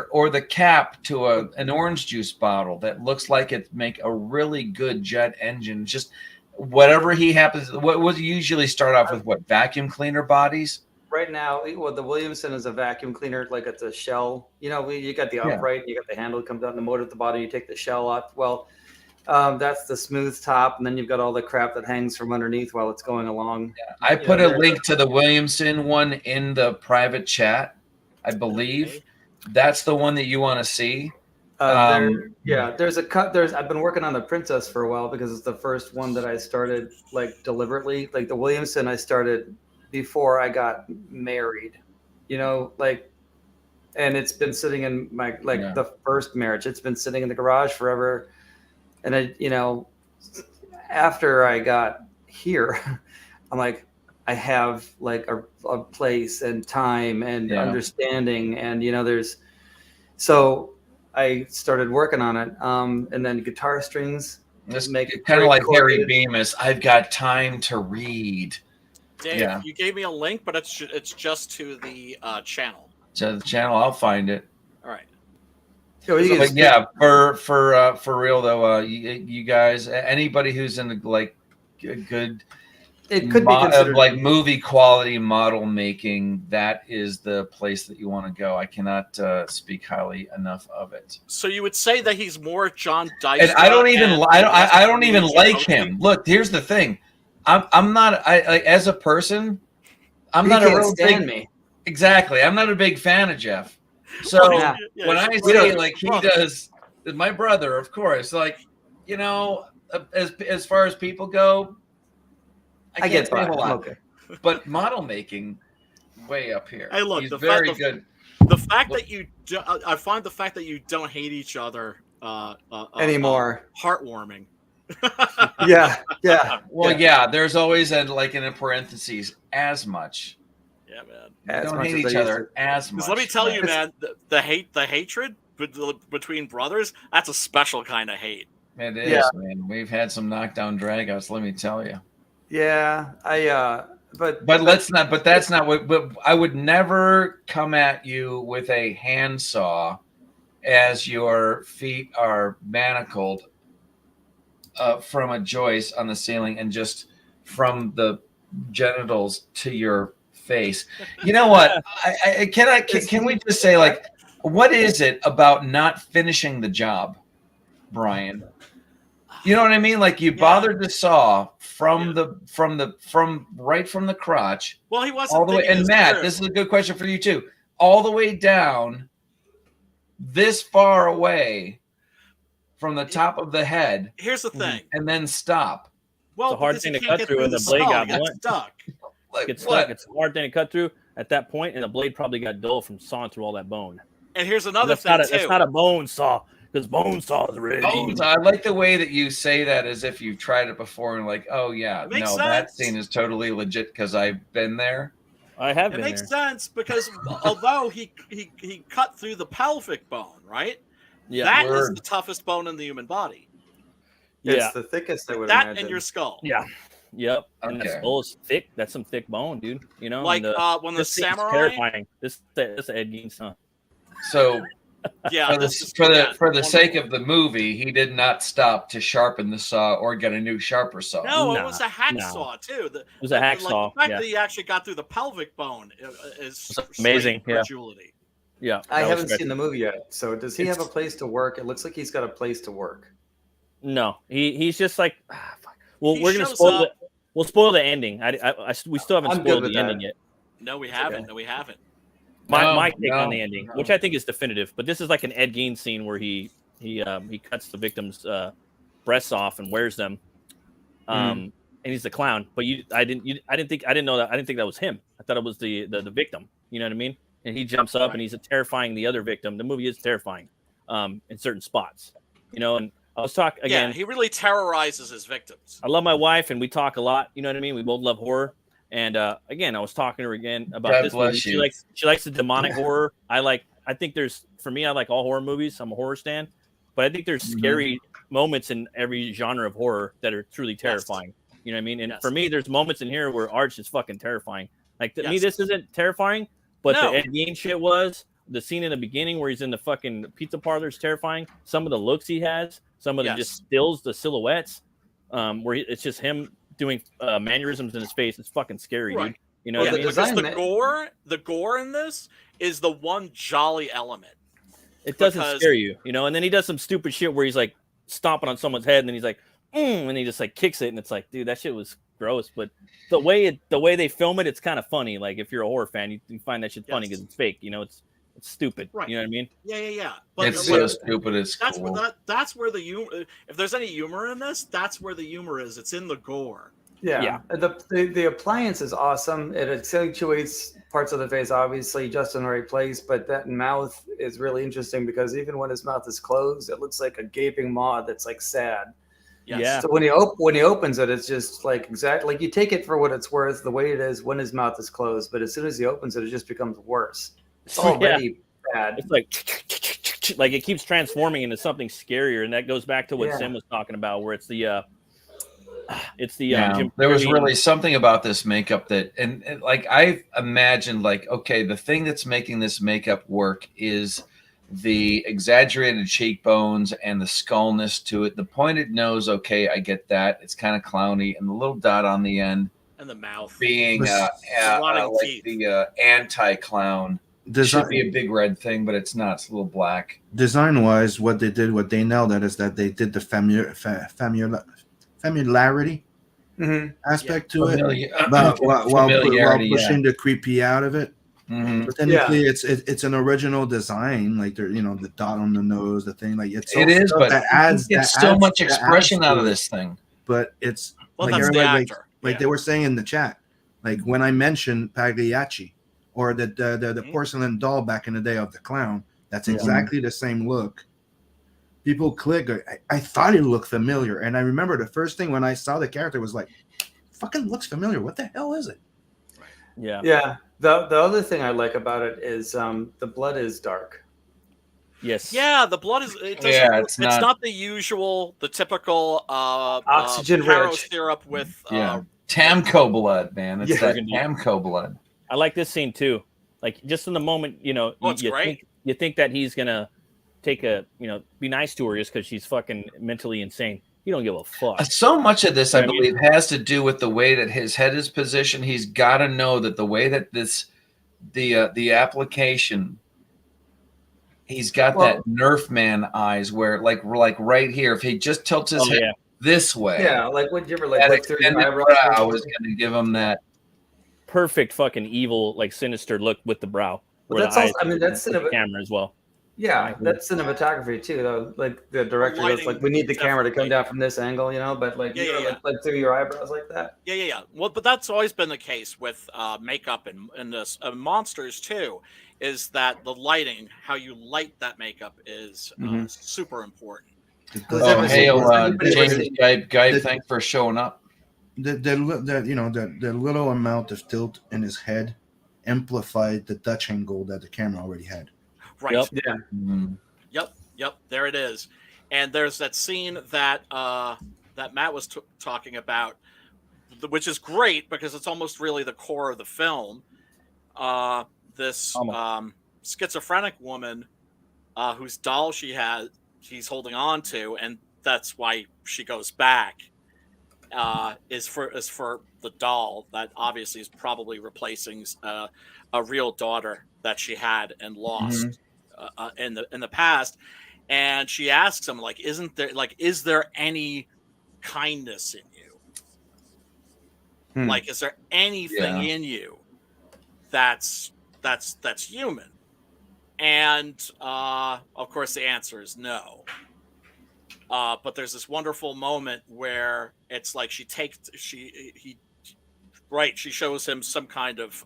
or the cap to an orange juice bottle that looks like it make a really good jet engine. Just whatever he happens. What would usually start off with? What, vacuum cleaner bodies? Right now, the Williamson is a vacuum cleaner, like it's a shell. You got the upright, you got the handle that comes out, and the motor at the bottom. You take the shell off. Well, that's the smooth top, and then you've got all the crap that hangs from underneath while it's going along. Yeah. I put a link to the Williamson one in the private chat. I believe that's the one that you want to see. There's a cut. I've been working on the Princess for a while because it's the first one that I started deliberately. Like the Williamson, I started before I got married, and it's been sitting in my the first marriage. It's been sitting in the garage forever, and after I got here, I'm like, I have a place and time and understanding, and so I started working on it, and then guitar strings. Just make it kind of like Harry Bemis. I've got time to read. Dave, you gave me a link, but it's just to the channel. To the channel, I'll find it. All right. For real though, you guys, anybody who's in good, it could be considered movie quality model making, that is the place that you want to go. I cannot speak highly enough of it. So you would say that he's more John Dice. And I don't even like him. Look, here's the thing. I'm not as a person. I'm not a real big. Exactly. I'm not a big fan of Jeff. So when I say he does, my brother, of course, as far as people go, I get a lot. Okay. But model making, way up here. Hey, look, he's very good. The fact that I find the fact that you don't hate each other anymore heartwarming. Yeah. Well, there's always in parentheses as much. Yeah, man. As Don't much hate as each I other used as much. Let me tell you, man, the hatred between brothers, that's a special kind of hate. It is, man. We've had some knockdown dragouts, let me tell you. Yeah, but let's not. But that's not what. But I would never come at you with a handsaw as your feet are manacled from a joist on the ceiling and just from the genitals to your face. You know what? Can we just say, like, what is it about not finishing the job, Brian? You know what I mean? Like, you bothered to saw from right from the crotch. Well, he wasn't all the way. And Matt, through. this is a good question for you too. All the way down, this far away from the top of the head. Here's the thing. And then stop. Well, it's a hard thing to cut through, and the blade got blunt. Stuck. Gets stuck. It's a hard thing to cut through at that point, and the blade probably got dull from sawing through all that bone. And here's another thing too. It's not a bone saw, because bone saw is ready. I like the way that you say that as if you've tried it before and like, oh yeah, no, sense. That scene is totally legit because I've been there. I have been there. It makes sense because although he cut through the pelvic bone, right? Yeah, that is the toughest bone in the human body. It's the thickest, I would that imagine. and your skull. Yeah. Yep. Okay. And that skull is thick. That's some thick bone, dude. You know, like when the samurai. Terrifying. This is Ed Gein's son. So, yeah, for the sake of the movie, he did not stop to sharpen the saw or get a new sharper saw. No, it was a hacksaw too. It was a hacksaw. The fact that he actually got through the pelvic bone is amazing. Credulity. Yeah. I haven't seen the movie yet. So does he have a place to work? It looks like he's got a place to work. No, he's just like, well, we're gonna spoil it. We'll spoil the ending. We still haven't spoiled the ending yet. No, we haven't. Okay. No, we haven't. My take on the ending, which I think is definitive, but this is like an Ed Gein scene where he cuts the victim's breasts off and wears them, and he's the clown. But I didn't know that. I didn't think that was him. I thought it was the victim. You know what I mean? And he jumps up and he's terrifying the other victim. The movie is terrifying, in certain spots. You know, and I was talking again. Yeah, he really terrorizes his victims. I love my wife, and we talk a lot. You know what I mean? We both love horror. And again, I was talking to her again about this movie. She likes the demonic horror. I like all horror movies. I'm a horror stan, but I think there's scary moments in every genre of horror that are truly terrifying. Yes. You know what I mean? And for me, there's moments in here where art's just fucking terrifying. Like to me, this isn't terrifying, but the Ed Gein shit was. The scene in the beginning where he's in the fucking pizza parlor is terrifying. Some of the looks he has, some of the just stills, the silhouettes, where it's just him doing mannerisms in his face. It's fucking scary, dude. You know what I mean? Because the gore in this is the one jolly element. It doesn't scare you, you know. And then he does some stupid shit where he's like stomping on someone's head, and then he's like, and he just like kicks it, and it's like, dude, that shit was gross. But the way they film it, it's kind of funny. Like if you're a horror fan, you find that shit funny because it's fake. You know, it's stupid. Right. You know what I mean? Yeah. But it's so stupid. It's that's cool. That's where the humor. If there's any humor in this, that's where the humor is. It's in the gore. Yeah. The appliance is awesome. It accentuates parts of the face, obviously, just in the right place. But that mouth is really interesting because even when his mouth is closed, it looks like a gaping maw that's like sad. Yes. Yeah. So when he opens it, it's just like exactly like you take it for what it's worth, the way it is when his mouth is closed. But as soon as he opens it, it just becomes worse. It's already bad. It's like it keeps transforming into something scarier, and that goes back to what Sim was talking about, where it's the Jim there was really something about this makeup that, and like I imagined, like, okay, the thing that's making this makeup work is the exaggerated cheekbones and the skullness to it. The pointed nose, okay, I get that. It's kind of clowny, and the little dot on the end and the mouth being like the anti-clown. Should be a big red thing, but it's not. It's a little black. Design-wise, what they nailed at is that they did the familiarity aspect to it, while pushing the creepy out of it. But technically, it's an original design. Like they're the dot on the nose, the thing. Like it is, but that adds so much expression out of this thing. But it's like everybody, they were saying in the chat, like when I mentioned Pagliacci or the porcelain doll back in the day of the clown, that's exactly the same look. People click. I thought it looked familiar, and I remember the first thing when I saw the character was like, "Fucking looks familiar. What the hell is it?" Yeah. The other thing I like about it is the blood is dark. Yes. Yeah, the blood is. It's not the usual, the typical oxygen taro rich syrup with Tamco blood, man. It's that Burgundy. Tamco blood. I like this scene too. Like just in the moment, you think that he's gonna take be nice to her just because she's fucking mentally insane. You don't give a fuck. So much of this, I believe, has to do with the way that his head is positioned. He's got to know that the way that the application, he's got that Nerf man eyes where, like right here, if he just tilts his head this way, like would you ever that look through your extended eyebrows? brow is going to give him that perfect fucking evil, like sinister look with the brow. Well, that's also, that's the camera as well. Yeah, that's cinematography too, though. Like the director goes, like, we need the camera to come down from this angle, but like, like through your eyebrows like that. Yeah. Well, but that's always been the case with makeup and this monsters too, is that the lighting, how you light that makeup, is super important. James Guy, thanks for showing up. The little amount of tilt in his head amplified the Dutch angle that the camera already had. Right. Yep. Yeah. Yep. There it is. And there's that scene that that Matt was talking about, which is great because it's almost really the core of the film. This schizophrenic woman whose doll she's holding on to, and that's why she goes back. Is for the doll that obviously is probably replacing a real daughter that she had and lost in the past, and she asks him, like, is there any kindness in you? Like, is there anything in you that's human? And of course the answer is no. But there's this wonderful moment where it's like she shows him some kind of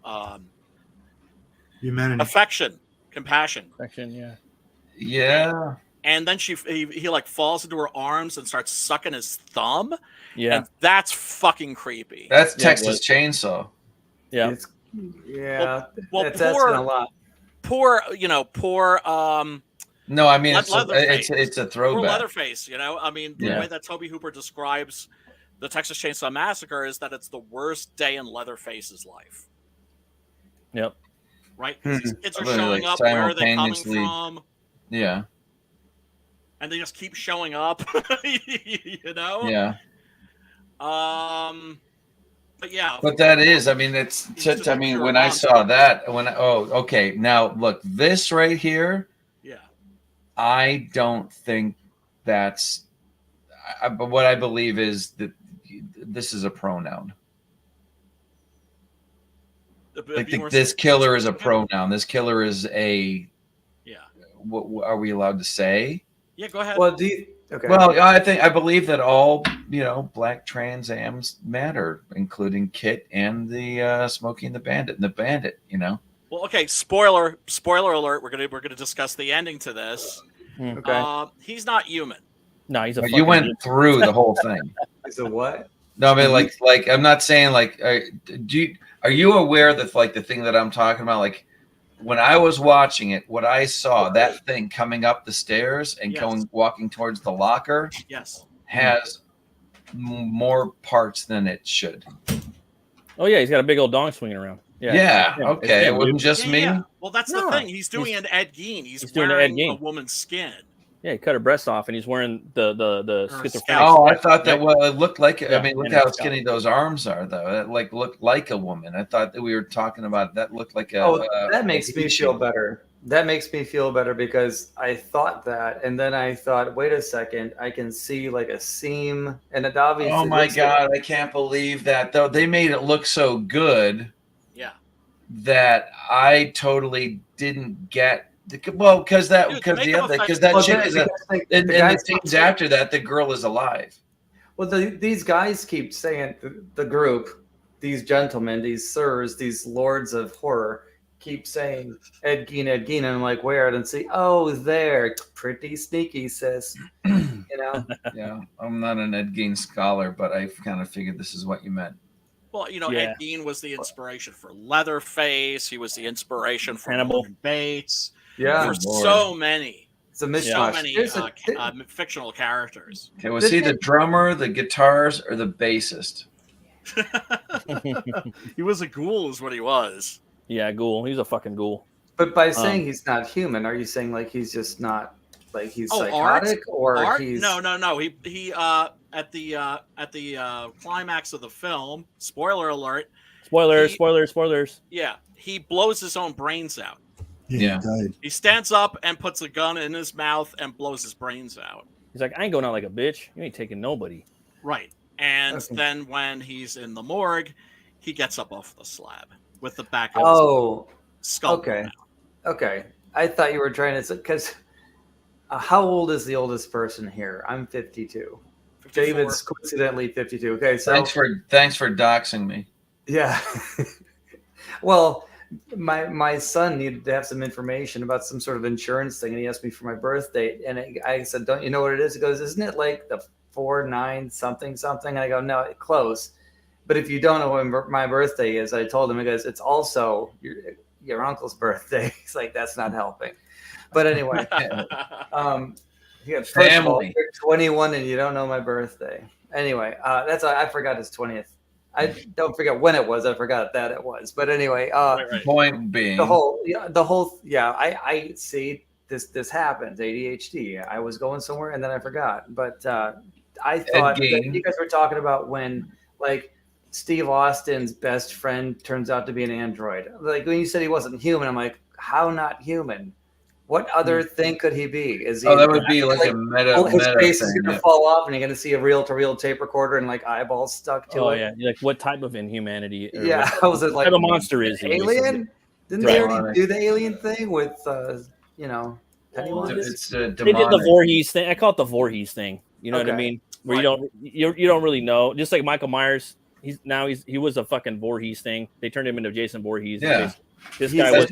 humanity, affection, compassion. Yeah. And then he like falls into her arms and starts sucking his thumb. Yeah. And that's fucking creepy. That's Texas Chainsaw. Yeah. Well, that's asking a lot. Poor. No, I mean it's a throwback. Poor Leatherface, I mean, the way that Tobe Hooper describes the Texas Chainsaw Massacre is that it's the worst day in Leatherface's life. Yep. Right? These kids are showing up. Where are they coming from? Yeah. And they just keep showing up. Yeah. But yeah. But that is, I mean, when I saw that, okay, now look, this right here. Yeah. I don't think that's. But what I believe is that this is a pronoun. This killer is a pronoun. This killer is a. Yeah. What are we allowed to say? Yeah, go ahead. Well, okay. Well, I believe that all Black Trans Ams matter, including Kit and the Smokey and the Bandit Well, okay. Spoiler alert. We're gonna discuss the ending to this. Okay. He's not human. No, he's a. You went through the whole thing. He's a what? No, I mean, like I'm not saying are you aware that like the thing that I'm talking about, like when I was watching it, what I saw, that thing coming up the stairs and walking towards the locker, has more parts than it should. Oh yeah, he's got a big old dong swinging around. Yeah. Okay. It wasn't just me. Yeah. Well, that's the thing. He's doing an Ed Gein. He's doing wearing Ed Gein. a woman's skin. Yeah, he cut her breast off, and he's wearing the schizophrenic. Oh, I thought that. Well, it looked like. I mean, look how skinny those arms are, though. It looked like a woman. I thought that we were talking about that. Looked like a. That makes me feel better. That makes me feel better because I thought that, and then I thought, wait a second, I can see like a seam, and it obviously. Oh my god! I can't believe that though. They made it look so good. Yeah. That I totally didn't get. Well, because that chick is and the scenes after that, the girl is alive. Well, these guys keep saying, the group, these gentlemen, these sirs, these lords of horror, keep saying Ed Gein, and I'm like, where? And see, there, pretty sneaky, sis. Yeah, I'm not an Ed Gein scholar, but I kind of figured this is what you meant. Well, Ed Gein was the inspiration for Leatherface. He was the inspiration for Norman Bates. Yeah, for so many. It's a mishmash. So many fictional characters. Okay, was he the drummer, the guitarist, or the bassist? He was a ghoul, is what he was. Yeah, ghoul. He's a fucking ghoul. But by saying he's not human, are you saying like he's just not like he's psychotic or he's no? He at the climax of the film. Spoiler alert. Spoilers. Yeah, he blows his own brains out. Yeah. He stands up and puts a gun in his mouth and blows his brains out. He's like, I ain't going out like a bitch. You ain't taking nobody. Right. And then when he's in the morgue, he gets up off the slab with the back of his skull. Okay. I thought you were trying to say, because how old is the oldest person here? I'm 52. 54. David's coincidentally 52. Okay, so thanks for doxing me. Yeah. Well, my son needed to have some information about some sort of insurance thing, and he asked me for my birth date, and I said, "Don't you know what it is?" He goes, "Isn't it like the 49 something?" And I go, "No, close." But if you don't know when my birthday is, I told him, he goes, "It's also your uncle's birthday." He's like, "That's not helping." But anyway, family. You're 21 and you don't know my birthday. Anyway, I forgot his 20th. I don't forget when it was. I forgot that it was. But anyway, point being, I see this happens. ADHD. I was going somewhere and then I forgot. But I thought that you guys were talking about when like Steve Austin's best friend turns out to be an android. Like when you said he wasn't human, I'm like, how not human? What other thing could he be? Is he? Oh, that would be like a meta. His face is going to fall off, and you're going to see a reel-to-reel tape recorder and like eyeballs stuck to it. Oh yeah, like what type of inhumanity? Yeah, I was like, what type of monster is he? Alien? Didn't they already do the alien thing with Pennywise? It's demonic. They did the Voorhees thing. I call it the Voorhees thing. You know what I mean? Where you don't really know. Just like Michael Myers, he was a fucking Voorhees thing. They turned him into Jason Voorhees. Yeah. This guy was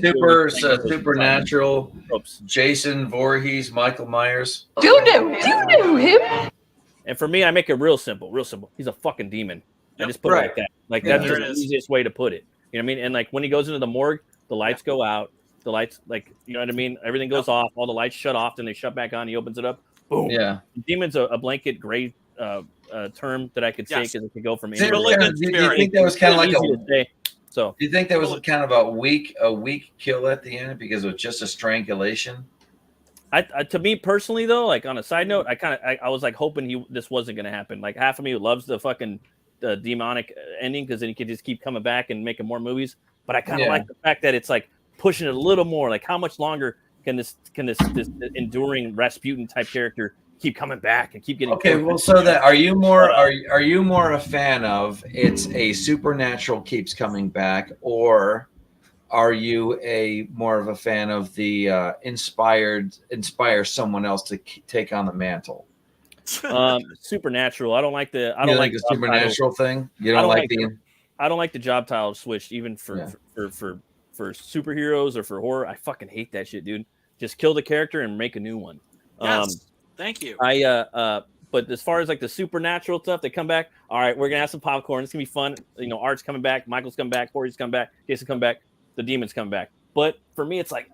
supernatural. Jason Voorhees, Michael Myers. Do you know him? And for me, I make it real simple. He's a fucking demon. I just put it like that. Like that's just the easiest way to put it. You know what I mean? And like when he goes into the morgue, the lights go out. The lights, like, you know what I mean? Everything goes off. All the lights shut off. Then they shut back on. He opens it up. Boom. Yeah. Demon's a blanket gray term that I could say because it could go from. Do you think that was kind of like So do you think that was kind of a weak kill at the end because it was just a strangulation? To me personally though, like on a side note, I was like hoping this wasn't going to happen. Like half of me loves the fucking demonic ending because then he could just keep coming back and making more movies. But I kind of like the fact that it's like pushing it a little more. Like how much longer can this enduring Rasputin type character keep coming back and keep getting well, so that are you more a fan of it's a supernatural keeps coming back, or are you more of a fan of the inspire someone else to take on the mantle? Supernatural. I don't like the supernatural thing. You don't like the I don't like the job title switch even for superheroes or for horror. I fucking hate that shit, dude. Just kill the character and make a new one. Yes. Thank you. But as far as like the supernatural stuff, they come back. All right, we're gonna have some popcorn. It's gonna be fun. You know, Art's coming back, Michael's coming back, Corey's coming back, Jason's coming back, the demon's coming back. But for me, it's like,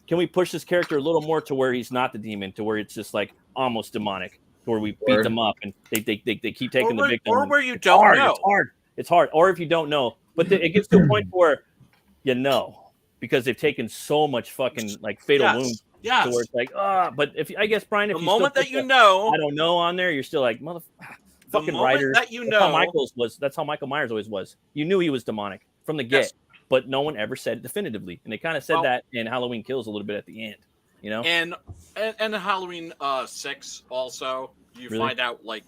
can we push this character a little more to where he's not the demon, to where it's just like almost demonic, to where we beat them up and they keep taking the victim. Or where you don't know. It's hard. Or if you don't know, but it gets to a point where because they've taken so much fucking like fatal wounds. Yeah. So where it's like, but if I guess Brian, if the moment that you know, I don't know on there, you're still like, fucking writer. That you know, that's how Michael Myers always was. You knew he was demonic from the get, but no one ever said it definitively, and they kind of said that in Halloween Kills a little bit at the end, you know. And Halloween 6 also, you find out like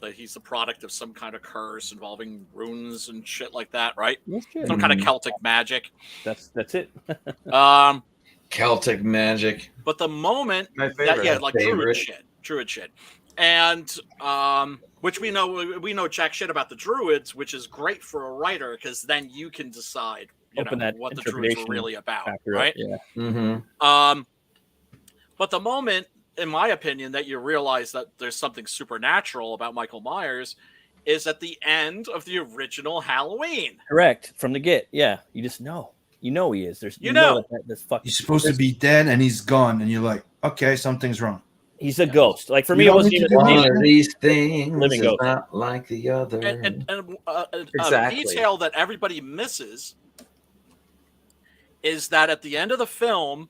that he's the product of some kind of curse involving runes and shit like that, right? Some kind of Celtic magic. That's it. Celtic magic. But the moment Druid shit. And which we know jack shit about the Druids, which is great for a writer because then you can decide what the Druids were really about, right? Yeah. Mm-hmm. But the moment, in my opinion, that you realize that there's something supernatural about Michael Myers is at the end of the original Halloween. Correct. From the get. Yeah. You just know. You know he is. There's you know this fucking. He's supposed to be dead and he's gone, and you're like, okay, something's wrong. He's a ghost. Like for me, it wasn't even one of these things living is ghost. not like the other. And Exactly. a detail that everybody misses is that at the end of the film,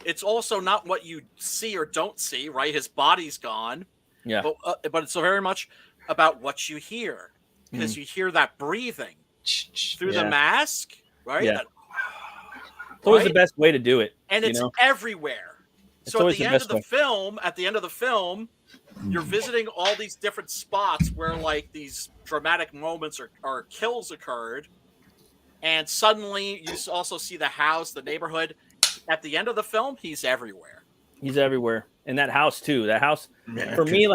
it's also not what you see or don't see, right? His body's gone. Yeah. But it's very much about what you hear, because you hear that breathing through the mask, right? Yeah. It's always the best way to do it. And it's everywhere. So at the end of the film, you're visiting all these different spots where like these dramatic moments or kills occurred. And suddenly you also see the house, the neighborhood. At the end of the film, he's everywhere. He's everywhere. And that house too. That house for me,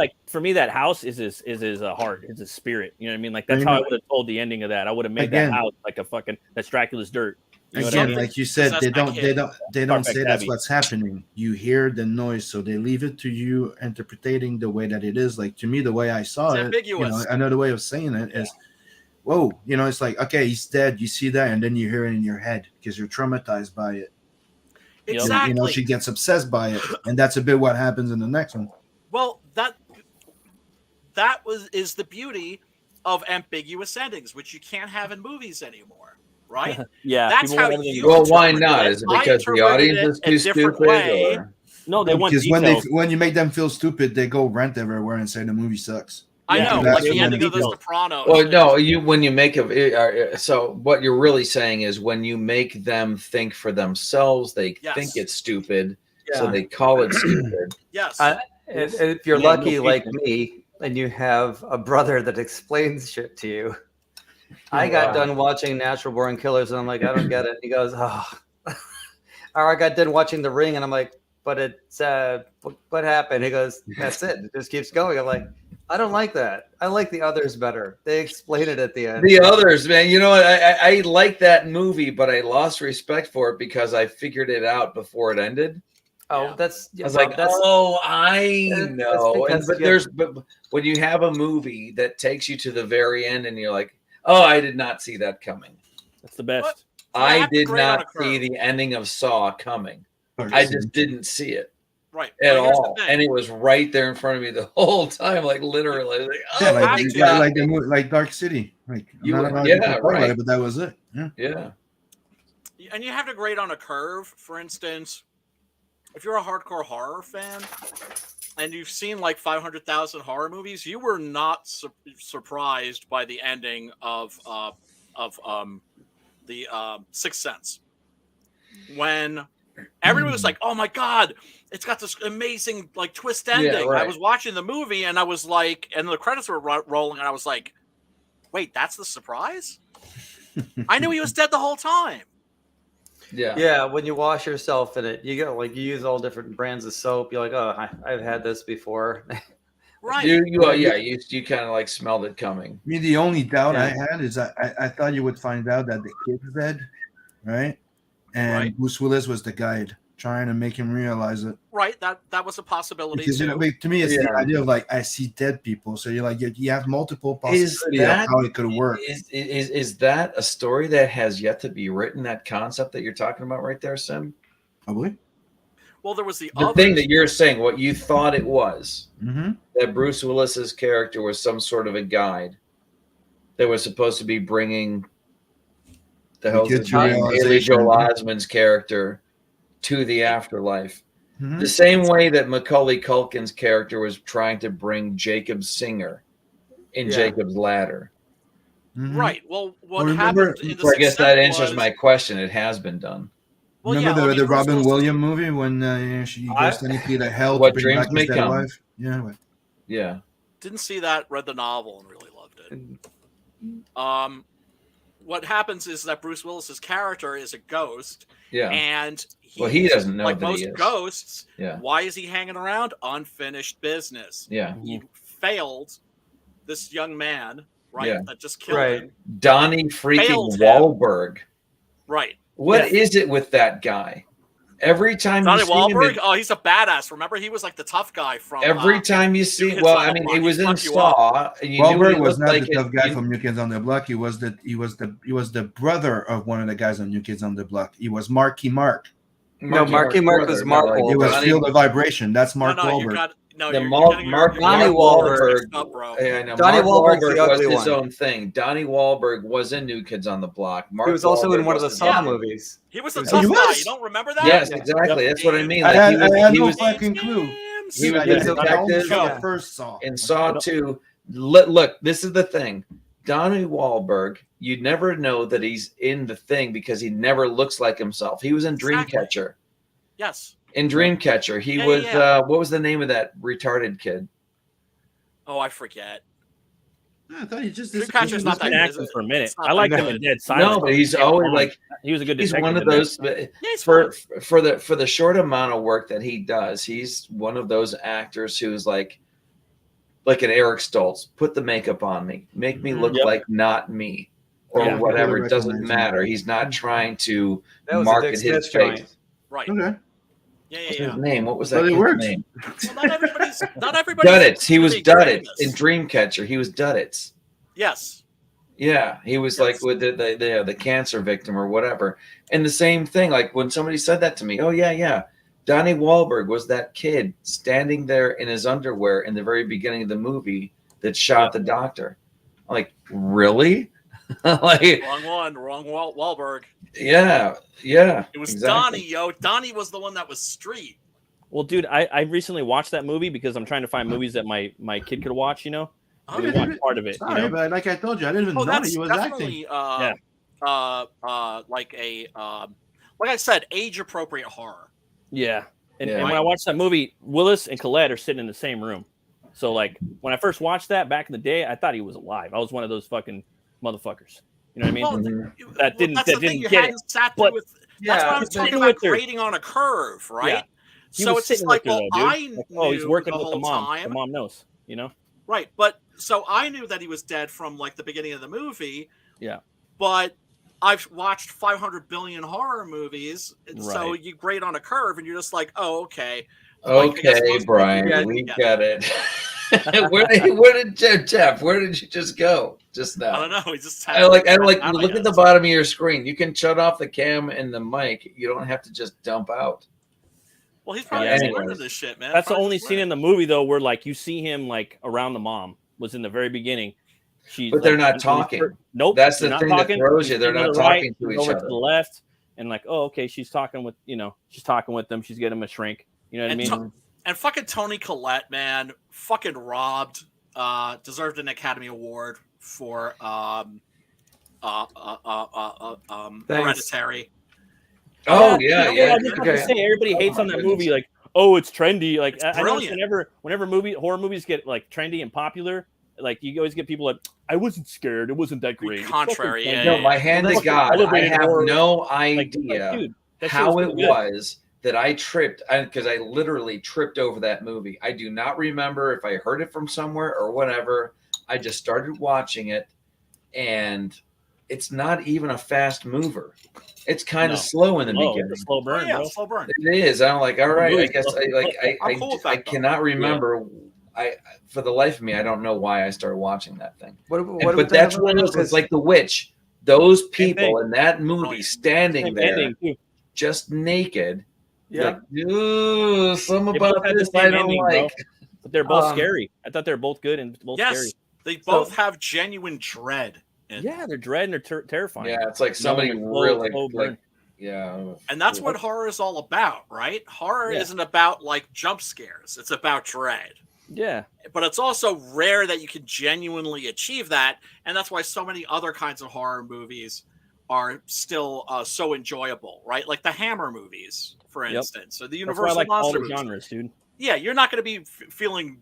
that house is his heart, is his spirit. You know what I mean? Like that's how I would have told the ending of that. I would have made that house like a fucking that's Dracula's dirt. You know Again, like you said, they don't say that's what's happening. You hear the noise, so they leave it to you interpreting the way that it is. Like to me, the way I saw it, ambiguous. Another way of saying it is, whoa, it's like, okay, he's dead. You see that, and then you hear it in your head because you're traumatized by it. Exactly. She gets obsessed by it, and that's a bit what happens in the next one. Well, that is the beauty of ambiguous endings, which you can't have in movies anymore. Right? Yeah. That's how you. Well, why not? Is it because the audience is too stupid? Or? No, they want because when you make them feel stupid, they go rant everywhere and say the movie sucks. I know, like the ending of The Sopranos. Well, no, when you make so what you're really saying is when you make them think for themselves, they think it's stupid, so they call it stupid. Yes. If you're lucky like me, and you have a brother that explains shit to you. I got done watching Natural Born Killers, and I'm like, I don't get it. He goes, oh. Or I got done watching The Ring, and I'm like, but it's what happened? He goes, that's it. It just keeps going. I'm like, I don't like that. I like the others better. They explain it at the end. The others, man. You know what? I like that movie, but I lost respect for it because I figured it out before it ended. Oh, I was like, I know. But when you have a movie that takes you to the very end, and you're like, oh, I did not see that coming. That's the best. I did not see the ending of Saw coming. I just didn't see it. Right. At all. And it was right there in front of me the whole time, like literally. Like Dark City. Like, right. But that was it. Yeah. And you have to grade on a curve. For instance, if you're a hardcore horror fan and you've seen like 500,000 horror movies, you were not surprised by the ending of the Sixth Sense. When everyone was like, "Oh my god, it's got this amazing like twist ending." Yeah, right. I was watching the movie and I was like, and the credits were rolling, and I was like, "Wait, that's the surprise?" I knew he was dead the whole time. Yeah. When you wash yourself in it, you get like you use all different brands of soap. You're like, oh, I've had this before. Right. You kind of like smelled it coming. I mean, the only doubt I had is I thought you would find out that the kid's dead, right? And Bruce Willis was the guide, trying to make him realize it. Right. That was a possibility. Because to me, it's the idea of like I see dead people, so you're like you have multiple possibilities of how it could work. Is that a story that has yet to be written? That concept that you're talking about right there, Sim? Probably. Well, there was the thing that you're saying, what you thought it was, mm-hmm. that Bruce Willis's character was some sort of a guide that was supposed to be bringing Haley Joel Osment's character to the afterlife. Mm-hmm. The same way that Macaulay Culkin's character was trying to bring Jacob Singer in Jacob's Ladder. Mm-hmm. Right. Well, what happened? I guess that answers my question. It has been done. Well, remember the Robin Williams movie when she goes to hell? What to dreams back may his dead come. wife? Yeah. Didn't see that. Read the novel and really loved it. What happens is that Bruce Willis's character is a ghost. Yeah. And he doesn't know like that most he is. ghosts. Yeah. Why is he hanging around? Unfinished business. Yeah. He failed this young man, right? Yeah. That just killed him. Donnie freaking Wahlberg. Right. What is it with that guy? Every time Donnie you see him, Wahlberg, oh, he's a badass. Remember, he was like the tough guy from. Every time you see, Kids well, on I the mean, Block. he was He'd in fuck you up. Saw. And you knew Wahlberg he was looked not like the tough guy you- from New Kids on the Block. He was the brother of one of the guys on New Kids on the Block. He was Marky Mark. No, Marky Mark was Mark Wahlberg. It was Feel the Vibration. That's Mark No, Wahlberg. you're Mark getting your Donnie Wahlberg. mixed up, bro. Yeah, I know. Donnie Mark Wahlberg's the Wahlberg was ugly his one. own thing. Donnie Wahlberg was in New Kids on the Block. Mark He was also in Wahlberg one of the was Saw in- movies. He was the He tough guy. was? You don't remember that? Yes, exactly. That's what I mean. I Like, had he no was fucking clue. he was I the had detective Saw first Saw. in Saw 2. Look, this is the thing. Donnie Wahlberg, you'd never know that he's in the thing because he never looks like himself. He was in Dreamcatcher. Yes. In Dreamcatcher, he was. What was the name of that retarded kid? Oh, I forget. I thought he just Dreamcatcher's not that acting good. for a minute. It's not I like that him in good. Dead Silence. No, but he's always like he was a good he's detective. one of in that. those for the short amount of work that he does. He's one of those actors who's like an Eric Stoltz. Put the makeup on me, make me look like not me, or whatever. It doesn't matter. He's not trying to That was a market Dick his Smith joint. face. Right. Okay. Yeah, What's yeah, his name? What was that But it kid's works. name? Well, not everybody's Duddits. He was big Duddits famous. in Dreamcatcher. He was Duddits. Yes. Yeah, he was like with the cancer victim or whatever. And the same thing, like when somebody said that to me, oh yeah, Donnie Wahlberg was that kid standing there in his underwear in the very beginning of the movie that shot the doctor. I'm like, really? Like, Wrong Wahlberg. yeah. It was exactly. Donnie, yo. Donnie was the one that was street. Well, dude, I recently watched that movie because I'm trying to find movies that my kid could watch. You know, and we watched part of it. Sorry, you know? but like I told you, I didn't even know that That's he was definitely acting. like a like I said, age appropriate horror. Yeah. And, Yeah. and when I watched that movie, Willis and Colette are sitting in the same room. So like when I first watched that back in the day, I thought he was alive. I was one of those fucking motherfuckers. You know what I mean? Well, That didn't that's that the thing, didn't you get hadn't it. sat But there with. That's what I'm he's talking sitting about, with her. grading on a curve, right? Yeah. He So was it's just sitting like, with her, well, though, I dude. knew Like, oh, he's working the with the whole mom. time. The mom knows, you know? Right, but so I knew that he was dead from like the beginning of the movie. Yeah. But I've watched 500 billion horror movies, and so Right. you grade on a curve, and you're just like, oh, okay. Like, I guess Okay, most Brian, people we get got it. where did Jeff? Where did you just go just now? I don't know. He just I like out, look at the bottom of your screen. You can shut off the cam and the mic. You don't have to just dump out. Well, he's probably Yeah, just anyways. learning this shit, man. That's the Probably only just scene in the movie though where like you see him like around the mom was in the very beginning. She's But they're like, not when he's talking. Nope. That's the they're not thing that talking. throws you. He's They're to not the right, talking to he's each over other. to the left, and like, oh, okay, she's talking with she's talking with them. She's getting him a shrink. You know what I mean? And fucking Toni Collette, man, fucking robbed. Deserved an Academy Award for Hereditary. Oh yeah, yeah. I just have to say, everybody hates on that movie. Like, oh, it's trendy. Like, I know whenever horror movies get like trendy and popular, like you always get people like, I wasn't scared. It wasn't that great. It's Contrary, fucking yeah, trendy. No, my hand to Fucking God, I elevated have horror. no Like, idea dude, that shit how was it pretty good. was that I tripped because I literally tripped over that movie. I do not remember if I heard it from somewhere or whatever. I just started watching it, and it's not even a fast mover. It's kind of slow in the beginning. It's a slow burn, bro. Slow burn. It is. I'm like, all right. I guess I'm cool with that, I though. cannot remember. For the life of me, I don't know why I started watching that thing. What That's one of those. It's like The Witch. Those people thing. in that movie standing Same there, ending, too. just naked. Yeah. Like, ooh, some They about both had the this I same don't ending, bro. like. But they're both scary. I thought they were both good and both Yes, scary. they both have genuine dread. Yeah, they're dread and they're terrifying. Yeah, it's like somebody really like, yeah. And that's what horror is all about, right? Horror Yeah. isn't about like jump scares. It's about dread. Yeah. But it's also rare that you can genuinely achieve that. And that's why so many other kinds of horror movies are still so enjoyable, right? Like the Hammer movies, for instance, or the That's why I Universal like all Monster the movies. genres, dude. Yeah, you're not going to be feeling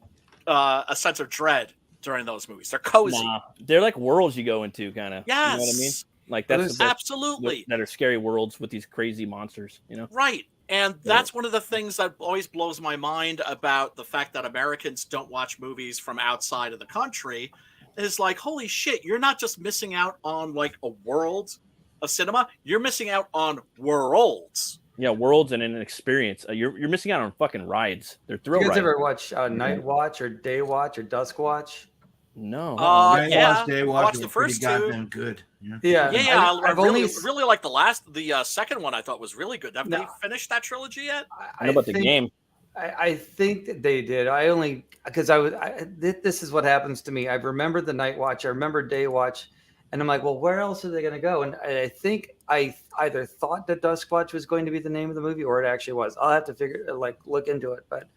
a sense of dread during those movies. They're cozy. Nah, they're like worlds you go into, kind of. Yes. You know what I mean? Like that's the best, Absolutely. that are scary worlds with these crazy monsters. You know? Right. And that's one of the things that always blows my mind about the fact that Americans don't watch movies from outside of the country is like, holy shit, you're not just missing out on like a world of cinema, you're missing out on worlds Yeah, worlds and an experience. You're missing out on fucking rides. They're thrill You guys rides. ever watch Night Watch or Day Watch or Dusk Watch? No. They watched the first goddamn good. Yeah. I really like the second one. I thought was really good. Have they finished that trilogy yet? I know about the game. I think that they did. This is what happens to me. I remember the Night Watch. I remember Day Watch. And I'm like, well, where else are they going to go? And I think I either thought that Dusk Watch was going to be the name of the movie, or it actually was. I'll have to look into it. But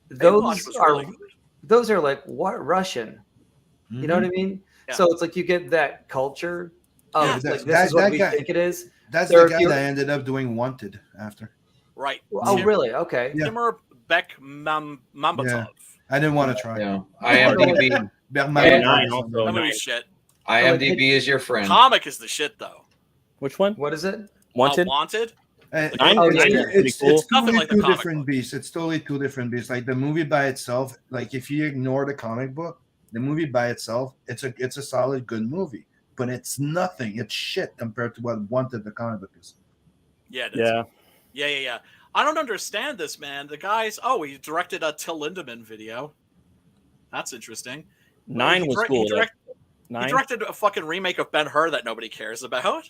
those are like what Russian? Mm-hmm. You know what I mean? Yeah. So it's like you get that culture of this is what that we guy, think it is. That's the guy that ended up doing Wanted after. Right. Oh, really? Okay. Timur Mambatov. Yeah. I didn't want to try. No. IMDb. That movie's shit. IMDb is your friend. Comic is the shit, though. Which one? What is it? Wanted. Wanted. It's nothing like the two comic different beasts. It's totally two different beasts. Like the movie by itself, like if you ignore the comic book, the movie by itself, it's a solid good movie. But it's nothing. It's shit compared to what Wanted the comic book is. Yeah. It is. Yeah. I don't understand this, man. The guys. Oh, he directed a Till Lindemann video. That's interesting. 9 was cool. He directed a fucking remake of Ben-Hur that nobody cares about.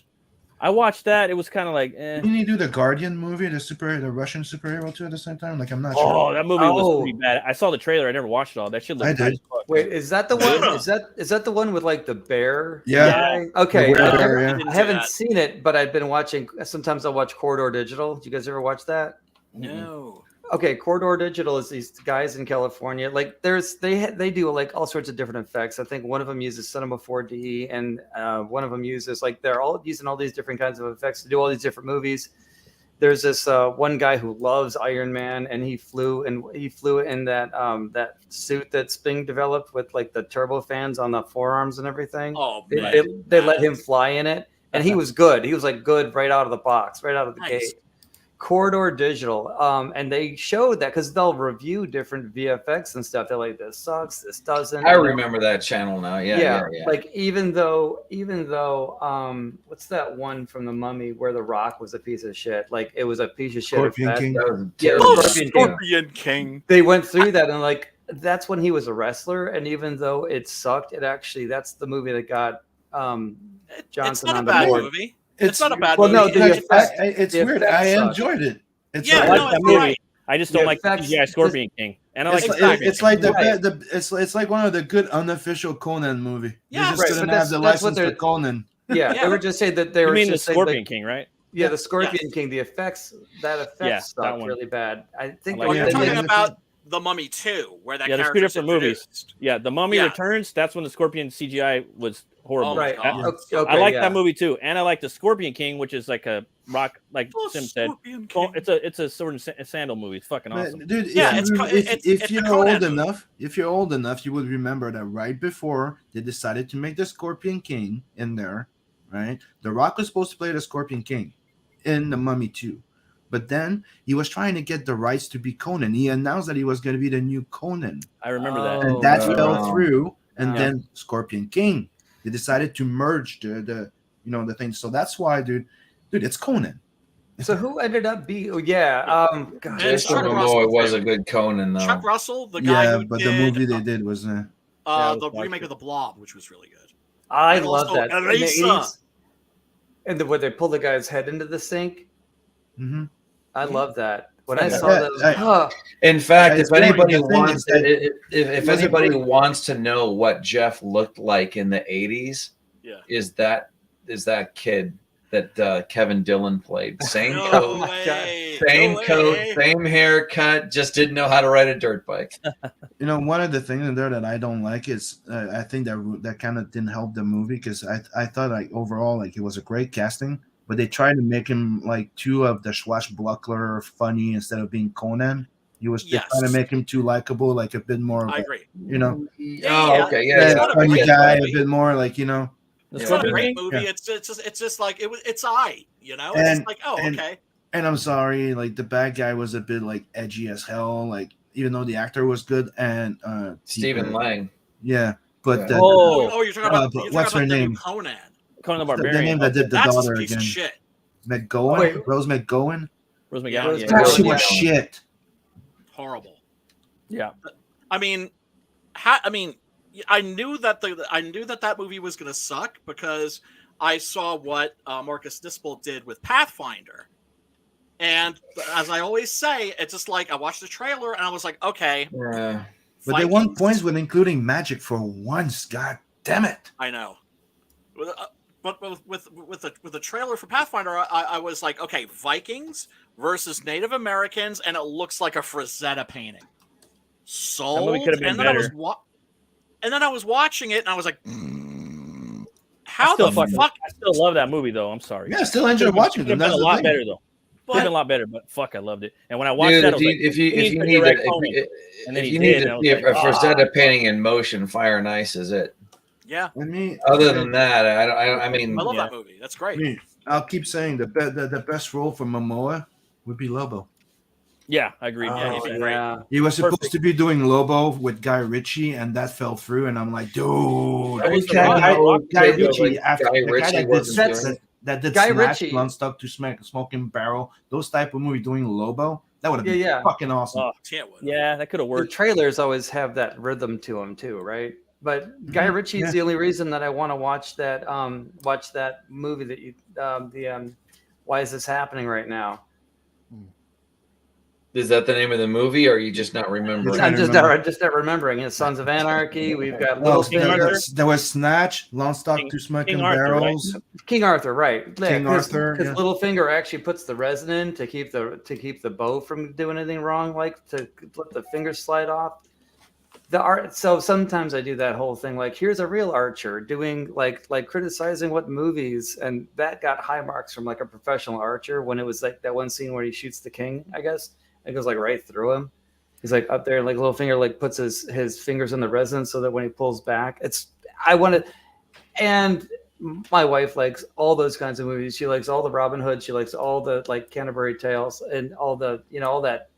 I watched that. It was kind of like, eh. Didn't he do the Guardian movie, the Russian superhero too at the same time? Like I'm not sure. Oh, that movie was pretty bad. I saw the trailer. I never watched it all. That shit looked I did. Wait, is that the one? Is that the one with like the bear? Yeah. Guy? Okay. I haven't seen it, but I've been watching. Sometimes I'll watch Corridor Digital. Do you guys ever watch that? No. Okay, Corridor Digital is these guys in California. Like they do like all sorts of different effects. I think one of them uses Cinema 4D, and one of them uses they're all using all these different kinds of effects to do all these different movies. There's this one guy who loves Iron Man, and he flew in that that suit that's being developed with like the turbo fans on the forearms and everything. Oh, they let him fly in it, and he was good. He was like good right out of the box, right out of the gate. Corridor Digital, and they showed that because they'll review different VFX and stuff. They're like, this sucks, this doesn't. I remember that channel now. Yeah. Like even though, what's that one from The Mummy where The Rock was a piece of shit? Like it was a piece of shit. Scorpion King. They went through that and like that's when he was a wrestler, and even though it sucked, that's the movie that got Johnson on the board. Movie. It's not a bad movie. No, it's weird. I enjoyed it. I just don't like the CGI Scorpion King. And it's like one of the good unofficial Conan movie. Yeah, they just didn't have the license for Conan. Yeah, they were just saying that they were mean just the Scorpion King, right? Yeah, the Scorpion King. The effects sucked really bad. I think you're talking about The Mummy 2, where that there's two different movies. Yeah, The Mummy Returns. That's when the Scorpion CGI was horrible. Oh, right. I like that movie too, and I like the Scorpion King, which is like a rock, like Sim said. It's a sword and sandal movie. It's fucking awesome, dude. If you're old enough, you would remember that right before they decided to make the Scorpion King in there, right? The Rock was supposed to play the Scorpion King in The Mummy 2. But then he was trying to get the rights to be Conan. He announced that he was going to be the new Conan. I remember that. And that fell through. And then Scorpion King. They decided to merge the thing. So that's why, dude, it's Conan. So who ended up being? It was a good Conan though. Chuck Russell, the guy who but did, the movie they did was the remake of The Blob, which was really good. I love that. And where they pull the guy's head into the sink. Mm-hmm. I love that. When I saw that, in fact, if anybody wants to know what Jeff looked like in the 80s, is that kid that Kevin Dillon played. Same coat, same haircut, just didn't know how to ride a dirt bike. One of the things in there that I don't like is I think that kind of didn't help the movie because I thought like overall like it was a great casting. But they tried to make him like too of the swashbuckler funny instead of being Conan. Trying to make him too likable, like a bit more. I agree. Funny guy, a bit more like It's not a great movie. Yeah. It's just like it's okay. It's like okay. And I'm sorry, like the bad guy was a bit like edgy as hell. Like even though the actor was good and Stephen Lang. Yeah, but you're talking about what's her name? Conan the Barbarian. The name that did the That's daughter a piece again. of shit. McGowan, Rose McGowan. Rose McGowan. Yeah. That shit was shit. Horrible. Yeah. I mean, I knew that that movie was going to suck because I saw what Marcus Nispel did with Pathfinder. And as I always say, it's just like I watched the trailer and I was like, okay. Yeah. But they won points with including magic for once. God damn it. I know. But with the trailer for Pathfinder, I was like, okay, Vikings versus Native Americans, and it looks like a Frazetta painting. Sold. And then I was watching it, and I was like, how the fuck? I still love that movie, though. I'm sorry. Yeah, I still enjoy watching it. It's been a lot better, though. It's been a lot better, but fuck, I loved it. And when I watched that, I was like, if you need to see a Frazetta painting in motion, Fire and Ice is it. Yeah. Other than that, I mean, I love that movie. That's great. I'll keep saying the best role for Momoa would be Lobo. Yeah, I agree. He was supposed to be doing Lobo with Guy Ritchie, and that fell through. And I'm like, dude, Guy Ritchie after the guy that did Guy Smash, Ritchie. Bluntstock to Smoking Barrel, those type of movie doing Lobo, that would have been fucking awesome. Yeah, that could have worked. The trailers always have that rhythm to them too, right? But Guy Ritchie is the only reason that I want to watch that movie that you Why Is This Happening Right Now? Is that the name of the movie, or are you just not remembering? I'm just not remembering. It's Sons of Anarchy. We've got there was Snatch, Longstock to Smoking Barrels, right? King Arthur, right? King Arthur. Because Littlefinger actually puts the resin in to keep the bow from doing anything wrong, like to let the fingers slide off. The art. So sometimes I do that whole thing, like here's a real archer doing like criticizing what movies, and that got high marks from like a professional archer when it was like that one scene where he shoots the king, I guess. It goes like right through him. He's like up there, like Littlefinger like puts his fingers in the resin so that when he pulls back, and my wife likes all those kinds of movies. She likes all the Robin Hood. She likes all the like Canterbury Tales and all the all that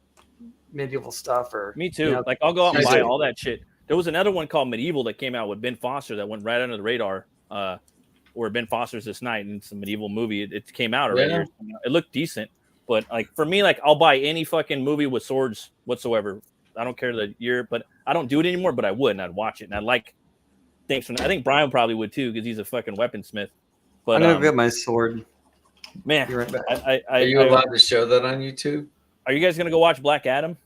medieval stuff. Or me too. Like I'll go out and buy all that shit. There was another one called Medieval that came out with Ben Foster that went right under the radar. Or Ben Foster's This Night, and it's a medieval movie. It came out already. Yeah. It looked decent. But like for me, like I'll buy any fucking movie with swords whatsoever. I don't care the year, but I don't do it anymore. But I would, and I'd watch it, and I like things from. I think Brian probably would too because he's a fucking weaponsmith. But I'm gonna get my sword. Man, right are you allowed to show that on YouTube? Are you guys gonna go watch Black Adam?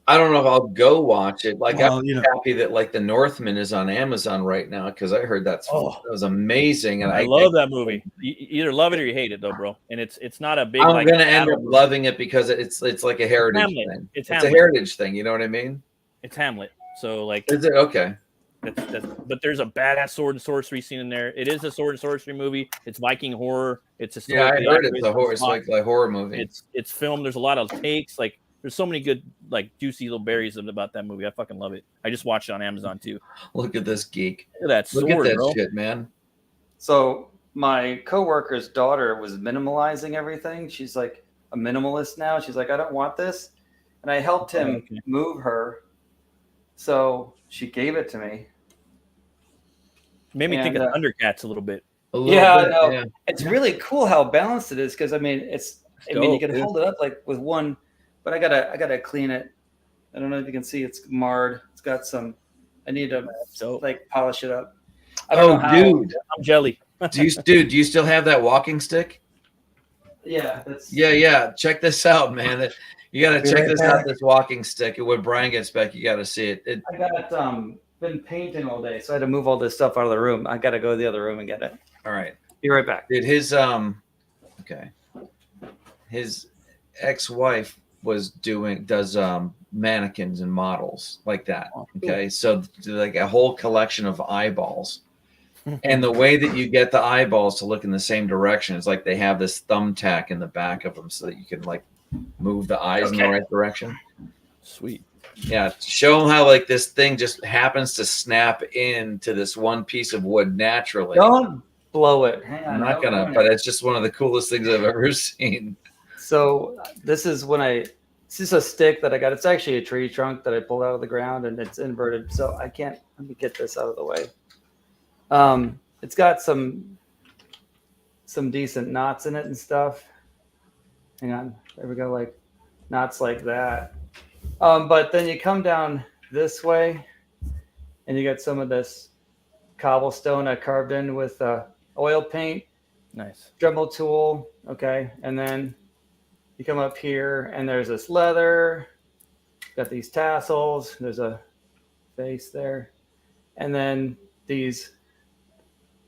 I don't know if I'll go watch it. Like I'm happy that like The Northman is on Amazon right now because I heard that was amazing, and I love that movie. You either love it or you hate it, though, bro. And it's not a big. I'm gonna end up loving it because it's like a heritage thing. It's a heritage thing. You know what I mean? It's Hamlet. So like, is it okay? But there's a badass sword and sorcery scene in there. It is a sword and sorcery movie. It's Viking horror. It's a I heard it's a horror. It's like a horror movie. It's filmed. There's a lot of takes. Like there's so many good like juicy little berries about that movie. I fucking love it. I just watched it on Amazon too. Look at this geek. Look at that sword, Look at that bro. shit, man. So my coworker's daughter was minimalizing everything. She's like a minimalist now. She's like, I don't want this, and I helped him move her. So she gave it to me. Made me think of Thundercats a little bit. Yeah. It's really cool how balanced it is because I mean you can hold it up like with one, but I gotta clean it. I don't know if you can see it's marred. It's got some. I need to like polish it up. I don't know dude, I'm jelly. do you still have that walking stick? Yeah. Yeah. Check this out, man. You got to check this out. This walking stick. When Brian gets back, you got to see it. I got been painting all day, so I had to move all this stuff out of the room. I got to go to the other room and get it. All right. Be right back. Dude, his ex-wife does mannequins and models like that. Okay. So like a whole collection of eyeballs. And the way that you get the eyeballs to look in the same direction is like they have this thumbtack in the back of them so that you can like move the eyes in the right direction. Sweet. Yeah, show them how like this thing just happens to snap into this one piece of wood naturally. Don't blow it. I'm not gonna, but it's just one of the coolest things I've ever seen. So this is a stick that I got. It's actually a tree trunk that I pulled out of the ground and it's inverted. So I can't. Let me get this out of the way. It's got some some decent knots in it and stuff. Hang on, there we go, like knots like that. But then you come down this way, and you got some of this cobblestone I carved in with oil paint. Nice. Dremel tool, okay, and then you come up here, and there's this leather. Got these tassels. There's a face there, and then these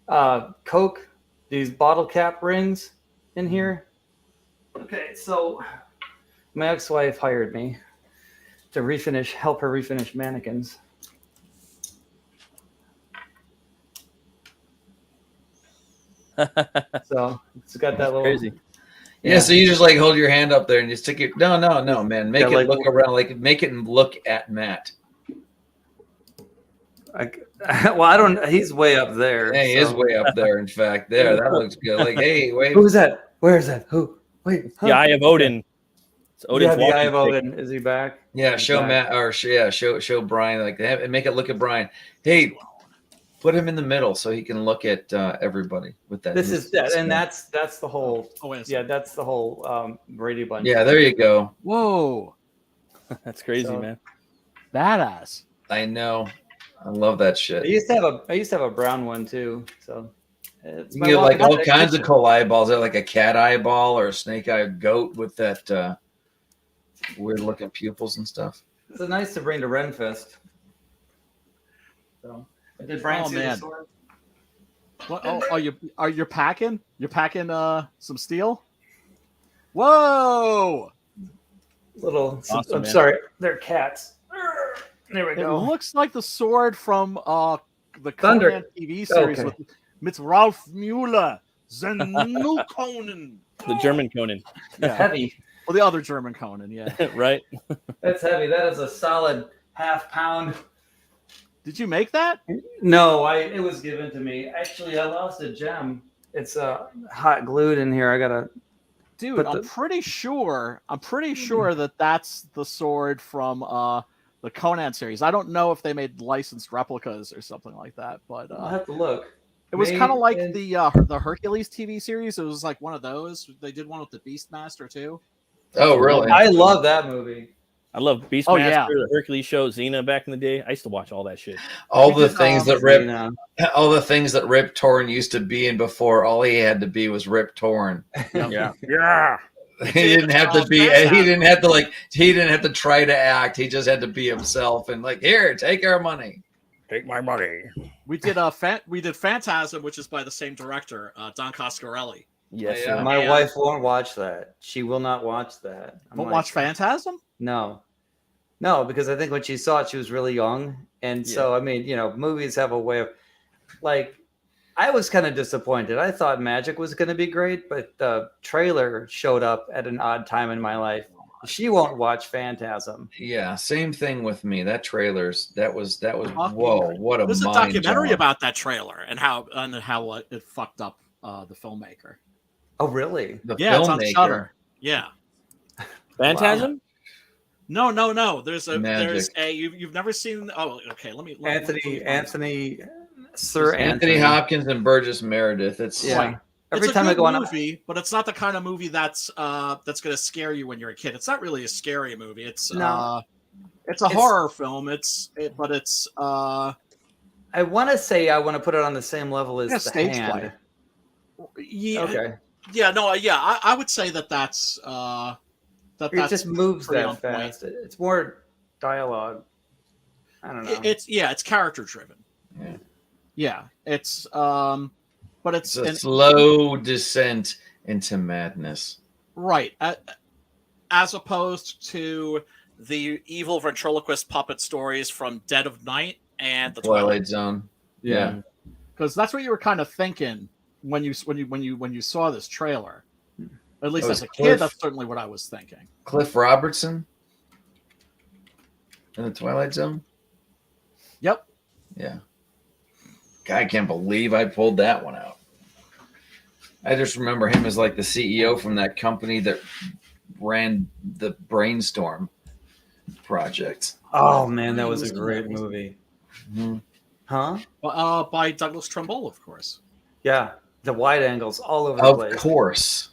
Coke, these bottle cap rings in here. Okay, so my ex-wife hired me to help her refinish mannequins. So it's got that little crazy. Yeah, so you just like hold your hand up there and just stick it. No, man. Make it like, look around, like make it look at Matt. Well, I don't. He's way up there. Yeah, he is way up there. In fact, that looks good. Like, hey, wait. Who's that? Where is that? Who? Wait. The Eye of Odin. It's Odin's the Eye of walking Odin. Is he back? Yeah, He's show back. Matt or show Brian, like and make it look at Brian. Hey, put him in the middle so he can look at everybody with that. This is that, and that's the whole. Oh, wait a yeah, that's the whole Brady Bunch. Yeah, there you go. Whoa, That's crazy, So- man. badass. I know. I love that shit. I used to have a brown one too. So it's You my get like walking all kinds of stick. cool eyeballs. They're like a cat eyeball or a snake-eyed goat with that weird-looking pupils and stuff. It's nice to bring to Renfest. So did Brian Oh, see the man. sword? What? Oh, are you packing? You're packing some steel? Whoa! Little. Awesome, I'm man. sorry, they're cats. There we It go. looks like the sword from the Thunder. Conan TV series Okay. with Ralph Mueller, the new Conan. The German Conan. Yeah. Heavy. Well, the other German Conan, yeah. Right? That's heavy. That is a solid half pound. Did you make that? No, it was given to me. Actually, I lost a gem. It's hot glued in here. I gotta. Dude, But I'm pretty sure that that's the sword from the Conan series. I don't know if they made licensed replicas or something like that, but I'll have to look. it was Made kind of like in- the Hercules TV series. It was like one of those. They did one with the Beastmaster too. Oh, really? I love that movie. I love Beastmaster, Oh, yeah. the Hercules show, Xena back in the day. I used to watch all that shit. All We the did, things that Rip, Xena. all the things that Rip Torn used to be in before. All he had to be was Rip Torn. Yeah. Yeah. He didn't have to be. He didn't have to like. He didn't have to try to act. He just had to be himself and like, here, take our money. Take my money. We did we did Phantasm, which is by the same director, Don Coscarelli. Yes, Yeah. sir. My And- wife won't watch that. She will not watch that. I'm Don't like, watch Phantasm? No, because I think when she saw it, she was really young, and so I mean, movies have a way of, like, I was kind of disappointed. I thought Magic was going to be great, but the trailer showed up at an odd time in my life. She won't watch Phantasm. Yeah, same thing with me. That that was Fucking whoa, great. what a There's a mind documentary jump. about that trailer and how it fucked up the filmmaker. Oh, really? The Yeah, it's on filmmaker. Shudder. Yeah. Phantasm? No. There's a Magic. you've never seen. Oh, okay. Let me Sir Anthony Hopkins and Burgess Meredith. It's Yeah. Every It's time a I good go on, movie, but it's not the kind of movie that's going to scare you when you're a kid. It's not really a scary movie. It's No. it's a horror film. But it's I want to say I want to put it on the same level as Yeah, The stage Hand. play. Yeah. Okay. Yeah. No. Yeah. I would say that's that. It That's just moves pretty that on point. fast. It's more dialogue. I don't know. It's character driven. Yeah. Yeah. It's but It's a slow descent into madness. right as opposed to the evil ventriloquist puppet stories from Dead of Night and the Twilight Zone. Yeah. because that's what you were kind of thinking when you saw this trailer. At least That as was a Cliff. kid, that's certainly what I was thinking. Cliff Robertson in the Twilight Zone. Yep. Yeah. God, I can't believe I pulled that one out. I just remember him as like the CEO from that company that ran the Brainstorm project. Oh man, that was a great movie. Mhm. Huh? By Douglas Trumbull, of course. Yeah. The wide angles all over the place. Of course.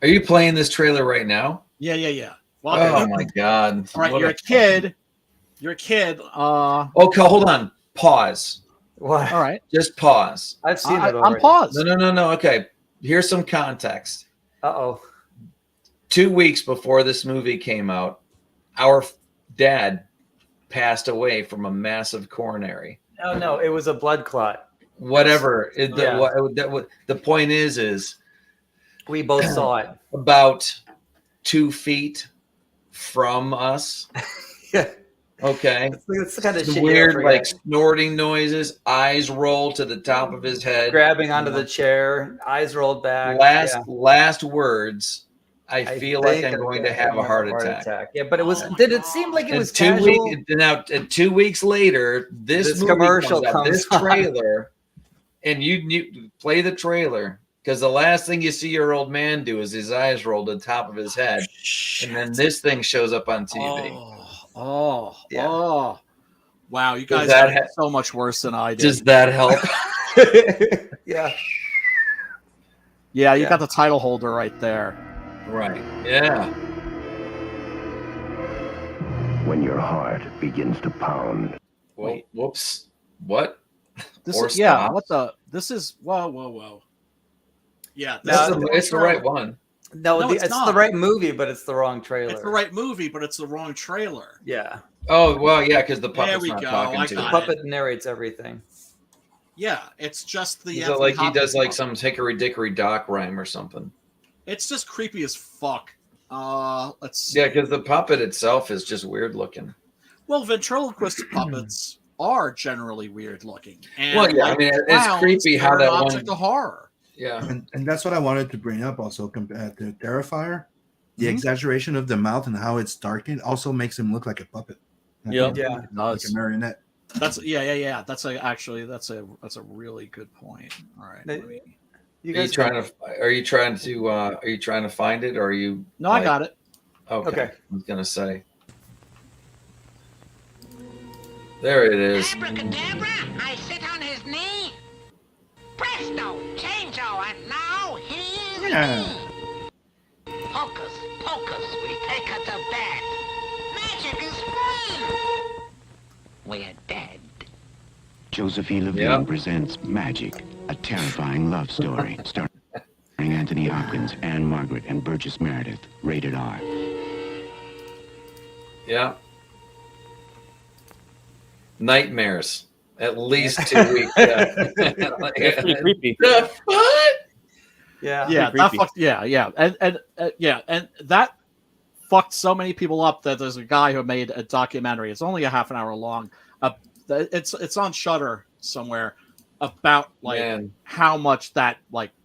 Are you playing this trailer right now? Yeah. Well, oh my god! All right, you're a kid. You're a kid. Okay, hold on. Pause. What? All right. Just pause. I've seen it already. I'm paused. No. Okay. Here's some context. 2 weeks before this movie came out, our dad passed away from a massive coronary. No, it was a blood clot. Whatever. The point is we both saw it about 2 feet from us. Yeah. Okay. It's the kind of shit weird, like snorting noises. Eyes roll to the top of his head, grabbing onto the chair. Eyes rolled back. Last words. I feel like I'm going to have a heart attack. Yeah, but it was. Did it seem like it was 2 casual? weeks? Now, 2 weeks later, this commercial comes out, this trailer, and you play the trailer because the last thing you see your old man do is his eyes roll to the top of his head, and then this thing shows up on TV. Oh! Wow, you guys are so much worse than I did. Does that help? Yeah. Yeah, you got the title holder right there. Right. Yeah. When your heart begins to pound. Wait. Whoops. What? This is whoa. Yeah, it's the right one. No, it's the right movie, but it's the wrong trailer. It's the right movie, but it's the wrong trailer. Yeah. Oh well, yeah, because the puppet's there we not go. talking to the him. puppet narrates everything. Yeah, it's just the. So like he does like some Hickory Dickory Dock rhyme or something. It's just creepy as fuck. Let's see. Yeah, because the puppet itself is just weird looking. Well, ventriloquist puppets are generally weird looking. And well, yeah, I mean, it's creepy how that one. Object of horror. Yeah, and that's what I wanted to bring up also compared to Terrifier. The exaggeration of the mouth and how it's darkened also makes him look like a puppet. Yeah, like a marionette. That's That's a really good point. All right. Are you trying to find it, or are you? No, I got it. Okay. I was gonna say. There it is. Abracadabra, I sit on his knee. Presto, changeo, and now he is me. Hocus pocus, we take her to bed. Magic is free. We're dead. Josephine Levine presents Magic, a terrifying love story starring Anthony Hopkins, Anne Margaret, and Burgess Meredith. Rated R. Yeah. Nightmares. At least 2 weeks. That's pretty creepy. The fuck? Yeah, that fucked. Yeah, and that fucked so many people up that there's a guy who made a documentary. It's only a half an hour long. It's on Shudder somewhere about how much that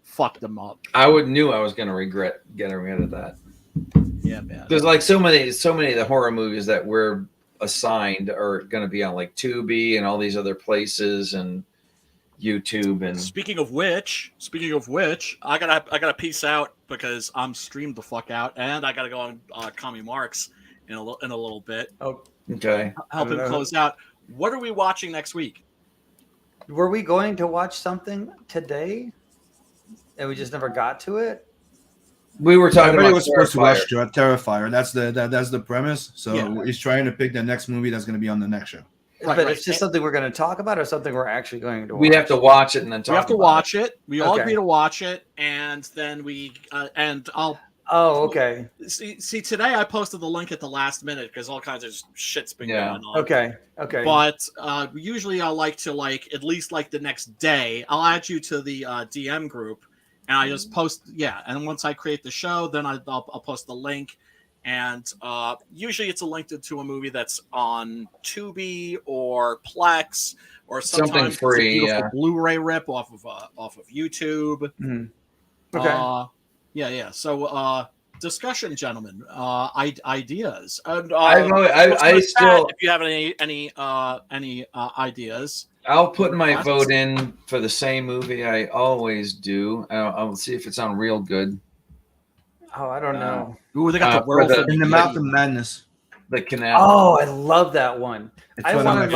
fucked them up. I knew I was gonna regret getting rid of that. Yeah, man. There's like so many of the horror movies that we're assigned are gonna be on like Tubi and all these other places and YouTube. And speaking of which, I gotta peace out because I'm streamed the fuck out, and I gotta go on Commie Marks in a little bit. Oh, okay. Help him close out. What are we watching next week? Were we going to watch something today, and we just never got to it? We were talking about. Was supposed to watch Terrifier. That's the premise. So he's trying to pick the next movie that's going to be on the next show. Right, but it's just something we're going to talk about, or something we're actually going to watch. We have to watch it and then talk. We have to watch it. We all agree to watch it, and then we and I'll. Oh, okay. See, today I posted the link at the last minute because all kinds of shit's been going on. Okay. But usually I like to at least the next day. I'll add you to the DM group, and I just post. Yeah, and once I create the show, then I'll post the link, and usually it's a link to a movie that's on Tubi or Plex or something free. It's a Blu-ray rip off of YouTube. Mm-hmm. Okay. Yeah. So, discussion, gentlemen. Ideas. And I still. If you have any ideas, I'll put my vote in for the same movie I always do. I'll see if it's on Real Good. Oh, I don't know. Ooh, they got the world in the Mouth of Madness. The Canal. Oh, I love that one. It's one of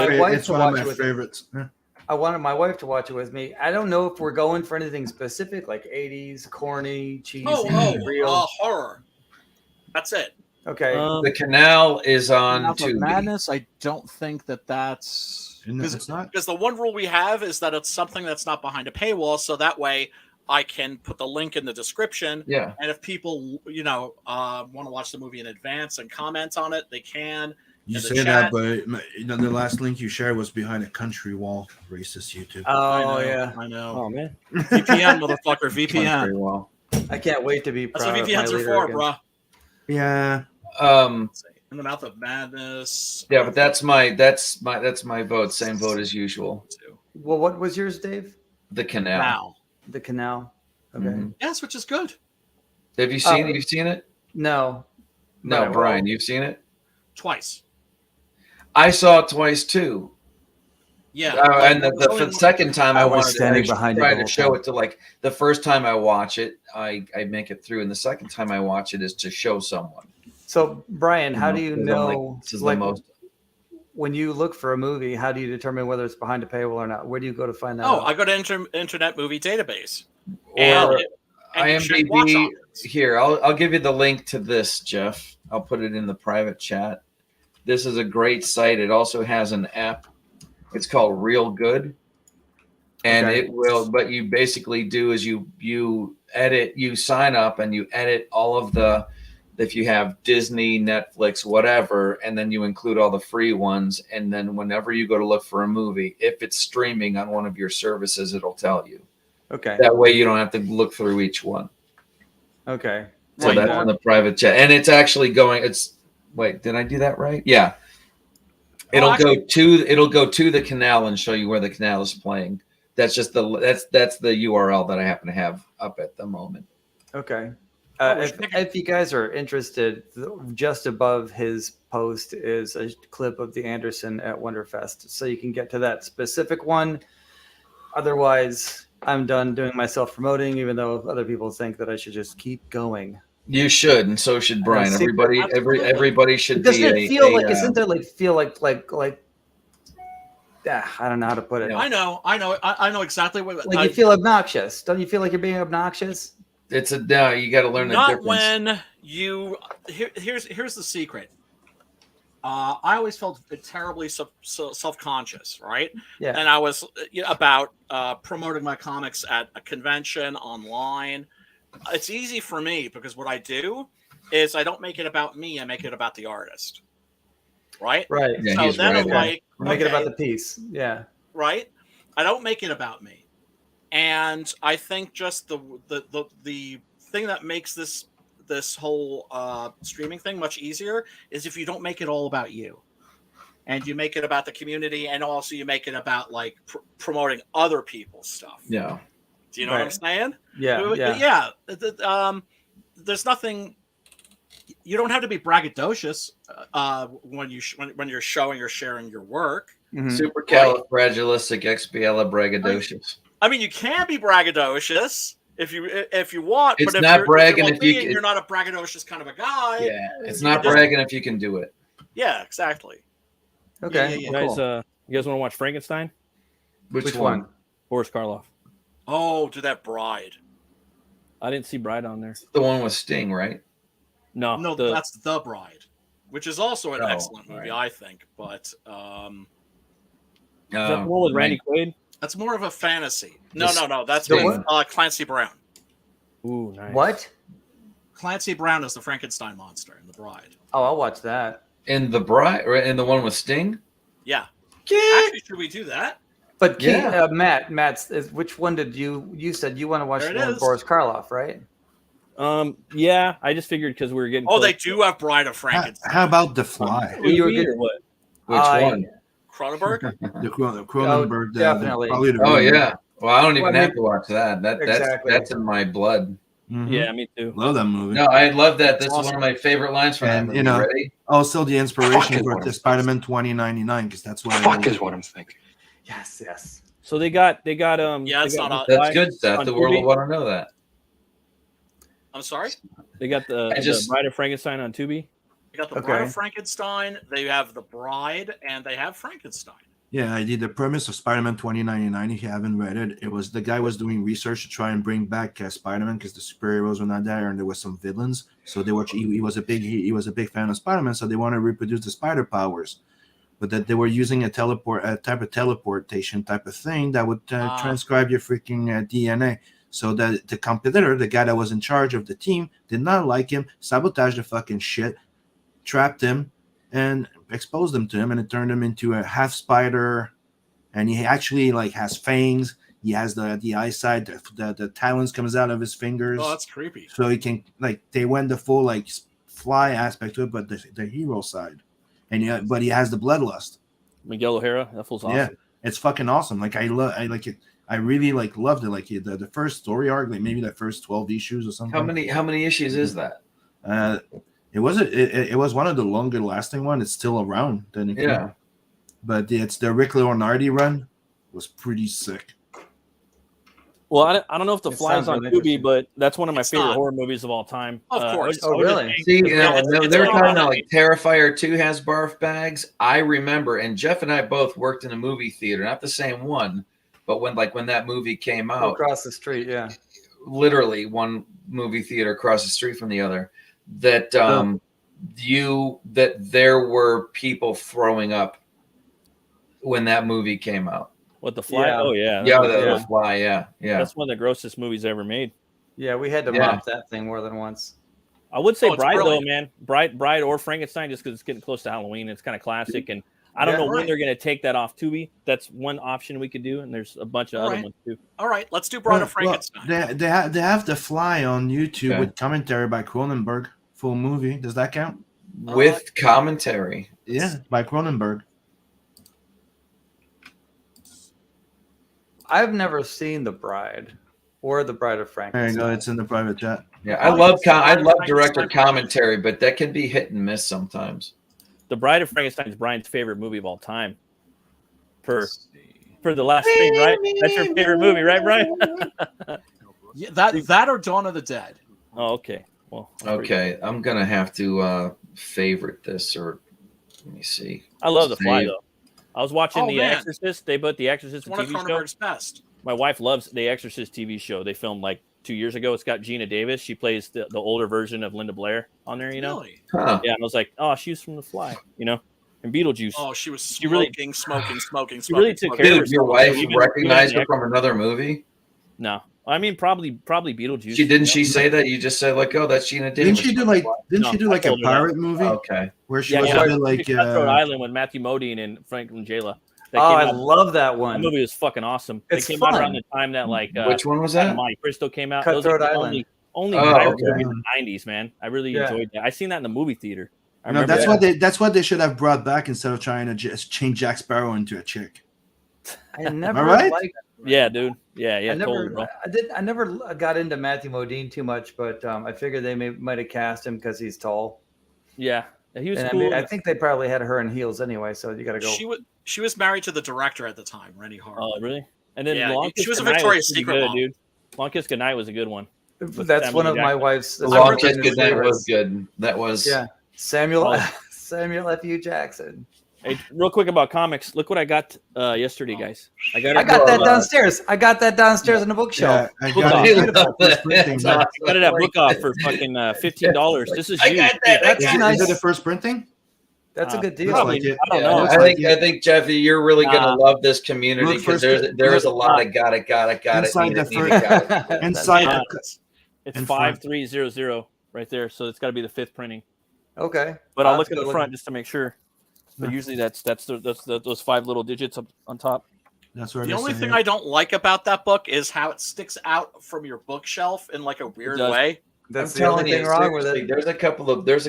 my favorites. Yeah. I wanted my wife to watch it with me. I don't know if we're going for anything specific, like 80s, corny, cheesy, real. Horror. That's it. Okay. The Canal is on Mouth of Tubi. Madness. I don't think that's because the one rule we have is that it's something that's not behind a paywall, so that way I can put the link in the description. Yeah. And if people, want to watch the movie in advance and comment on it, they can. You say that, but the last link you shared was behind a country wall. Racist YouTube. Oh, I know. Oh man. VPN, motherfucker. VPN. Wall. I can't wait to be That's proud what of my VPNs are leader for, again. bro. Yeah. In the Mouth of Madness. Yeah, but that's my vote. Same vote as usual. Well, what was yours, Dave? The Canal. The Canal. Okay. Mhm. Yes, which is good. Have you seen it? You've seen it? No. No, Brian, you've seen it? Twice. I saw it twice too. Yeah. And the second time I was wanted standing to behind it try the to whole show time. it to, like, the first time I watch it, I make it through, and the second time I watch it is to show someone. So, Brian, how do you because I'm like, know? this is the most. When you look for a movie, how do you determine whether it's behind a paywall or not? Where do you go to find that? Oh, out? I go to Internet Movie Database. Or And you check watch IMDb. options. Here, I'll give you the link to this, Jeff. I'll put it in the private chat. This is a great site. It also has an app. It's called Real Good, and it will. But you basically do is you edit, you sign up, and you edit all of the. If you have Disney, Netflix, whatever, and then you include all the free ones, and then whenever you go to look for a movie, if it's streaming on one of your services, it'll tell you. Okay. That way you don't have to look through each one. Okay. So that's on the private chat. And it's actually going, wait, did I do that right? Yeah. It'll go to the Canal and show you where the Canal is playing. That's just that's the URL that I happen to have up at the moment. Okay. If you guys are interested, just above his post is a clip of the Anderson at Wonderfest, so you can get to that specific one. Otherwise, I'm done doing my self-promoting, even though other people think that I should just keep going. You should, and so should Brian. Everybody should Doesn't be. It feel like? Isn't there I don't know how to put it. I know exactly what. You feel obnoxious. Don't you feel like you're being obnoxious? You got to learn the Not difference. when you. Here's the secret. I always felt terribly self-conscious, right? Yeah. And I was about promoting my comics at a convention online. It's easy for me because what I do is I don't make it about me. I make it about the artist. Right. Right. Yeah, so then I'm like, make it about the piece. Yeah. Right. I don't make it about me. And I think just the thing that makes this whole streaming thing much easier is if you don't make it all about you, and you make it about the community, and also you make it about like promoting other people's stuff. Yeah. Do you know what I'm saying? Yeah. Yeah. There's nothing. You don't have to be braggadocious when you're showing or sharing your work. Mm-hmm. Supercalifragilisticexpialidocious. I mean, you can be braggadocious if you want, It's but if not you're, bragging if you're, if you. you're not a braggadocious kind of a guy. Yeah, it's not bragging if you can do it. Yeah, exactly. Okay, you guys want to watch Frankenstein? Which one? Boris Karloff. Oh, to that Bride. I didn't see Bride on there. The one with Sting, right? No, that's The Bride, which is also an excellent movie, I think. But is that the one with Randy Quaid? That's more of a fantasy. No. That's Clancy Brown. Ooh, nice. What? Clancy Brown is the Frankenstein monster in The Bride. Oh, I'll watch that. In The Bride, or in the one with Sting? Yeah. Actually, should we do that? But Matt, which one did you said you want to watch the one with Boris Karloff, right? Yeah, I just figured because we were getting. Oh, they do have Bride of Frankenstein. How about The Fly? You were good or what? Which one? Cronenberg? The Cronenberg. Definitely. Yeah. Well, I don't even have to watch that. That's in my blood. Mm-hmm. Yeah, me too. Love that movie. No, I love that. This is one of my favorite lines from that movie. Ready? Also the inspiration for the Spider-Man 2099 because that's what. Fuck is what I'm thinking. Yes. So they got. Yeah, it's not. That's good, Seth. The world will want to know that. I'm sorry. They got the Bride of Frankenstein on Tubi. They got the Bride of Frankenstein. They have The Bride, and they have Frankenstein. Yeah, I did the premise of Spider-Man 2099. If you haven't read it, it was the guy was doing research to try and bring back Spider-Man because the superheroes were not there and there was some villains. So they were he was a big fan of Spider-Man, so they want to reproduce the spider powers, but that they were using a type of teleportation type of thing that would transcribe your freaking DNA. So that the competitor, the guy that was in charge of the team, did not like him, sabotaged the fucking shit, trapped him, and exposed them to him, and it turned him into a half spider. And he actually like has fangs. He has the eyesight. The talons comes out of his fingers. Oh, that's creepy. So he can like they went the full like fly aspect to it, but the hero side, and but he has the bloodlust. Miguel O'Hara, that fool's awesome. Yeah, it's fucking awesome. Like I like it. I really like loved it. Like the first story arc, like maybe the first 12 issues or something. How many issues is that? It was one of the longer lasting one. It's still around. Then yeah, but it's the Rick Leonardi run was pretty sick. Well, I don't know if The Fly's on Tubi, but that's one of my favorite horror movies of all time. Of course. Really? See, they're talking about like Terrifier 2 has barf bags. I remember, and Jeff and I both worked in a movie theater, not the same one, but when that movie came out, across the street, yeah, literally one movie theater across the street from the other. That there were people throwing up when that movie came out. What, The Fly? Yeah. Oh yeah, The Fly. Yeah. That's one of the grossest movies ever made. Yeah, we had to mop that thing more than once. I would say Bride though, man. Bride or Frankenstein, just because it's getting close to Halloween. It's kind of classic, and I don't know when they're going to take that off Tubi. That's one option we could do, and there's a bunch of other ones too. All right, let's do Bride of Frankenstein. They have The Fly on YouTube with commentary by Cronenberg. Full movie. Does that count? With commentary. Yeah, by Cronenberg. I've never seen The Bride or The Bride of Frankenstein. There you go. It's in the private chat. Yeah, I love director commentary, but that can be hit and miss sometimes. The Bride of Frankenstein is Brian's favorite movie of all time. For the last stream, right? That's your favorite movie, right, Brian? Yeah, that or Dawn of the Dead. Oh, okay. Well, okay, I'm gonna have to favorite this, or let me see. I love The Fly though. I was watching The man. Exorcist. They put The Exorcist One of TV show. Cronenberg's best. My wife loves The Exorcist TV show. They filmed like 2 years ago. It's got Gina Davis. She plays the older version of Linda Blair on there. You know. Really? Huh. Yeah, and I was like, oh, she's from The Fly. You know. And Beetlejuice. Oh, she was smoking. She really took care of herself. Did your wife recognize her from another movie? No, I mean probably Beetlejuice. She say that? You just said like, oh, that's Gina Davis. Didn't she do like a pirate movie? Okay, where she was a bit like Rhode Island with Matthew Modine and Frank Langella. I love that one. That movie was fucking awesome. It came out around the time that like which one was that? Monte Cristo came out. Cutthroat Island. Only pirate movie in the 90s, man. I really enjoyed that. I seen that in the movie theater. No, that's what they should have brought back instead of trying to just change Jack Sparrow into a chick. I never liked. Yeah, dude. Yeah. I never got into Matthew Modine too much, but I figured they might have cast him because he's tall. Yeah, he was and cool. I think they probably had her in heels anyway, so you got to go. She was married to the director at the time, Rennie Hart. Oh, really? And then she was a Victoria's Secret mom. Dude. Long Kiss Goodnight was a good one. That's one of my wife's. Long Kiss Goodnight was good. That was Samuel F.U. Jackson. Hey, real quick about comics. Look what I got yesterday, guys. I got that downstairs. I got that downstairs on the bookshelf. I got it at Book Off for fucking $15. This is huge. That's nice. Is it the first printing? That's a good deal. Probably, I don't know. I think Jeffy, you're really gonna love this community because there's a lot of got it. Inside it's 5300 right there, so it's got to be the 5th printing. Okay, but I'll look at the front just to make sure. But usually that's those 5 little digits up on top. That's right. The only thing I don't like about that book is how it sticks out from your bookshelf in like a weird way. That's the only thing wrong with it. There's a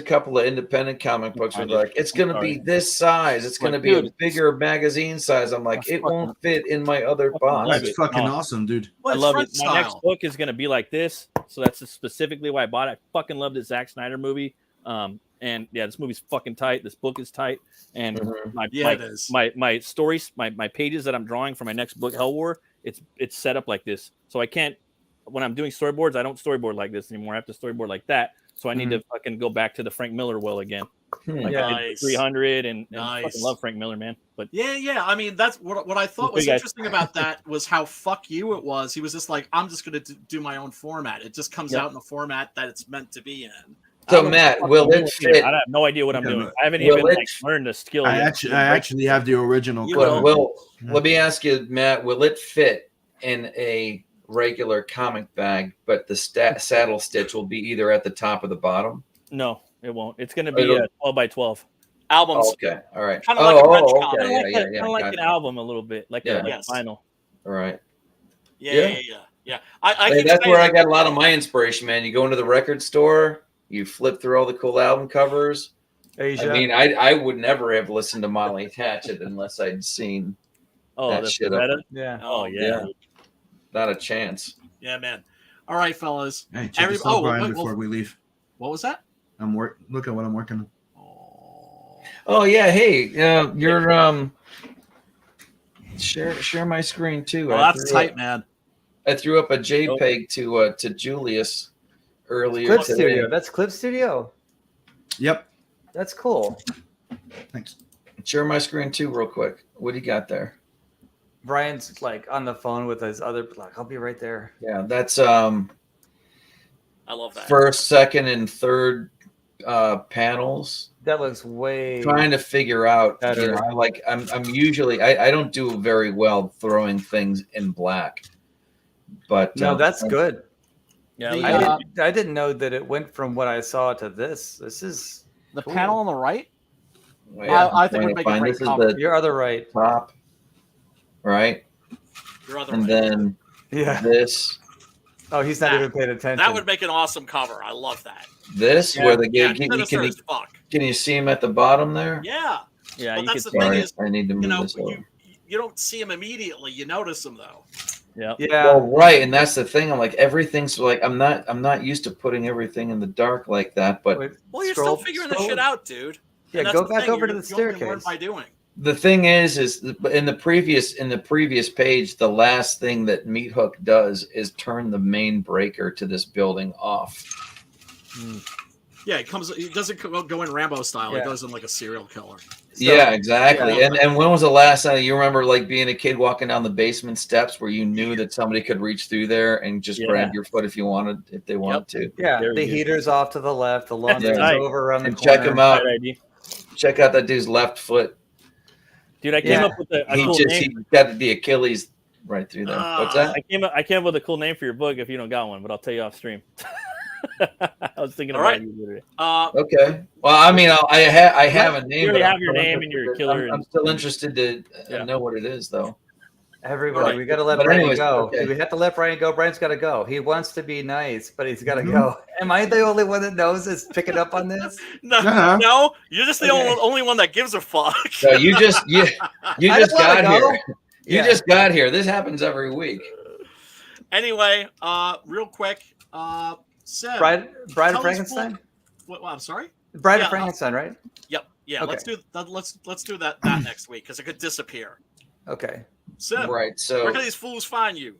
couple of independent comic books where they're like, it's going to be this size. It's going to be a bigger magazine size. I'm like, it won't fit in my other box. That's fucking awesome, dude. I love it. My next book is going to be like this. So that's specifically why I bought it. I fucking love this Zack Snyder movie. And yeah, this movie's fucking tight. This book is tight. And my stories, my pages that I'm drawing for my next book, Hell War, it's set up like this. So I can't, when I'm doing storyboards, I don't storyboard like this anymore. I have to storyboard like that. So I need to fucking go back to the Frank Miller well again. Like I did 300, and I fucking love Frank Miller, man. But yeah. I mean, that's what I thought was interesting about that was how fuck you it was. He was just like, I'm just going to do my own format. It just comes out in the format that it's meant to be in. So Matt, will it fit? I have no idea what I'm doing. I haven't even learned the skill yet. I actually have the original. Let me ask you, Matt, will it fit in a regular comic bag, but the saddle stitch will be either at the top or the bottom? No, it won't. It's going to be a 12 by 12 albums. Oh, okay, all right. Kind of like a French okay. comic. Kind of like an album a little bit, like a vinyl. All right. Yeah. That's where I got a lot of my inspiration, man. You go into the record store, you flip through all the cool album covers. Asia. I mean, I would never have listened to Molly Hatchet unless I'd seen that shit up. Yeah. Oh yeah. Not a chance. Yeah, man. All right, fellas. Hey, check this out, Brian, before we leave. What was that? Look at what I'm working on. Oh yeah, hey, you're share my screen too. Oh, that's tight, man. I threw up a JPEG to Julius earlier Clip today. Studio. That's Clip Studio. Yep. That's cool. Thanks. Share my screen too, real quick. What do you got there? Brian's like on the phone with his other. Like, I'll be right there. Yeah, that's I love that. first, second, and third panels. That looks way Trying to figure out. better. You know, I'm usually I don't do very well throwing things in black, but No, that's good. Yeah, I didn't know that it went from what I saw to this. This is The cool. panel on the right. I think would make a great cover. Your other right. top, right, Your other and right. then this. Oh, he's not even paying attention. That would make an awesome cover. I love that. This where the fuck. Can you see him at the bottom there? Yeah. Yeah, But you that's can the thing Sorry, is, I need to move this over. you don't see him immediately. You notice him though. Yeah. Well, right, and that's the thing. I'm like everything's like I'm not used to putting everything in the dark like that. But Well, you're still figuring this shit out, dude. Yeah, And that's go the back thing, over to you- the you only learn staircase. by doing. the thing is in the previous page, the last thing that Meat Hook does is turn the main breaker to this building off. Yeah, he doesn't go in Rambo style. Yeah. He goes in like a serial killer. Yeah, exactly. Yeah. And when was the last time you remember like being a kid walking down the basement steps where you knew that somebody could reach through there and just grab your foot if they wanted to? Yeah, the heater's off to the left, the laundry's Yeah. over around the And corner. check him out. Check out that dude's left foot. Dude, I came up with a cool he name. got the Achilles right through there. What's that? I came up with a cool name for your book if you don't got one, but I'll tell you off stream. I was thinking All about right. you today. Okay. Well, I mean, I have a name. You already but have I'm your still name and your interested- killer. I'm still interested to know what it is, though. Everybody, Right. we got to let But Brian anyways, go. okay. We have to let Brian go. Brian's got to go. He wants to be nice, but he's got to Mhm. go. Am I the only one that knows is picking up on this? No, you're just the only one that gives a fuck. So you just I just don't wanna got go. here. You just got here. This happens every week. Anyway, real quick, Seb, Bride of tell us Frankenstein? What, I'm sorry. Bride of Yeah, Frankenstein, right? Yep. Yeah. Okay. Let's do that next week because it could disappear. Okay. Seb, Right. So where can these fools find you?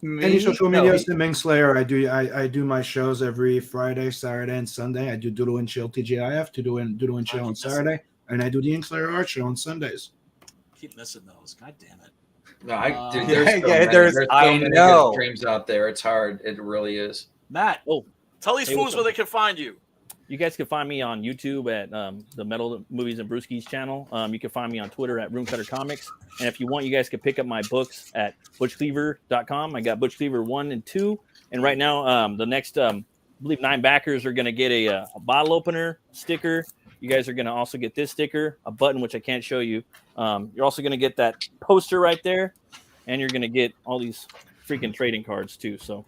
Any social media is the Ming Slayer. I do my shows every Friday, Saturday, and Sunday. I do Doodle and Chill TGIF, Doodle and Chill on Saturday, and I do the Ink Slayer Art Show on Sundays. Keep missing those. God damn it. No, dude, there's there's so I many know. good streams out there. It's hard. It really is. Matt, tell these Hey, fools what's where up? they can find you. You guys can find me on YouTube at the Metal Movies and Brewskis channel. You can find me on Twitter at Roomcutter Comics. And if you want, you guys can pick up my books at butchcleaver.com. I got Butch Cleaver 1 and 2. And right now, the next, I believe 9 backers are going to get a bottle opener sticker. You guys are going to also get this sticker, a button, which I can't show you. You're also going to get that poster right there. And you're going to get all these freaking trading cards, too. So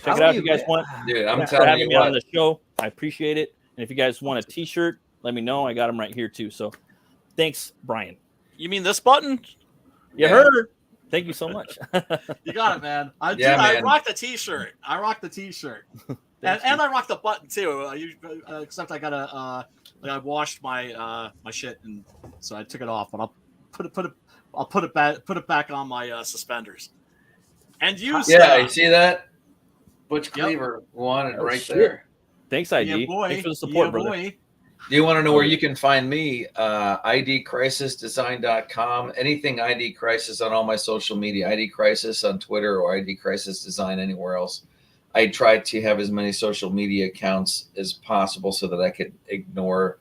check it out if you guys want. Dude, I'm Thanks for telling having you me on what. the show. I appreciate it. And if you guys want a T-shirt, let me know. I got them right here too. So, thanks, Brian. You mean this button? You heard. Thank you so much. You got it, man. I man. rock the T-shirt. I and I rock the button too. Except I gotta. I washed my my shit, and so I took it off. But I'll put it back on my suspenders. And you, I see that. Butch Cleaver wanted right there. Thanks, ID. Yeah, boy. Thanks for the support, Yeah, brother. boy. Do you want to know where you can find me? idcrisisdesign.com. Anything ID Crisis on all my social media. ID Crisis on Twitter or ID Crisis Design anywhere else. I try to have as many social media accounts as possible so that I could ignore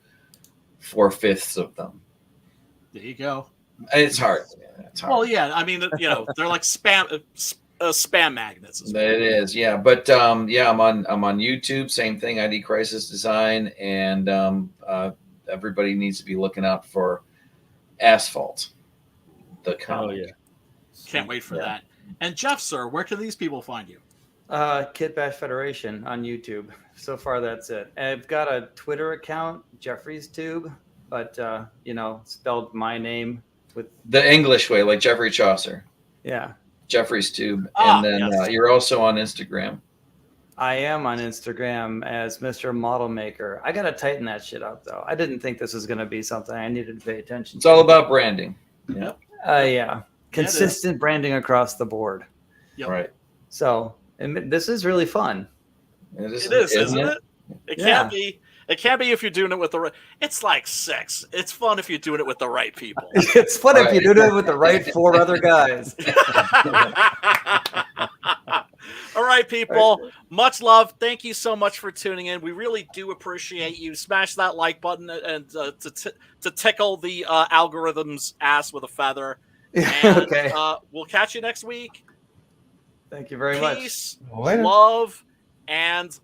4/5 of them. There you go. It's hard. It's hard. Well, yeah. I mean, they're like spam magnets. It is, yeah. But yeah, I'm on YouTube. Same thing. ID Crisis Design, and everybody needs to be looking out for Asphalt. The comic. Oh yeah. Can't wait for that. And Jeff, sir, where can these people find you? Kit Bash Federation on YouTube. So far, that's it. I've got a Twitter account, Jeffrey's Tube, but spelled my name with the English way, like Geoffrey Chaucer. Yeah. Jeffrey's Tube. And then you're also on Instagram. I am on Instagram as Mr. Model Maker. I got to tighten that shit up, though. I didn't think this was going to be something I needed to pay attention to. It's all about branding. Yeah. Yeah. Consistent branding across the board. Yep. Right. So, and this is really fun. It is, isn't it? It can't be. It can't be if you're doing it with the right. It's like sex. It's fun if you're doing it with the right people. It's fun if you're doing it with the right 4 other guys. All right, people. Much love. Thank you so much for tuning in. We really do appreciate you. Smash that like button and to tickle the algorithm's ass with a feather. And, okay. We'll catch you next week. Thank you very much. Peace, love, and